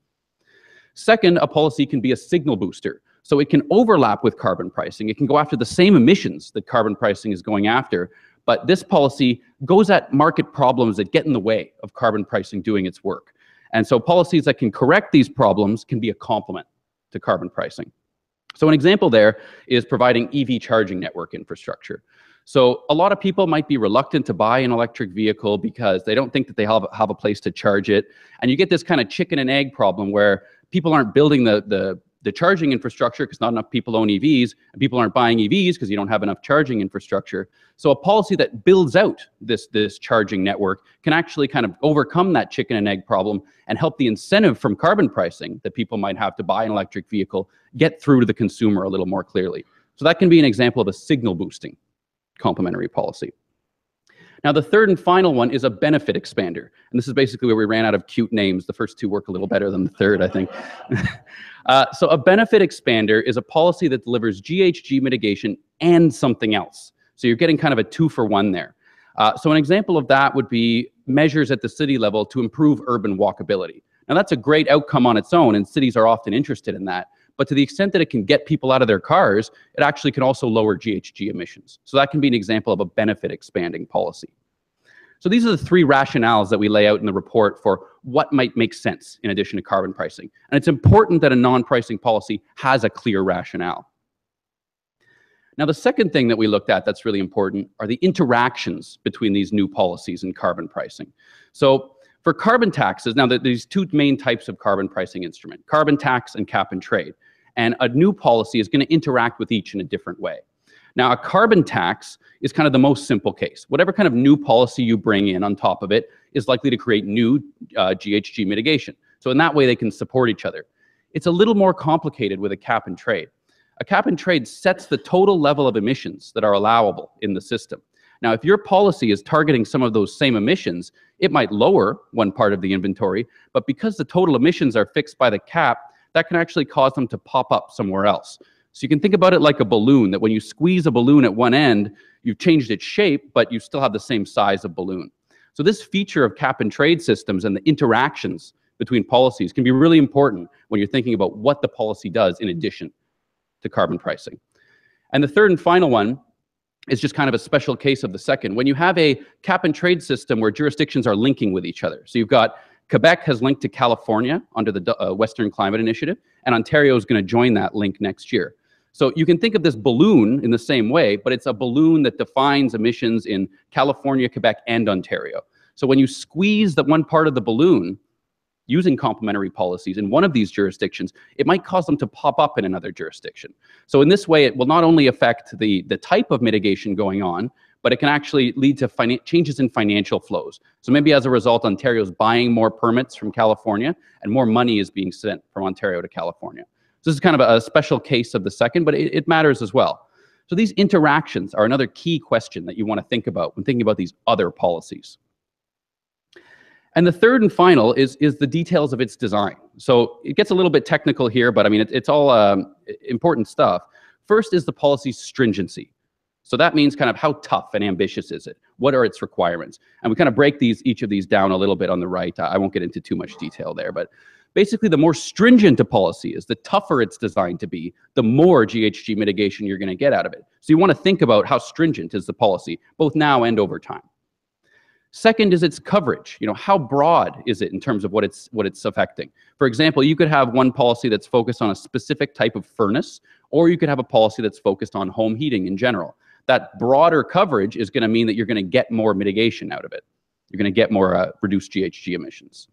Second, a policy can be a signal booster. So it can overlap with carbon pricing. It can go after the same emissions that carbon pricing is going after, but this policy goes at market problems that get in the way of carbon pricing doing its work. And so policies that can correct these problems can be a complement to carbon pricing. So an example there is providing EV charging network infrastructure. So a lot of people might be reluctant to buy an electric vehicle because they don't think that they have a place to charge it. And you get this kind of chicken and egg problem where people aren't building the charging infrastructure because not enough people own EVs, and people aren't buying EVs because you don't have enough charging infrastructure. So a policy that builds out this charging network can actually kind of overcome that chicken and egg problem and help the incentive from carbon pricing that people might have to buy an electric vehicle get through to the consumer a little more clearly. So that can be an example of a signal boosting complementary policy. Now, the third and final one is a benefit expander. And this is basically where we ran out of cute names. The first two work a little better than the third, I think. So a benefit expander is a policy that delivers GHG mitigation and something else. So you're getting kind of a 2-for-1 there. So an example of that would be measures at the city level to improve urban walkability. Now, that's a great outcome on its own, and cities are often interested in that. But to the extent that it can get people out of their cars, it actually can also lower GHG emissions. So that can be an example of a benefit expanding policy. So these are the three rationales that we lay out in the report for what might make sense in addition to carbon pricing. And it's important that a non-pricing policy has a clear rationale. Now, the second thing that we looked at that's really important are the interactions between these new policies and carbon pricing. So for carbon taxes, now there's two main types of carbon pricing instrument, carbon tax and cap and trade. And a new policy is going to interact with each in a different way. Now, a carbon tax is kind of the most simple case. Whatever kind of new policy you bring in on top of it is likely to create new GHG mitigation. So in that way, they can support each other. It's a little more complicated with a cap and trade. A cap and trade sets the total level of emissions that are allowable in the system. Now, if your policy is targeting some of those same emissions, it might lower one part of the inventory, but because the total emissions are fixed by the cap, that can actually cause them to pop up somewhere else. So you can think about it like a balloon, that when you squeeze a balloon at one end, you've changed its shape, but you still have the same size of balloon. So this feature of cap and trade systems and the interactions between policies can be really important when you're thinking about what the policy does in addition to carbon pricing. And the third and final one is just kind of a special case of the second. When you have a cap and trade system where jurisdictions are linking with each other. So you've got Quebec has linked to California under the Western Climate Initiative, and Ontario is going to join that link next year. So you can think of this balloon in the same way, but it's a balloon that defines emissions in California, Quebec, and Ontario. So when you squeeze the one part of the balloon using complementary policies in one of these jurisdictions, it might cause them to pop up in another jurisdiction. So in this way, it will not only affect the type of mitigation going on, but it can actually lead to changes in financial flows. So maybe as a result, Ontario's buying more permits from California and more money is being sent from Ontario to California. So this is kind of a special case of the second, but it matters as well. So these interactions are another key question that you want to think about when thinking about these other policies. And the third and final is the details of its design. So it gets a little bit technical here, but I mean, it's all important stuff. First is the policy's stringency. So that means kind of how tough and ambitious is it? What are its requirements? And we kind of break each of these down a little bit on the right. I won't get into too much detail there, but Basically, the more stringent a policy is, the tougher it's designed to be, the more GHG mitigation you're going to get out of it. So you want to think about how stringent is the policy, both now and over time. Second is its coverage. How broad is it in terms of what it's affecting? For example, you could have one policy that's focused on a specific type of furnace, or you could have a policy that's focused on home heating in general. That broader coverage is going to mean that you're going to get more mitigation out of it. You're going to get more reduced GHG emissions.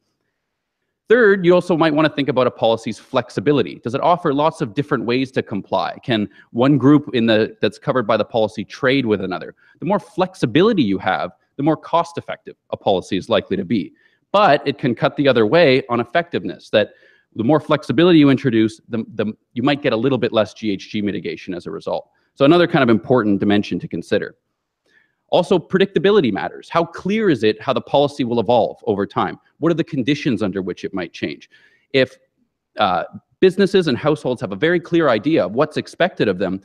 Third, you also might want to think about a policy's flexibility. Does it offer lots of different ways to comply? Can one group that's covered by the policy trade with another? The more flexibility you have, the more cost-effective a policy is likely to be. But it can cut the other way on effectiveness, that the more flexibility you introduce, you might get a little bit less GHG mitigation as a result. So another kind of important dimension to consider. Also, predictability matters. How clear is it how the policy will evolve over time? What are the conditions under which it might change? If businesses and households have a very clear idea of what's expected of them,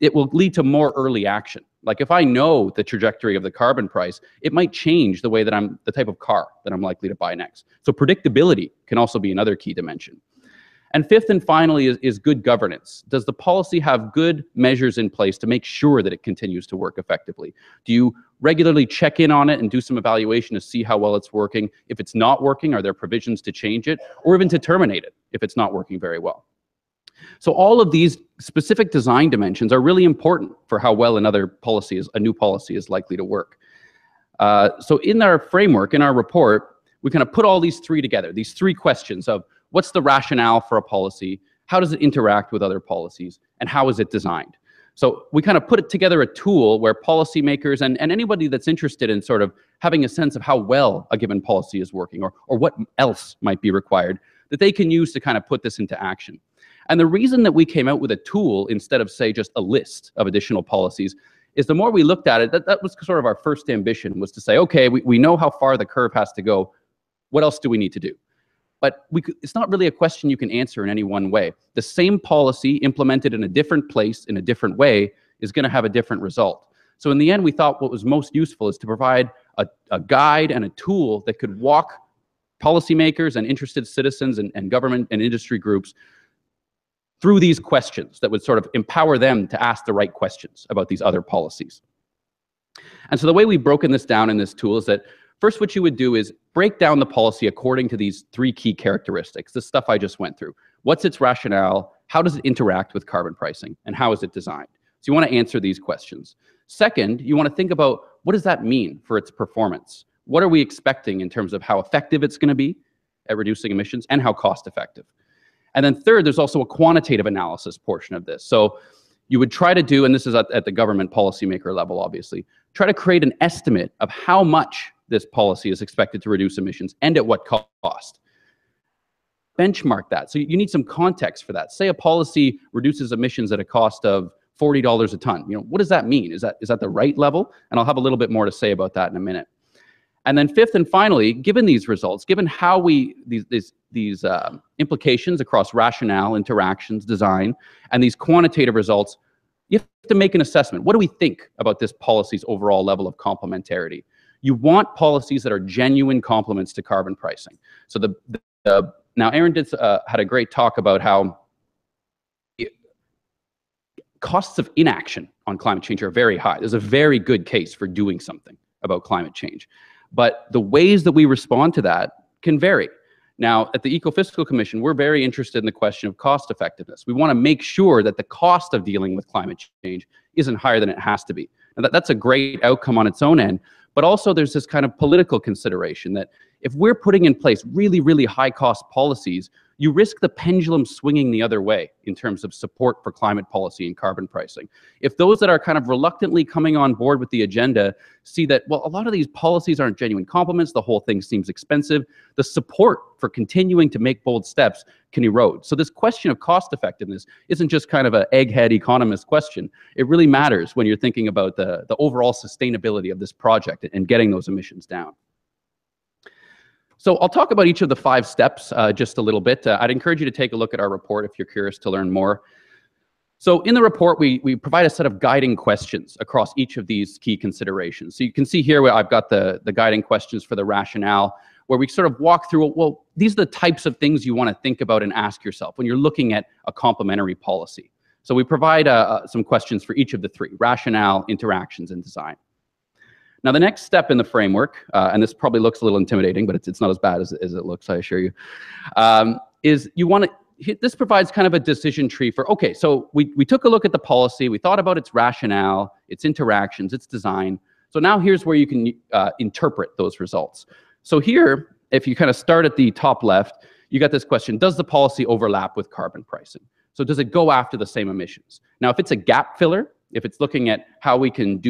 it will lead to more early action. Like if I know the trajectory of the carbon price, it might change the way that the type of car that I'm likely to buy next. So predictability can also be another key dimension. And fifth and finally is good governance. Does the policy have good measures in place to make sure that it continues to work effectively? Do you regularly check in on it and do some evaluation to see how well it's working? If it's not working, are there provisions to change it or even to terminate it if it's not working very well? So all of these specific design dimensions are really important for how well a new policy is likely to work. So in our framework, in our report, we kind of put all these three together, these three questions of what's the rationale for a policy, how does it interact with other policies, and how is it designed? So we kind of put together a tool where policymakers and anybody that's interested in sort of having a sense of how well a given policy is working or what else might be required, that they can use to kind of put this into action. And the reason that we came out with a tool instead of, say, just a list of additional policies is the more we looked at it, that was sort of our first ambition, was to say, okay, we know how far the curve has to go. What else do we need to do? But it's not really a question you can answer in any one way. The same policy implemented in a different place in a different way is going to have a different result. So in the end, we thought what was most useful is to provide a guide and a tool that could walk policymakers and interested citizens and government and industry groups through these questions that would sort of empower them to ask the right questions about these other policies. And so the way we've broken this down in this tool is that first, what you would do is break down the policy according to these three key characteristics, the stuff I just went through. What's its rationale? How does it interact with carbon pricing? And how is it designed? So you want to answer these questions. Second, you want to think about what does that mean for its performance? What are we expecting in terms of how effective it's going to be at reducing emissions and how cost effective? And then third, there's also a quantitative analysis portion of this. So you would try to do, and this is at the government policymaker level, obviously, try to create an estimate of how much this policy is expected to reduce emissions and at what cost. Benchmark that. So you need some context for that. Say a policy reduces emissions at a cost of $40 a ton. What does that mean? Is that the right level? And I'll have a little bit more to say about that in a minute. And then fifth and finally, given these results, given how these implications across rationale, interactions, design, and these quantitative results, you have to make an assessment. What do we think about this policy's overall level of complementarity? You want policies that are genuine complements to carbon pricing. So now Erin had a great talk about how costs of inaction on climate change are very high. There's a very good case for doing something about climate change. But the ways that we respond to that can vary. Now, at the Ecofiscal Commission, we're very interested in the question of cost effectiveness. We want to make sure that the cost of dealing with climate change isn't higher than it has to be. And that's a great outcome on its own end. But also there's this kind of political consideration that if we're putting in place really, really high cost policies, you risk the pendulum swinging the other way in terms of support for climate policy and carbon pricing. If those that are kind of reluctantly coming on board with the agenda see that, well, a lot of these policies aren't genuine complements, the whole thing seems expensive, the support for continuing to make bold steps can erode. So this question of cost effectiveness isn't just kind of an egghead economist question. It really matters when you're thinking about the overall sustainability of this project and getting those emissions down. So I'll talk about each of the 5 steps just a little bit. I'd encourage you to take a look at our report if you're curious to learn more. So in the report, we provide a set of guiding questions across each of these key considerations. So you can see here where I've got the guiding questions for the rationale, where we sort of walk through, well, these are the types of things you want to think about and ask yourself when you're looking at a complementary policy. So we provide some questions for each of the three: rationale, interactions, and design. Now, the next step in the framework, and this probably looks a little intimidating, but it's not as bad as it looks, I assure you, is you want to, this provides kind of a decision tree for, okay, so we took a look at the policy, we thought about its rationale, its interactions, its design. So now here's where you can interpret those results. So here, if you kind of start at the top left, you got this question: does the policy overlap with carbon pricing? So does it go after the same emissions? Now, if it's a gap filler, if it's looking at how we can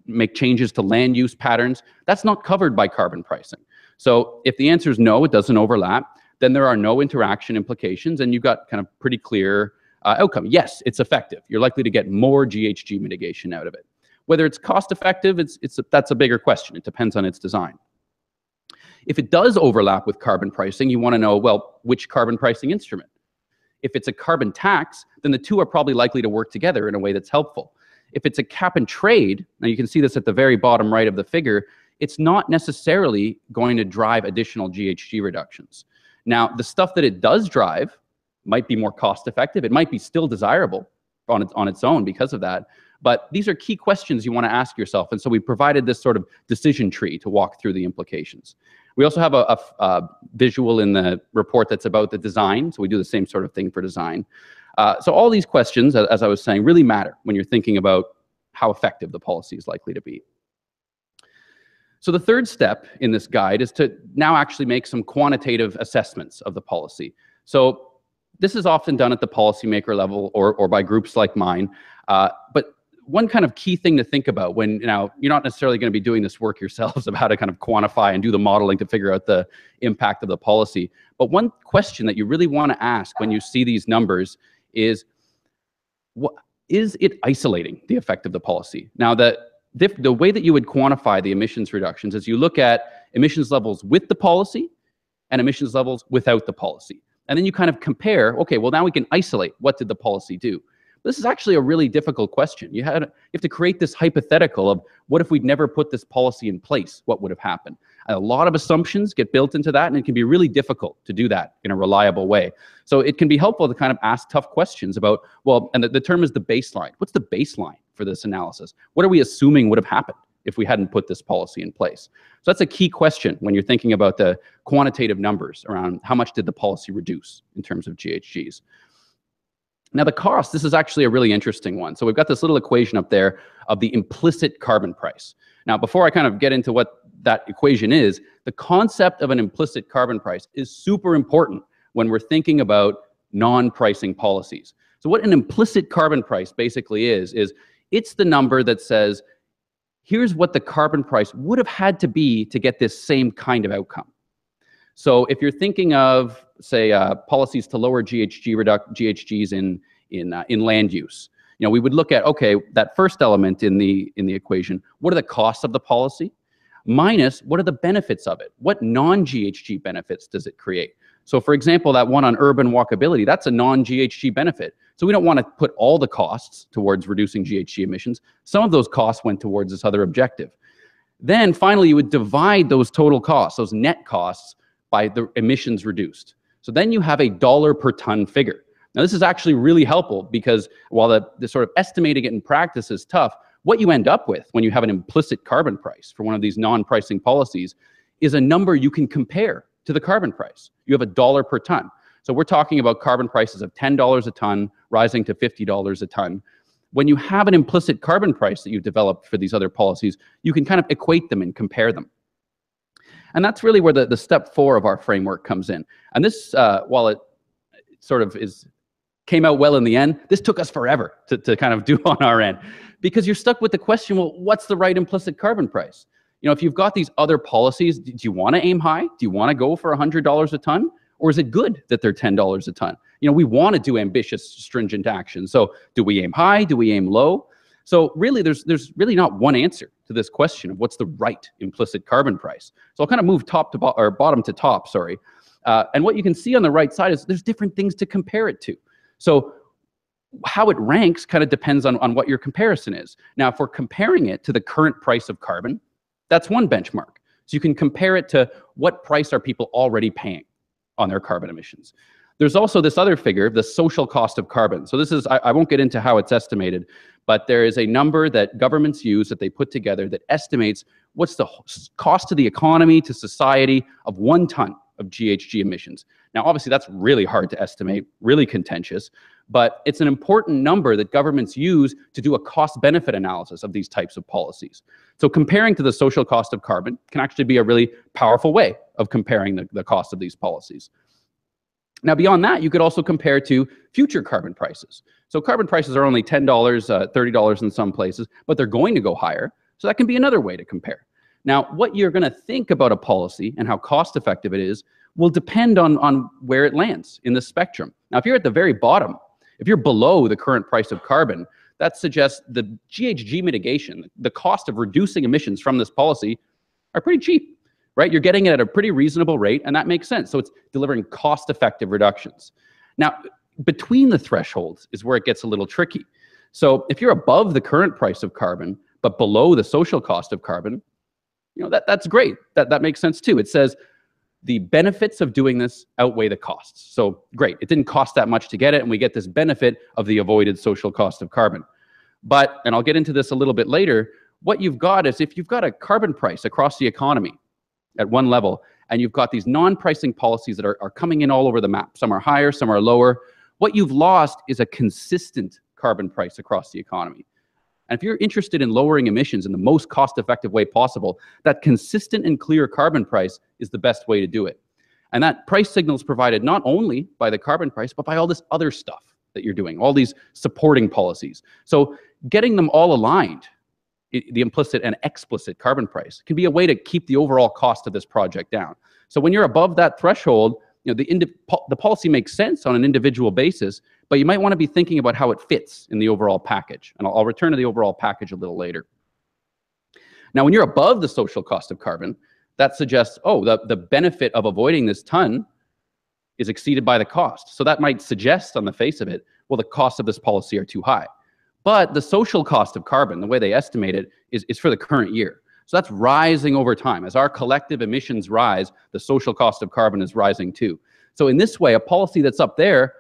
make changes to land use patterns, that's not covered by carbon pricing. So if the answer is no, it doesn't overlap, then there are no interaction implications, and you've got kind of pretty clear outcome. Yes, it's effective. You're likely to get more GHG mitigation out of it. Whether it's cost effective, that's a bigger question. It depends on its design. If it does overlap with carbon pricing, you want to know, well, which carbon pricing instrument? If it's a carbon tax, then the two are probably likely to work together in a way that's helpful. If it's a cap and trade, now you can see this at the very bottom right of the figure, it's not necessarily going to drive additional GHG reductions. Now, the stuff that it does drive might be more cost effective. It might be still desirable on its own because of that. But these are key questions you want to ask yourself. And so we provided this sort of decision tree to walk through the implications. We also have a visual in the report that's about the design. So we do the same sort of thing for design. So all these questions, as I was saying, really matter when you're thinking about how effective the policy is likely to be. So the third step in this guide is to now actually make some quantitative assessments of the policy. So this is often done at the policymaker level or by groups like mine. But one kind of key thing to think about when, you're not necessarily going to be doing this work yourselves of how to kind of quantify and do the modeling to figure out the impact of the policy. But one question that you really want to ask when you see these numbers is, is it isolating the effect of the policy? Now, the way that you would quantify the emissions reductions is you look at emissions levels with the policy and emissions levels without the policy. And then you kind of compare, okay, well, now we can isolate what did the policy do. This is actually a really difficult question. You have to create this hypothetical of what if we'd never put this policy in place, what would have happened? And a lot of assumptions get built into that, and it can be really difficult to do that in a reliable way. So it can be helpful to kind of ask tough questions about, well, and the term is the baseline. What's the baseline for this analysis? What are we assuming would have happened if we hadn't put this policy in place? So that's a key question when you're thinking about the quantitative numbers around how much did the policy reduce in terms of GHGs. Now the cost, this is actually a really interesting one. So we've got this little equation up there of the implicit carbon price. Now before I kind of get into what that equation is, the concept of an implicit carbon price is super important when we're thinking about non-pricing policies. So what an implicit carbon price basically is it's the number that says, here's what the carbon price would have had to be to get this same kind of outcome. So if you're thinking of, say, policies to lower GHGs in land use, we would look at, okay, that first element in the equation, what are the costs of the policy? Minus, what are the benefits of it? What non-GHG benefits does it create? So for example, that one on urban walkability, that's a non-GHG benefit. So we don't want to put all the costs towards reducing GHG emissions. Some of those costs went towards this other objective. Then finally, you would divide those total costs, those net costs, by the emissions reduced. So then you have a dollar per ton figure. Now this is actually really helpful because while the sort of estimating it in practice is tough, what you end up with when you have an implicit carbon price for one of these non-pricing policies is a number you can compare to the carbon price. You have a dollar per ton. So we're talking about carbon prices of $10 a ton rising to $50 a ton. When you have an implicit carbon price that you've developed for these other policies, you can kind of equate them and compare them. And that's really where the step 4 of our framework comes in. And this, while it sort of came out well in the end, this took us forever to kind of do on our end. Because you're stuck with the question, well, what's the right implicit carbon price? If you've got these other policies, do you want to aim high? Do you want to go for $100 a ton? Or is it good that they're $10 a ton? We want to do ambitious, stringent action. So do we aim high? Do we aim low? So really, there's really not one answer to this question of what's the right implicit carbon price. So I'll kind of move bottom to top, sorry. And what you can see on the right side is there's different things to compare it to. So how it ranks kind of depends on what your comparison is. Now, if we're comparing it to the current price of carbon, that's one benchmark. So you can compare it to what price are people already paying on their carbon emissions. There's also this other figure, the social cost of carbon. So this is, I won't get into how it's estimated, but there is a number that governments use that they put together that estimates what's the cost to the economy, to society of 1 ton of GHG emissions. Now, obviously, that's really hard to estimate, really contentious, but it's an important number that governments use to do a cost-benefit analysis of these types of policies. So comparing to the social cost of carbon can actually be a really powerful way of comparing the cost of these policies. Now, beyond that, you could also compare to future carbon prices. So carbon prices are only $10, $30 in some places, but they're going to go higher. So that can be another way to compare. Now, what you're going to think about a policy and how cost-effective it is will depend on where it lands in the spectrum. Now, if you're at the very bottom, if you're below the current price of carbon, that suggests the GHG mitigation, the cost of reducing emissions from this policy, are pretty cheap, right? You're getting it at a pretty reasonable rate, and that makes sense. So it's delivering cost-effective reductions. Now, between the thresholds is where it gets a little tricky. So if you're above the current price of carbon, but below the social cost of carbon, you know, that's great. That makes sense too. It says the benefits of doing this outweigh the costs. So great, it didn't cost that much to get it, and we get this benefit of the avoided social cost of carbon. But, and I'll get into this a little bit later, what you've got is if you've got a carbon price across the economy at one level, and you've got these non-pricing policies that are coming in all over the map, some are higher, some are lower, what you've lost is a consistent carbon price across the economy. And if you're interested in lowering emissions in the most cost-effective way possible, that consistent and clear carbon price is the best way to do it. And that price signal is provided not only by the carbon price, but by all this other stuff that you're doing, all these supporting policies. So getting them all aligned, the implicit and explicit carbon price, can be a way to keep the overall cost of this project down. So when you're above that threshold, you know, the policy makes sense on an individual basis, but you might want to be thinking about how it fits in the overall package. And I'll return to the overall package a little later. Now, when you're above the social cost of carbon, that suggests, oh, the benefit of avoiding this ton is exceeded by the cost. So that might suggest on the face of it, well, the costs of this policy are too high. But the social cost of carbon, the way they estimate it, is for the current year. So that's rising over time. As our collective emissions rise, the social cost of carbon is rising too. So in this way, a policy that's up there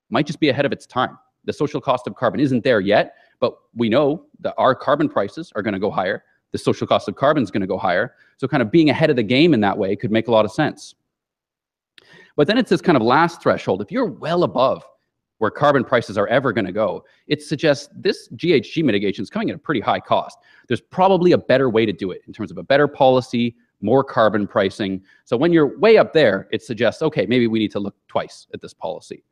might just be ahead of its time. The social cost of carbon isn't there yet, but we know that our carbon prices are going to go higher. The social cost of carbon is going to go higher. So kind of being ahead of the game in that way could make a lot of sense. But then it's this kind of last threshold. If you're well above where carbon prices are ever going to go, it suggests this GHG mitigation is coming at a pretty high cost. There's probably a better way to do it in terms of a better policy, more carbon pricing. So when you're way up there, it suggests, okay, maybe we need to look twice at this policy.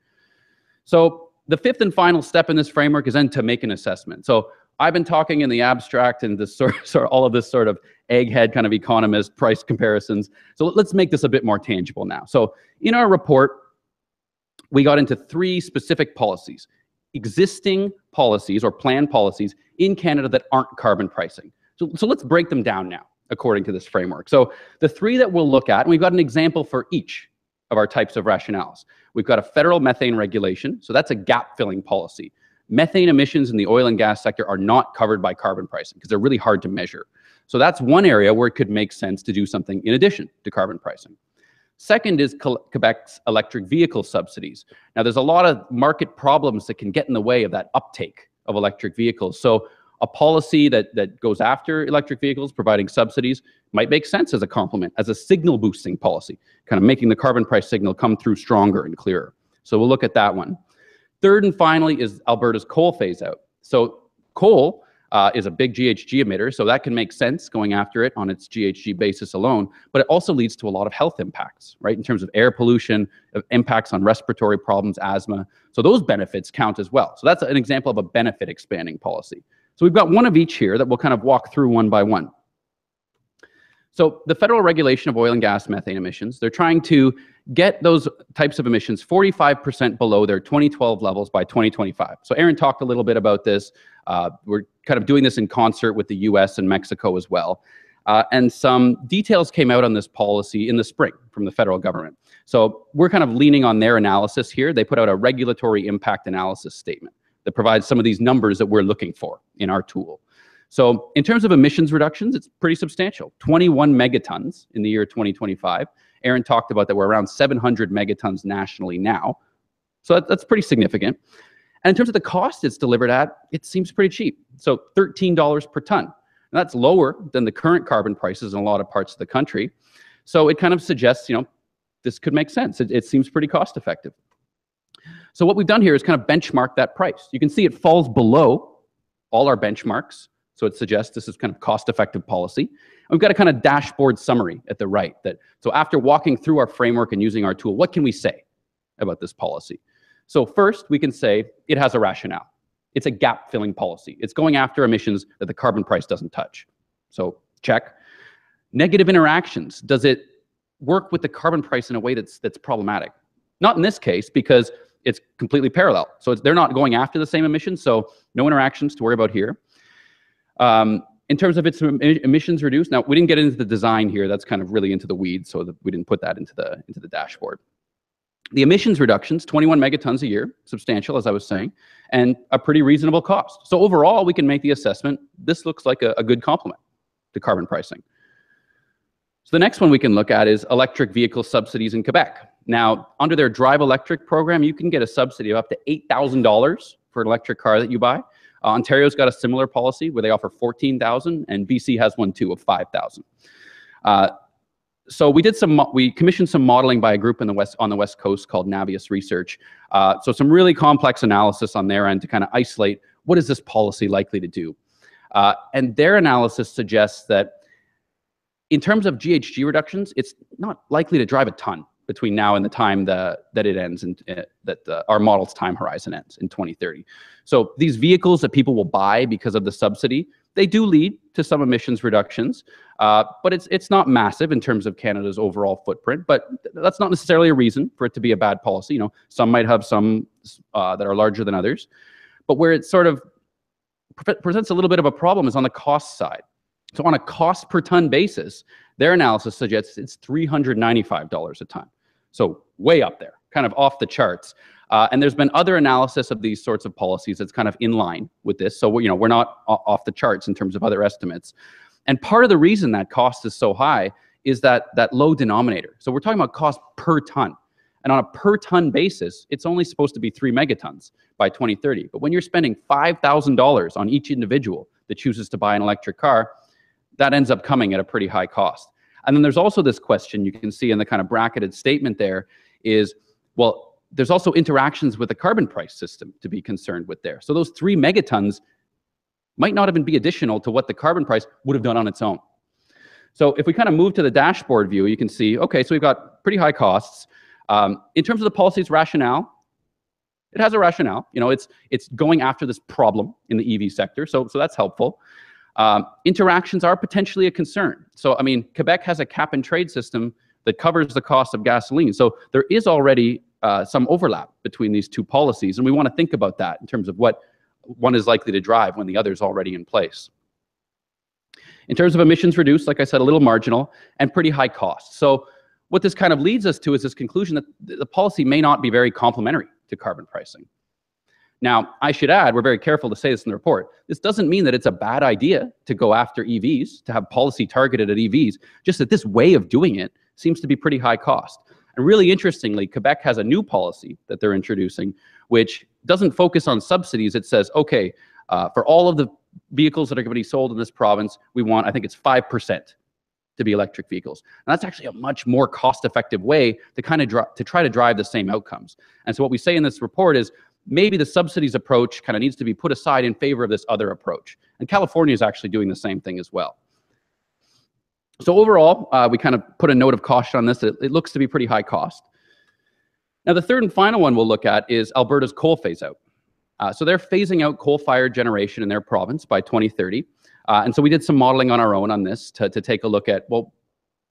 So the fifth and final step in this framework is then to make an assessment. So I've been talking in the abstract and this all of this sort of egghead kind of economist price comparisons. So let's make this a bit more tangible now. So in our report, we got into 3 specific policies, existing policies or planned policies in Canada that aren't carbon pricing. So let's break them down now, according to this framework. So the 3 that we'll look at, and we've got an example for each of our types of rationales. We've got a federal methane regulation, so that's a gap-filling policy. Methane emissions in the oil and gas sector are not covered by carbon pricing because they're really hard to measure. So that's one area where it could make sense to do something in addition to carbon pricing. Second is Quebec's electric vehicle subsidies. Now, there's a lot of market problems that can get in the way of that uptake of electric vehicles. So a policy that goes after electric vehicles, providing subsidies, might make sense as a complement, as a signal boosting policy, kind of making the carbon price signal come through stronger and clearer. So we'll look at that one. Third and finally is Alberta's coal phase out. So coal is a big GHG emitter, so that can make sense going after it on its GHG basis alone, but it also leads to a lot of health impacts, right, in terms of air pollution, of impacts on respiratory problems, asthma. So those benefits count as well. So that's an example of a benefit expanding policy. So we've got one of each here that we'll kind of walk through one by one. So the federal regulation of oil and gas methane emissions, they're trying to get those types of emissions 45% below their 2012 levels by 2025. So Erin talked a little bit about this. We're kind of doing this in concert with the US and Mexico as well. And some details came out on this policy in the spring from the federal government. So we're kind of leaning on their analysis here. They put out a regulatory impact analysis statement that provides some of these numbers that we're looking for in our tool. So in terms of emissions reductions, it's pretty substantial. 21 megatons in the year 2025. Erin talked about that we're around 700 megatons nationally now. So that's pretty significant. And in terms of the cost it's delivered at, it seems pretty cheap. So $13 per ton. And that's lower than the current carbon prices in a lot of parts of the country. So it kind of suggests, this could make sense. It seems pretty cost effective. So what we've done here is kind of benchmark that price. You can see it falls below all our benchmarks. So it suggests this is kind of cost-effective policy. And we've got a kind of dashboard summary at the right. So after walking through our framework and using our tool, what can we say about this policy? So first, we can say it has a rationale. It's a gap-filling policy. It's going after emissions that the carbon price doesn't touch. So check. Negative interactions. Does it work with the carbon price in a way that's problematic? Not in this case, because it's completely parallel. So they're not going after the same emissions, so no interactions to worry about here. In terms of its emissions reduced, now we didn't get into the design here. That's kind of really into the weeds, so we didn't put that into the dashboard. The emissions reductions, 21 megatons a year, substantial, as I was saying, and a pretty reasonable cost. So overall, we can make the assessment, this looks like a good complement to carbon pricing. So the next one we can look at is electric vehicle subsidies in Quebec. Now, under their Drive Electric program, you can get a subsidy of up to $8,000 for an electric car that you buy. Ontario's got a similar policy where they offer $14,000, and BC has one too of $5,000. So we commissioned some modeling by a group on the West Coast called Navius Research. So some really complex analysis on their end to kind of isolate what is this policy likely to do. And their analysis suggests that in terms of GHG reductions, it's not likely to drive a ton between now and the time that it ends, and that our model's time horizon ends in 2030. So these vehicles that people will buy because of the subsidy, they do lead to some emissions reductions, but it's not massive in terms of Canada's overall footprint. But that's not necessarily a reason for it to be a bad policy. Some might have some that are larger than others, but where it sort of presents a little bit of a problem is on the cost side. So on a cost per ton basis, their analysis suggests it's $395 a ton. So way up there, kind of off the charts. And there's been other analysis of these sorts of policies that's kind of in line with this. So we're not off the charts in terms of other estimates. And part of the reason that cost is so high is that low denominator. So we're talking about cost per ton. And on a per ton basis, it's only supposed to be 3 megatons by 2030. But when you're spending $5,000 on each individual that chooses to buy an electric car, that ends up coming at a pretty high cost. And then there's also this question you can see in the kind of bracketed statement there is, well, there's also interactions with the carbon price system to be concerned with there. So those 3 megatons might not even be additional to what the carbon price would have done on its own. So if we kind of move to the dashboard view, you can see, okay, so we've got pretty high costs. In terms of the policy's rationale, it has a rationale. It's going after this problem in the EV sector, so that's helpful. Interactions are potentially a concern. So, Quebec has a cap and trade system that covers the cost of gasoline. So there is already some overlap between these two policies, and we want to think about that in terms of what one is likely to drive when the other is already in place. In terms of emissions reduced, like I said, a little marginal and pretty high cost. So what this kind of leads us to is this conclusion that the policy may not be very complementary to carbon pricing. Now, I should add, we're very careful to say this in the report, this doesn't mean that it's a bad idea to go after EVs, to have policy targeted at EVs, just that this way of doing it seems to be pretty high cost. And really interestingly, Quebec has a new policy that they're introducing, which doesn't focus on subsidies. It says, okay, for all of the vehicles that are going to be sold in this province, we want, I think it's 5% to be electric vehicles. And that's actually a much more cost-effective way to kind of try to drive the same outcomes. And so what we say in this report is, maybe the subsidies approach kind of needs to be put aside in favor of this other approach. And California is actually doing the same thing as well. So overall, we kind of put a note of caution on this. It looks to be pretty high cost. Now, the third and final one we'll look at is Alberta's coal phase out. So they're phasing out coal-fired generation in their province by 2030. And so we did some modeling on our own on this to take a look at, well,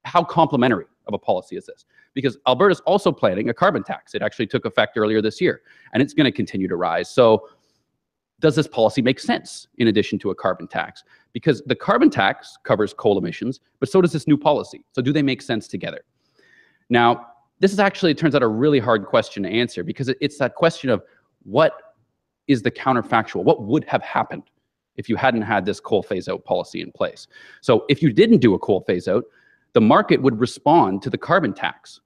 how complementary of a policy is this? Because Alberta's also planning a carbon tax. It actually took effect earlier this year, and it's going to continue to rise. So does this policy make sense in addition to a carbon tax? Because the carbon tax covers coal emissions, but so does this new policy. So do they make sense together? Now, this is actually, it turns out, a really hard question to answer, because it's that question of what is the counterfactual? What would have happened if you hadn't had this coal phase out policy in place. So if you didn't do a coal phase out, the market would respond to the carbon tax.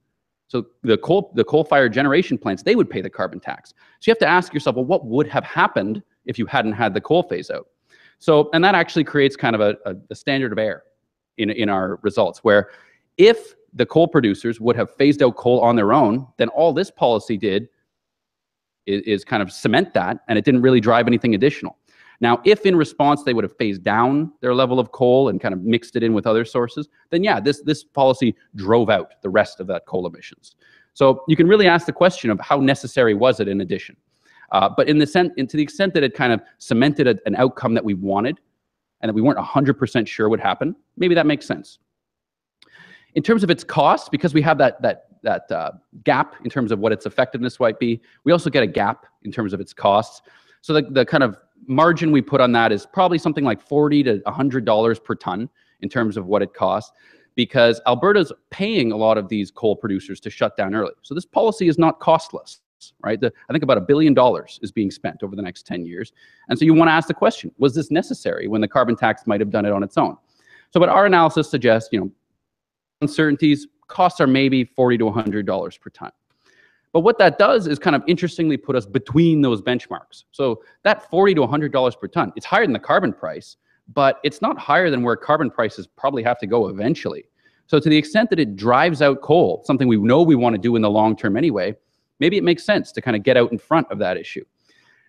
So the coal-fired generation plants, they would pay the carbon tax. So you have to ask yourself, well, what would have happened if you hadn't had the coal phase out? So, and that actually creates kind of a standard of error in our results, where if the coal producers would have phased out coal on their own, then all this policy did is kind of cement that, and it didn't really drive anything additional. Now, if in response they would have phased down their level of coal and kind of mixed it in with other sources, then yeah, this policy drove out the rest of that coal emissions. So you can really ask the question of how necessary was it in addition? But to the extent that it kind of cemented an outcome that we wanted and that we weren't 100% sure would happen, maybe that makes sense. In terms of its cost, because we have that gap in terms of what its effectiveness might be, we also get a gap in terms of its costs. So the kind of margin we put on that is probably something like $40 to $100 per ton in terms of what it costs, because Alberta's paying a lot of these coal producers to shut down early. So this policy is not costless, right? I think about $1 billion is being spent over the next 10 years. And so you want to ask the question, was this necessary when the carbon tax might have done it on its own? So what our analysis suggests, uncertainties, costs are maybe $40 to $100 per ton. But what that does is kind of interestingly put us between those benchmarks. So that $40 to $100 per ton, it's higher than the carbon price, but it's not higher than where carbon prices probably have to go eventually. So to the extent that it drives out coal, something we know we want to do in the long term anyway, maybe it makes sense to kind of get out in front of that issue.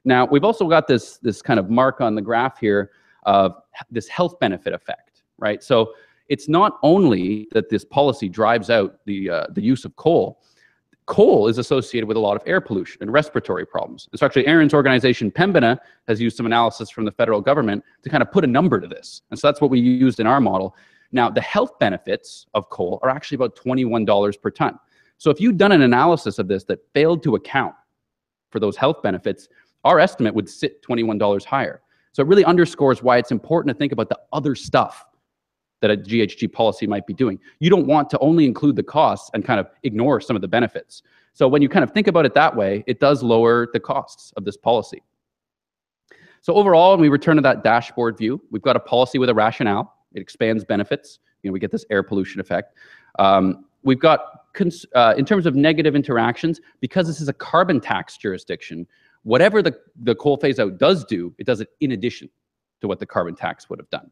Now, we've also got this kind of mark on the graph here of this health benefit effect, right? So it's not only that this policy drives out the use of coal. Coal is associated with a lot of air pollution and respiratory problems. So actually, Erin's organization, Pembina, has used some analysis from the federal government to kind of put a number to this. And so that's what we used in our model. Now, the health benefits of coal are actually about $21 per ton. So if you'd done an analysis of this that failed to account for those health benefits, our estimate would sit $21 higher. So it really underscores why it's important to think about the other stuff that a GHG policy might be doing. You don't want to only include the costs and kind of ignore some of the benefits. So when you kind of think about it that way, it does lower the costs of this policy. So overall, when we return to that dashboard view, we've got a policy with a rationale. It expands benefits. We get this air pollution effect. We've got, in terms of negative interactions, because this is a carbon tax jurisdiction, whatever the coal phase out does do, it does it in addition to what the carbon tax would have done.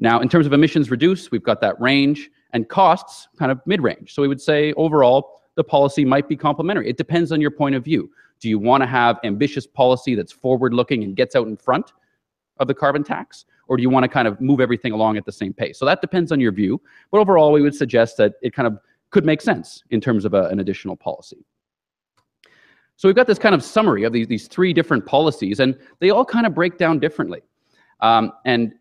Now, in terms of emissions reduced, we've got that range, and costs kind of mid-range. So we would say overall, the policy might be complementary. It depends on your point of view. Do you want to have ambitious policy that's forward-looking and gets out in front of the carbon tax? Or do you want to kind of move everything along at the same pace? So that depends on your view. But overall, we would suggest that it kind of could make sense in terms of an additional policy. So we've got this kind of summary of these three different policies, and they all kind of break down differently. And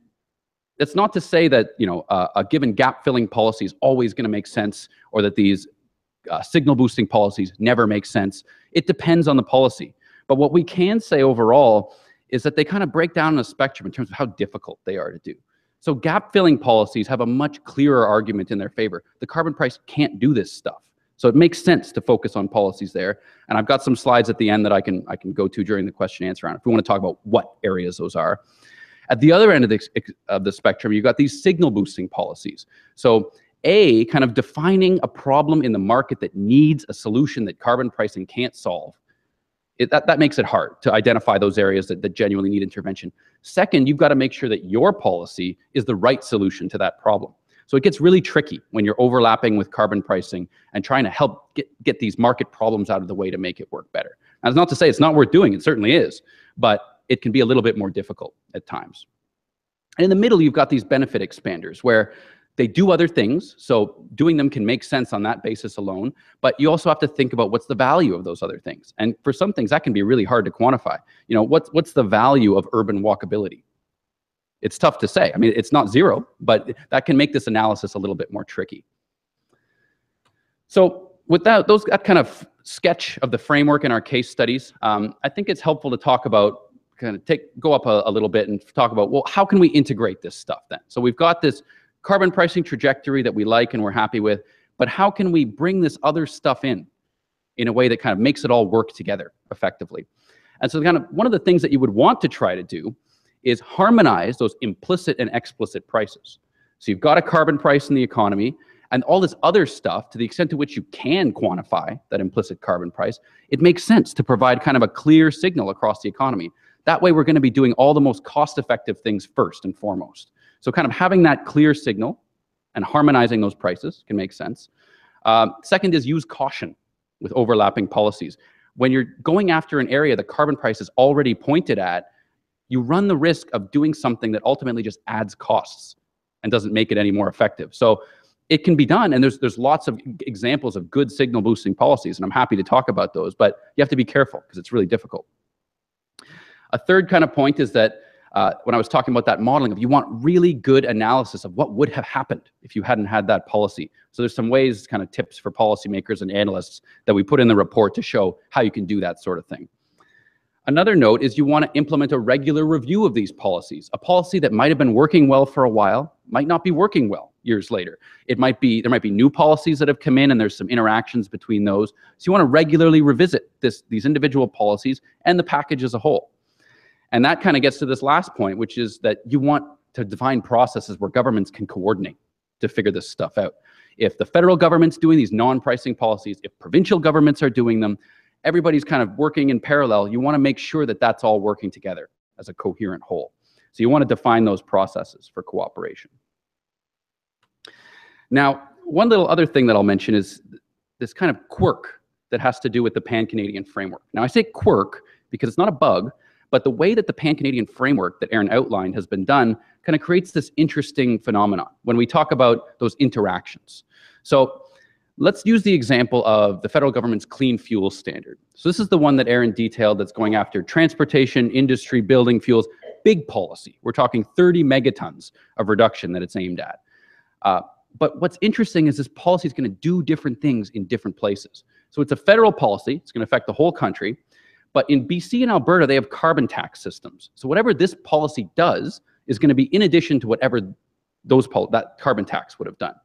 it's not to say that a given gap-filling policy is always going to make sense, or that these signal-boosting policies never make sense. It depends on the policy. But what we can say overall is that they kind of break down on a spectrum in terms of how difficult they are to do. So gap-filling policies have a much clearer argument in their favor. The carbon price can't do this stuff. So it makes sense to focus on policies there. And I've got some slides at the end that I can go to during the question and answer round if we want to talk about what areas those are. At the other end of the spectrum, you've got these signal boosting policies. So A, kind of defining a problem in the market that needs a solution that carbon pricing can't solve. That makes it hard to identify those areas that genuinely need intervention. Second, you've got to make sure that your policy is the right solution to that problem. So it gets really tricky when you're overlapping with carbon pricing and trying to help get these market problems out of the way to make it work better. Now, that's not to say it's not worth doing. It certainly is. But it can be a little bit more difficult at times. And in the middle, you've got these benefit expanders where they do other things. So doing them can make sense on that basis alone. But you also have to think about what's the value of those other things. And for some things, that can be really hard to quantify. What's the value of urban walkability? It's tough to say. I mean, it's not zero, but that can make this analysis a little bit more tricky. So with that kind of sketch of the framework in our case studies, I think it's helpful to talk about, go up a little bit and talk about, well, how can we integrate this stuff then? So we've got this carbon pricing trajectory that we like and we're happy with, but how can we bring this other stuff in a way that kind of makes it all work together effectively? And so kind of one of the things that you would want to try to do is harmonize those implicit and explicit prices. So you've got a carbon price in the economy, and all this other stuff, to the extent to which you can quantify that implicit carbon price, it makes sense to provide kind of a clear signal across the economy. That way we're going to be doing all the most cost-effective things first and foremost. So kind of having that clear signal and harmonizing those prices can make sense. Second is use caution with overlapping policies. When you're going after an area the carbon price is already pointed at, you run the risk of doing something that ultimately just adds costs and doesn't make it any more effective. So it can be done, and there's lots of examples of good signal boosting policies, and I'm happy to talk about those, but you have to be careful because it's really difficult. A third kind of point is that when I was talking about that modeling, if you want really good analysis of what would have happened if you hadn't had that policy. So there's some ways, kind of tips for policymakers and analysts that we put in the report to show how you can do that sort of thing. Another note is you want to implement a regular review of these policies. A policy that might have been working well for a while might not be working well years later. There might be new policies that have come in and there's some interactions between those. So you want to regularly revisit these individual policies and the package as a whole. And that kind of gets to this last point, which is that you want to define processes where governments can coordinate to figure this stuff out. If the federal government's doing these non-pricing policies, if provincial governments are doing them, everybody's kind of working in parallel. You want to make sure that that's all working together as a coherent whole. So you want to define those processes for cooperation. Now, one little other thing that I'll mention is this kind of quirk that has to do with the Pan-Canadian framework. Now, I say quirk because it's not a bug, but the way that the Pan-Canadian framework that Erin outlined has been done kind of creates this interesting phenomenon when we talk about those interactions. So let's use the example of the federal government's clean fuel standard. So this is the one that Erin detailed that's going after transportation, industry, building fuels, big policy. We're talking 30 megatons of reduction that it's aimed at. But what's interesting is this policy is going to do different things in different places. So it's a federal policy. It's going to affect the whole country. But in BC and Alberta, they have carbon tax systems. So whatever this policy does is going to be in addition to whatever that carbon tax would have done.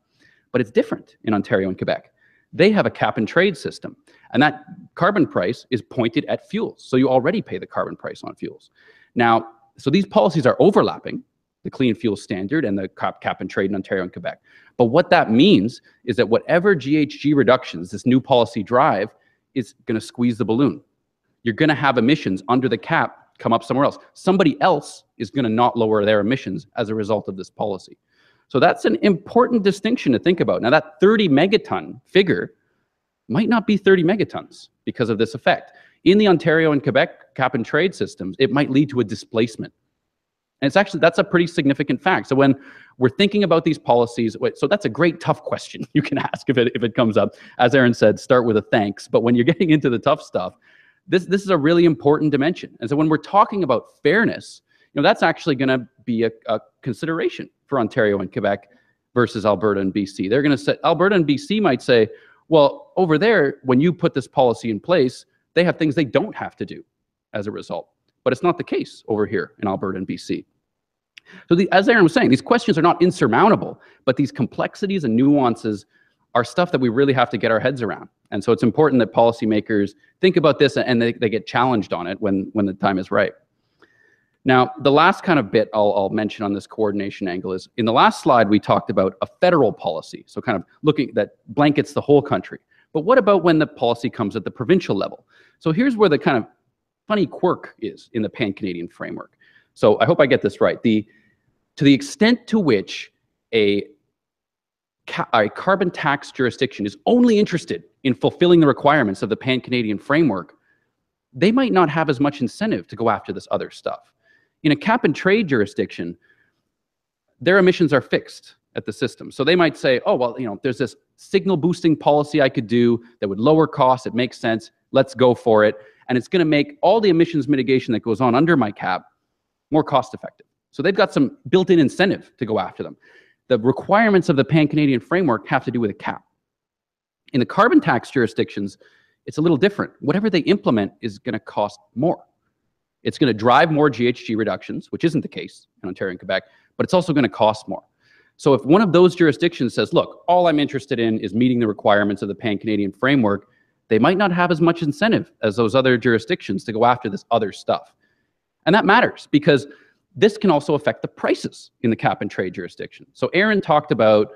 But it's different in Ontario and Quebec. They have a cap and trade system, and that carbon price is pointed at fuels. So you already pay the carbon price on fuels. Now, so these policies are overlapping, the clean fuel standard and the cap and trade in Ontario and Quebec. But what that means is that whatever GHG reductions this new policy drive is going to squeeze the balloon. You're going to have emissions under the cap come up somewhere else. Somebody else is going to not lower their emissions as a result of this policy. So that's an important distinction to think about. Now, that 30 megaton figure might not be 30 megatons because of this effect. In the Ontario and Quebec cap and trade systems, it might lead to a displacement. And that's a pretty significant fact. So when we're thinking about these policies, so that's a great tough question you can ask if it comes up. As Erin said, start with a thanks. But when you're getting into the tough stuff, this is a really important dimension. And so when we're talking about fairness, that's actually going to be a consideration for Ontario and Quebec versus Alberta and BC. They're going to say, Alberta and BC might say, well, over there, when you put this policy in place, they have things they don't have to do as a result. But it's not the case over here in Alberta and BC. So as Erin was saying, these questions are not insurmountable, but these complexities and nuances are stuff that we really have to get our heads around. And so it's important that policymakers think about this and they get challenged on it when the time is right. Now, the last kind of bit I'll mention on this coordination angle is, in the last slide, we talked about a federal policy, so kind of looking that blankets the whole country. But what about when the policy comes at the provincial level? So here's where the kind of funny quirk is in the Pan-Canadian framework. So I hope I get this right. To the extent to which a carbon tax jurisdiction is only interested in fulfilling the requirements of the Pan-Canadian framework, they might not have as much incentive to go after this other stuff. In a cap and trade jurisdiction, their emissions are fixed at the system. So they might say, oh, well, there's this signal boosting policy I could do that would lower costs. It makes sense. Let's go for it. And it's going to make all the emissions mitigation that goes on under my cap more cost effective. So they've got some built-in incentive to go after them. The requirements of the Pan-Canadian framework have to do with a cap. In the carbon tax jurisdictions, it's a little different. Whatever they implement is going to cost more. It's going to drive more GHG reductions, which isn't the case in Ontario and Quebec, but it's also going to cost more. So if one of those jurisdictions says, look, all I'm interested in is meeting the requirements of the Pan-Canadian framework, they might not have as much incentive as those other jurisdictions to go after this other stuff. And that matters because this can also affect the prices in the cap and trade jurisdiction. So Erin talked about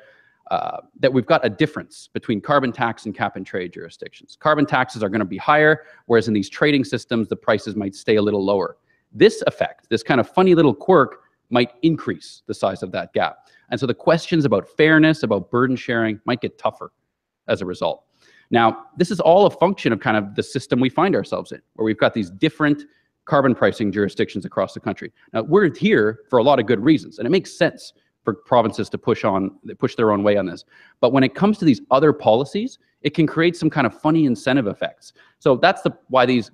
that we've got a difference between carbon tax and cap and trade jurisdictions. Carbon taxes are going to be higher, whereas in these trading systems, the prices might stay a little lower. This effect, this kind of funny little quirk, might increase the size of that gap. And so the questions about fairness, about burden sharing, might get tougher as a result. Now, this is all a function of kind of the system we find ourselves in, where we've got these different carbon pricing jurisdictions across the country. Now, we're here for a lot of good reasons, and it makes sense for provinces to push their own way on this. But when it comes to these other policies, it can create some kind of funny incentive effects. So that's why these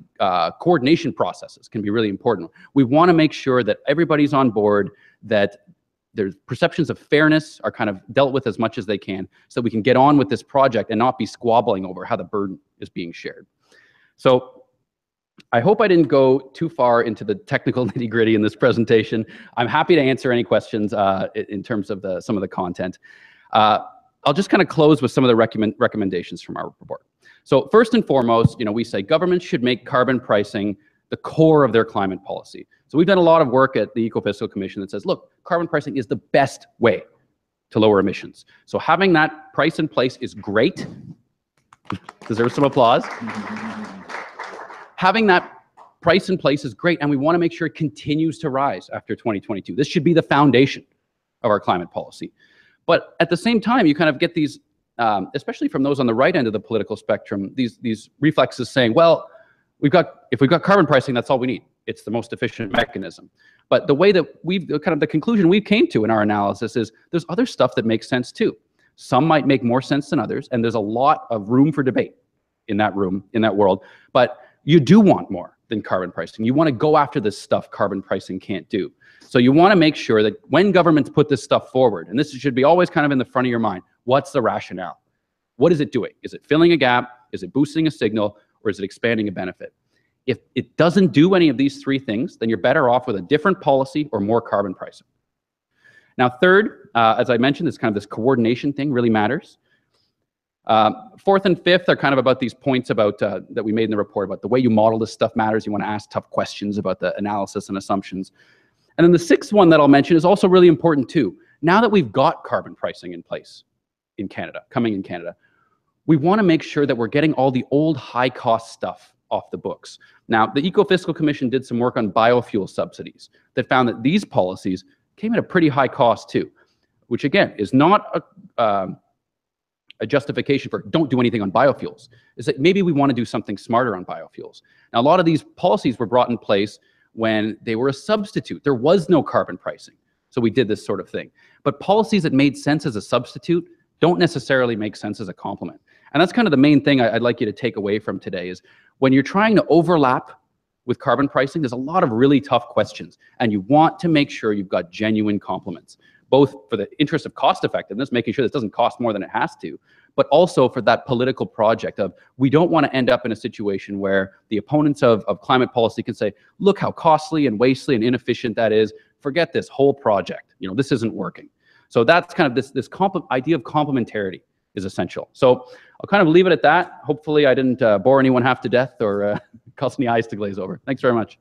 coordination processes can be really important. We want to make sure that everybody's on board, that their perceptions of fairness are kind of dealt with as much as they can, so we can get on with this project and not be squabbling over how the burden is being shared. So I hope I didn't go too far into the technical nitty-gritty in this presentation. I'm happy to answer any questions in terms of some of the content. I'll just kind of close with some of the recommendations from our report. So first and foremost, we say governments should make carbon pricing the core of their climate policy. So we've done a lot of work at the Ecofiscal Commission that says, look, carbon pricing is the best way to lower emissions. So having that price in place is great. Deserves some applause. Having that price in place is great, and we want to make sure it continues to rise after 2022. This should be the foundation of our climate policy. But at the same time, you kind of get these, especially from those on the right end of the political spectrum, these reflexes saying, well, if we've got carbon pricing, that's all we need. It's the most efficient mechanism. But the way that the conclusion we came to in our analysis is there's other stuff that makes sense too. Some might make more sense than others, and there's a lot of room for debate in that world. But you do want more than carbon pricing. You want to go after this stuff carbon pricing can't do. So you want to make sure that when governments put this stuff forward, and this should be always kind of in the front of your mind, what's the rationale? What is it doing? Is it filling a gap? Is it boosting a signal? Or is it expanding a benefit? If it doesn't do any of these three things, then you're better off with a different policy or more carbon pricing. Now, third, as I mentioned, this coordination thing really matters. Fourth and fifth are kind of about these points about that we made in the report about the way you model this stuff matters. You want to ask tough questions about the analysis and assumptions. And then the sixth one that I'll mention is also really important too. Now that we've got carbon pricing in place in Canada, we want to make sure that we're getting all the old high-cost stuff off the books. Now, the Ecofiscal Commission did some work on biofuel subsidies that found that these policies came at a pretty high cost too, which again is not a justification for don't do anything on biofuels. Is that maybe we want to do something smarter on biofuels. Now, a lot of these policies were brought in place when they were a substitute. There was no carbon pricing, so we did this sort of thing. But policies that made sense as a substitute don't necessarily make sense as a complement. And that's kind of the main thing I'd like you to take away from today is when you're trying to overlap with carbon pricing, there's a lot of really tough questions, and you want to make sure you've got genuine complements, both for the interest of cost effectiveness, making sure this doesn't cost more than it has to, but also for that political project of we don't want to end up in a situation where the opponents of climate policy can say, look how costly and wasteful and inefficient that is. Forget this whole project. This isn't working. So that's kind of this idea of complementarity is essential. So I'll kind of leave it at that. Hopefully I didn't bore anyone half to death or cause any eyes to glaze over. Thanks very much.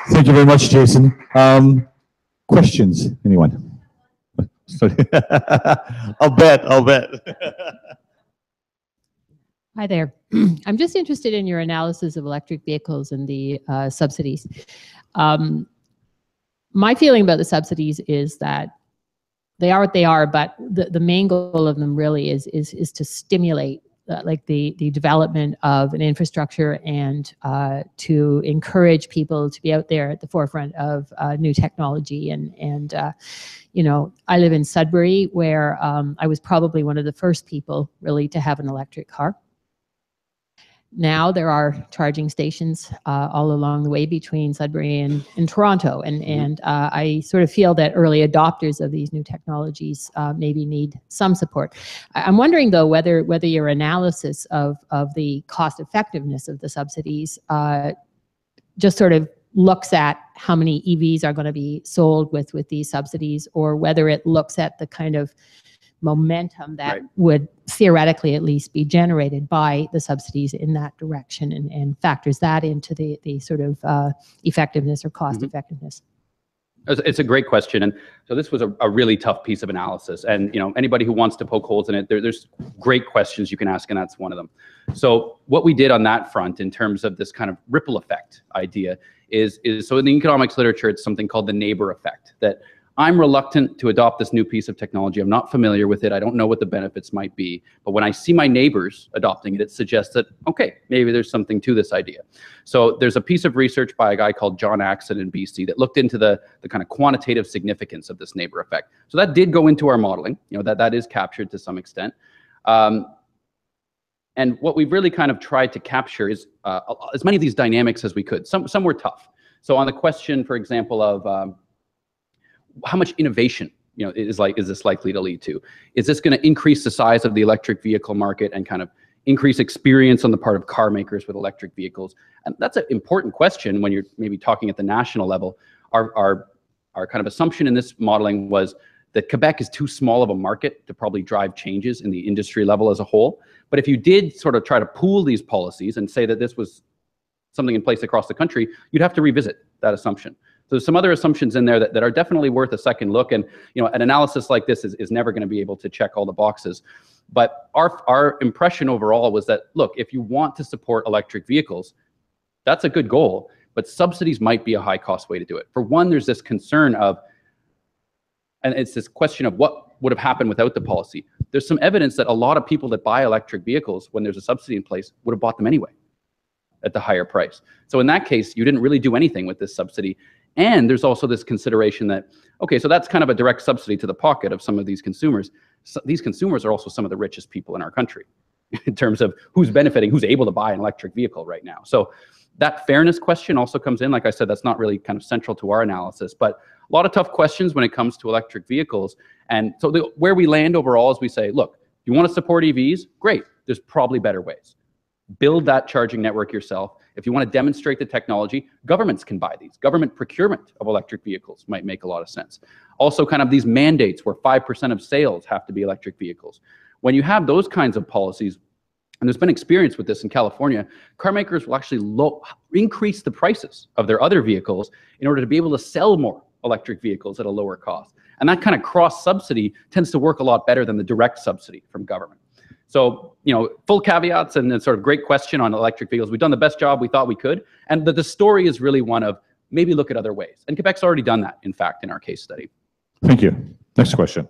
Thank you very much, Jason. Questions? Anyone? Sorry. I'll bet. Hi there. I'm just interested in your analysis of electric vehicles and the subsidies. My feeling about the subsidies is that they are what they are, but the main goal of them really is to stimulate the development of an infrastructure and to encourage people to be out there at the forefront of new technology. And I live in Sudbury, where I was probably one of the first people really to have an electric car. Now there are charging stations all along the way between Sudbury and Toronto, and I sort of feel that early adopters of these new technologies maybe need some support. I'm wondering though whether your analysis of the cost effectiveness of the subsidies just sort of looks at how many EVs are going to be sold with these subsidies, or whether it looks at the kind of momentum that Right. would theoretically at least be generated by the subsidies in that direction, and factors that into the sort of effectiveness or cost effectiveness. It's a great question, and so this was a really tough piece of analysis. And anybody who wants to poke holes in it, there's great questions you can ask, and that's one of them. So what we did on that front, in terms of this kind of ripple effect idea, is so in the economics literature, it's something called the neighbor effect. That I'm reluctant to adopt this new piece of technology. I'm not familiar with it. I don't know what the benefits might be. But when I see my neighbors adopting it, it suggests that, okay, maybe there's something to this idea. So there's a piece of research by a guy called John Axon in BC that looked into the kind of quantitative significance of this neighbor effect. So that did go into our modeling. That is captured to some extent. And what we've really kind of tried to capture is as many of these dynamics as we could. Some were tough. So on the question, for example, of how much innovation is this likely to lead to? Is this going to increase the size of the electric vehicle market and kind of increase experience on the part of car makers with electric vehicles? And that's an important question when you're maybe talking at the national level. Our kind of assumption in this modeling was that Quebec is too small of a market to probably drive changes in the industry level as a whole. But if you did sort of try to pool these policies and say that this was something in place across the country, you'd have to revisit that assumption. So there's some other assumptions in there that are definitely worth a second look. And an analysis like this is never going to be able to check all the boxes. But our impression overall was that, look, if you want to support electric vehicles, that's a good goal, but subsidies might be a high-cost way to do it. For one, there's this concern of, and it's this question of what would have happened without the policy. There's some evidence that a lot of people that buy electric vehicles, when there's a subsidy in place, would have bought them anyway at the higher price. So in that case, you didn't really do anything with this subsidy. And there's also this consideration that, okay, so that's kind of a direct subsidy to the pocket of some of these consumers. So these consumers are also some of the richest people in our country in terms of who's benefiting, who's able to buy an electric vehicle right now. So that fairness question also comes in. Like I said, that's not really kind of central to our analysis, but a lot of tough questions when it comes to electric vehicles. And so where we land overall is we say, look, you want to support EVs? Great. There's probably better ways. Build that charging network yourself. If you want to demonstrate the technology, governments can buy these. Government procurement of electric vehicles might make a lot of sense. Also, kind of these mandates where 5% of sales have to be electric vehicles. When you have those kinds of policies, and there's been experience with this in California, car makers will actually increase the prices of their other vehicles in order to be able to sell more electric vehicles at a lower cost. And that kind of cross-subsidy tends to work a lot better than the direct subsidy from government. So, full caveats and sort of great question on electric vehicles. We've done the best job we thought we could. And the story is really one of maybe look at other ways. And Quebec's already done that, in fact, in our case study. Thank you. Next question.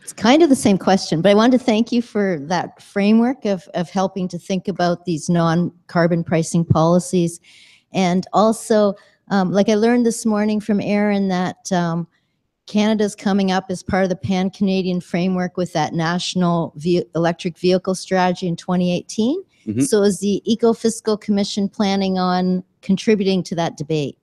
It's kind of the same question, but I wanted to thank you for that framework of helping to think about these non-carbon pricing policies. And also, like I learned this morning from Erin that Canada's coming up as part of the Pan-Canadian framework with that national electric vehicle strategy in 2018. Mm-hmm. So is the Eco-Fiscal Commission planning on contributing to that debate?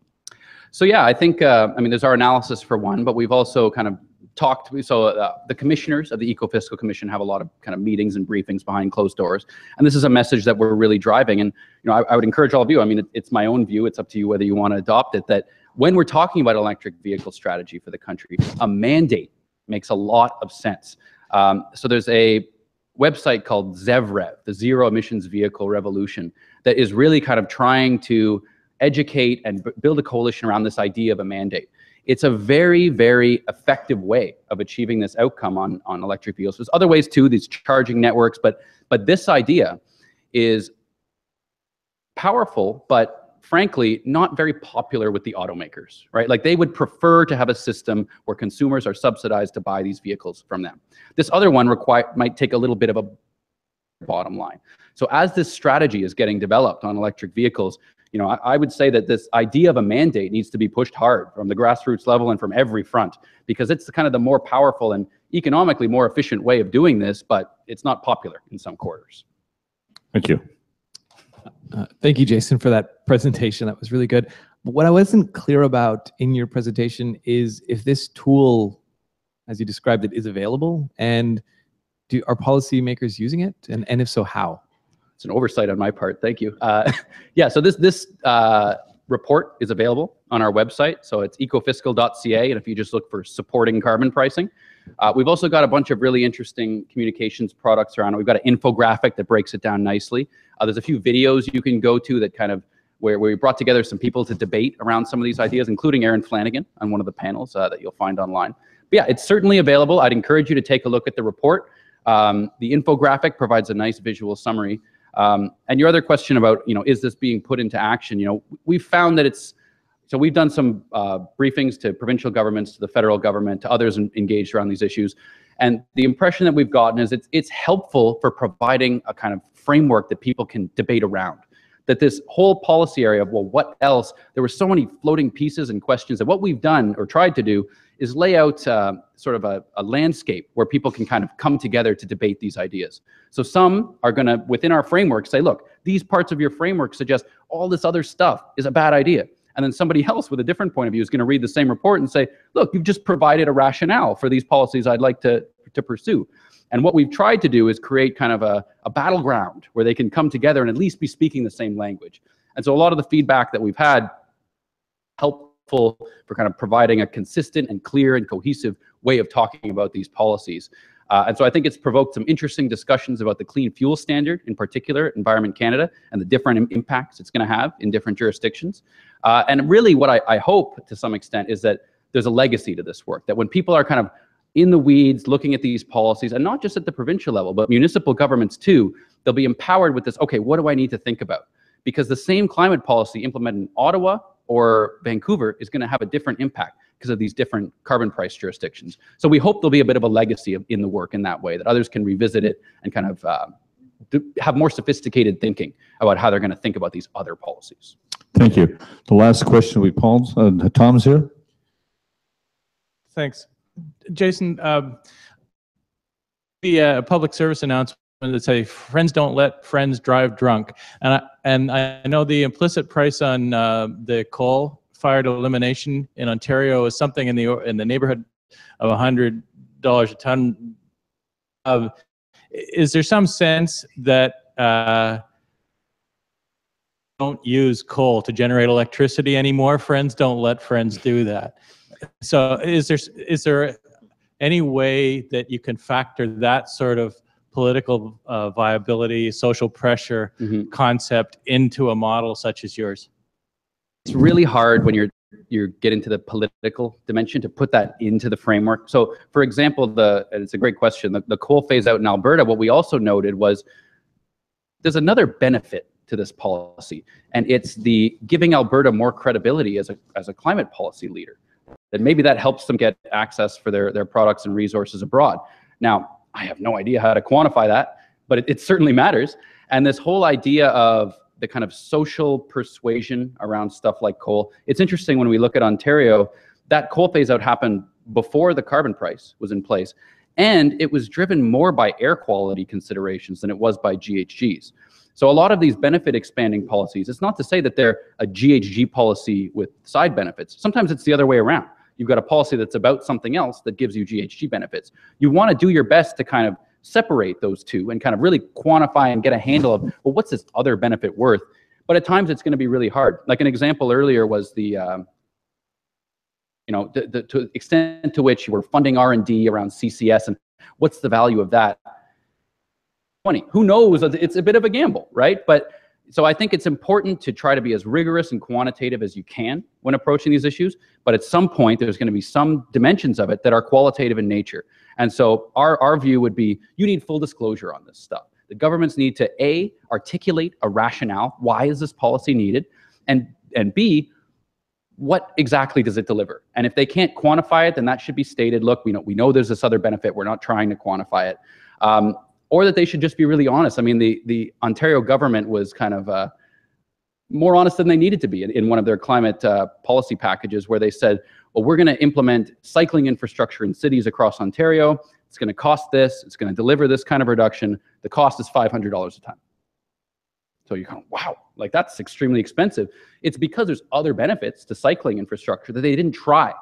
So yeah, I think, there's our analysis for one, but we've also kind of talked, so the commissioners of the Eco-Fiscal Commission have a lot of kind of meetings and briefings behind closed doors. And this is a message that we're really driving. And, I would encourage all of you, it's my own view, it's up to you whether you want to adopt it, that when we're talking about electric vehicle strategy for the country, a mandate makes a lot of sense. So there's a website called ZEVREV, the Zero Emissions Vehicle Revolution, that is really kind of trying to educate and build a coalition around this idea of a mandate. It's a very, very effective way of achieving this outcome on electric vehicles. There's other ways too, these charging networks, but this idea is powerful, but frankly, not very popular with the automakers, right? Like they would prefer to have a system where consumers are subsidized to buy these vehicles from them. This other one might take a little bit of a bottom line. So as this strategy is getting developed on electric vehicles, I would say that this idea of a mandate needs to be pushed hard from the grassroots level and from every front, because it's kind of the more powerful and economically more efficient way of doing this, but it's not popular in some quarters. Thank you. Thank you, Jason, for that presentation. That was really good. But what I wasn't clear about in your presentation is if this tool, as you described it, is available, and are policymakers using it? And if so, how? It's an oversight on my part. Thank you. Yeah, so this report is available on our website. So it's ecofiscal.ca, and if you just look for supporting carbon pricing, We've also got a bunch of really interesting communications products around it. We've got an infographic that breaks it down nicely. There's a few videos you can go to that kind of where we brought together some people to debate around some of these ideas, including Erin Flanagan on one of the panels that you'll find online. But yeah, it's certainly available. I'd encourage you to take a look at the report. The infographic provides a nice visual summary. And your other question about, is this being put into action? We've found that so we've done some briefings to provincial governments, to the federal government, to others engaged around these issues. And the impression that we've gotten is it's helpful for providing a kind of framework that people can debate around. That this whole policy area of, well, what else? There were so many floating pieces and questions that what we've done or tried to do is lay out sort of a landscape where people can kind of come together to debate these ideas. So some are going to, within our framework, say, look, these parts of your framework suggest all this other stuff is a bad idea. And then somebody else with a different point of view is going to read the same report and say, look, you've just provided a rationale for these policies I'd like to pursue. And what we've tried to do is create kind of a battleground where they can come together and at least be speaking the same language. And so a lot of the feedback that we've had helpful for kind of providing a consistent and clear and cohesive way of talking about these policies. And so I think it's provoked some interesting discussions about the clean fuel standard, in particular, Environment Canada, and the different impacts it's going to have in different jurisdictions. And really what I hope to some extent is that there's a legacy to this work, that when people are kind of in the weeds looking at these policies, and not just at the provincial level, but municipal governments too, they'll be empowered with this, okay, what do I need to think about? Because the same climate policy implemented in Ottawa or Vancouver is going to have a different impact because of these different carbon price jurisdictions. So we hope there'll be a bit of a legacy in the work in that way, that others can revisit it and kind of have more sophisticated thinking about how they're going to think about these other policies. Thank you. The last question we Paul's. Tom's here. Thanks. Jason, the public service announcement that say friends don't let friends drive drunk, and I know the implicit price on the coal-fired elimination in Ontario is something in the neighborhood of $100 a ton. Is there some sense that don't use coal to generate electricity anymore? Friends don't let friends do that. So is there any way that you can factor that sort of political viability, social pressure concept into a model such as yours? It's really hard when you get into the political dimension to put that into the framework. So for example, and it's a great question, the coal phase out in Alberta, what we also noted was there's another benefit to this policy, and it's the giving Alberta more credibility as a climate policy leader. That maybe that helps them get access for their products and resources abroad. Now, I have no idea how to quantify that, but it certainly matters. And this whole idea of the kind of social persuasion around stuff like coal, it's interesting when we look at Ontario, that coal phase out happened before the carbon price was in place. And it was driven more by air quality considerations than it was by GHGs. So a lot of these benefit expanding policies, it's not to say that they're a GHG policy with side benefits. Sometimes it's the other way around. You've got a policy that's about something else that gives you GHG benefits. You want to do your best to kind of separate those two and kind of really quantify and get a handle of, well, what's this other benefit worth? But at times it's going to be really hard. Like an example earlier was the extent to which you were funding R&D around CCS and what's the value of that? Who knows? It's a bit of a gamble, right? But so I think it's important to try to be as rigorous and quantitative as you can when approaching these issues. But at some point, there's going to be some dimensions of it that are qualitative in nature. And so our view would be, you need full disclosure on this stuff. The governments need to A, articulate a rationale. Why is this policy needed? And B, what exactly does it deliver? And if they can't quantify it, then that should be stated. Look, we know there's this other benefit. We're not trying to quantify it. Or that they should just be really honest. I mean, the Ontario government was kind of more honest than they needed to be in one of their climate policy packages, where they said, well, we're going to implement cycling infrastructure in cities across Ontario. It's going to cost this. It's going to deliver this kind of reduction. The cost is $500 a ton. So you're kind of, wow, like that's extremely expensive. It's because there's other benefits to cycling infrastructure that they didn't try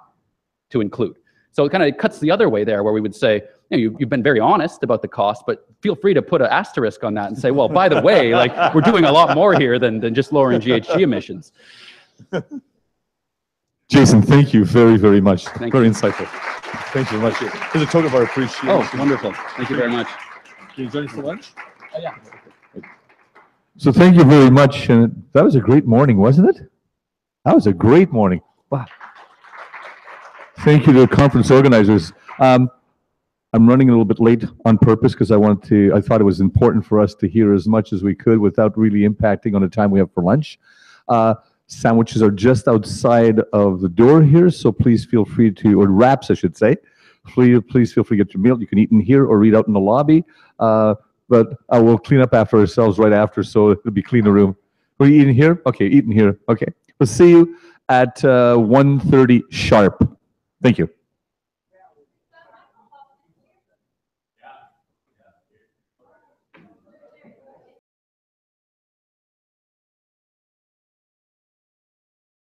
to include. So it kind of cuts the other way there, where we would say, you've been very honest about the cost, but feel free to put an asterisk on that and say, well, by the way, like we're doing a lot more here than just lowering GHG emissions. Jason, thank you very, very much. Thank Very you. insightful. Thank you very much. As a token of our appreciation. Oh, wonderful. Thank you very much. Can you join us for lunch? Yeah. So thank you very much. And that was a great morning, wasn't it? That was a great morning. Wow. Thank you to the conference organizers. I'm running a little bit late on purpose because I thought it was important for us to hear as much as we could without really impacting on the time we have for lunch. Sandwiches are just outside of the door here, so please feel free to, or wraps, I should say. Please feel free to get your meal. You can eat in here or eat out in the lobby. But we'll clean up after ourselves right after, so it'll be clean the room. Are you eating here? Okay, eating here. Okay. We'll see you at 1:30 sharp. Thank you.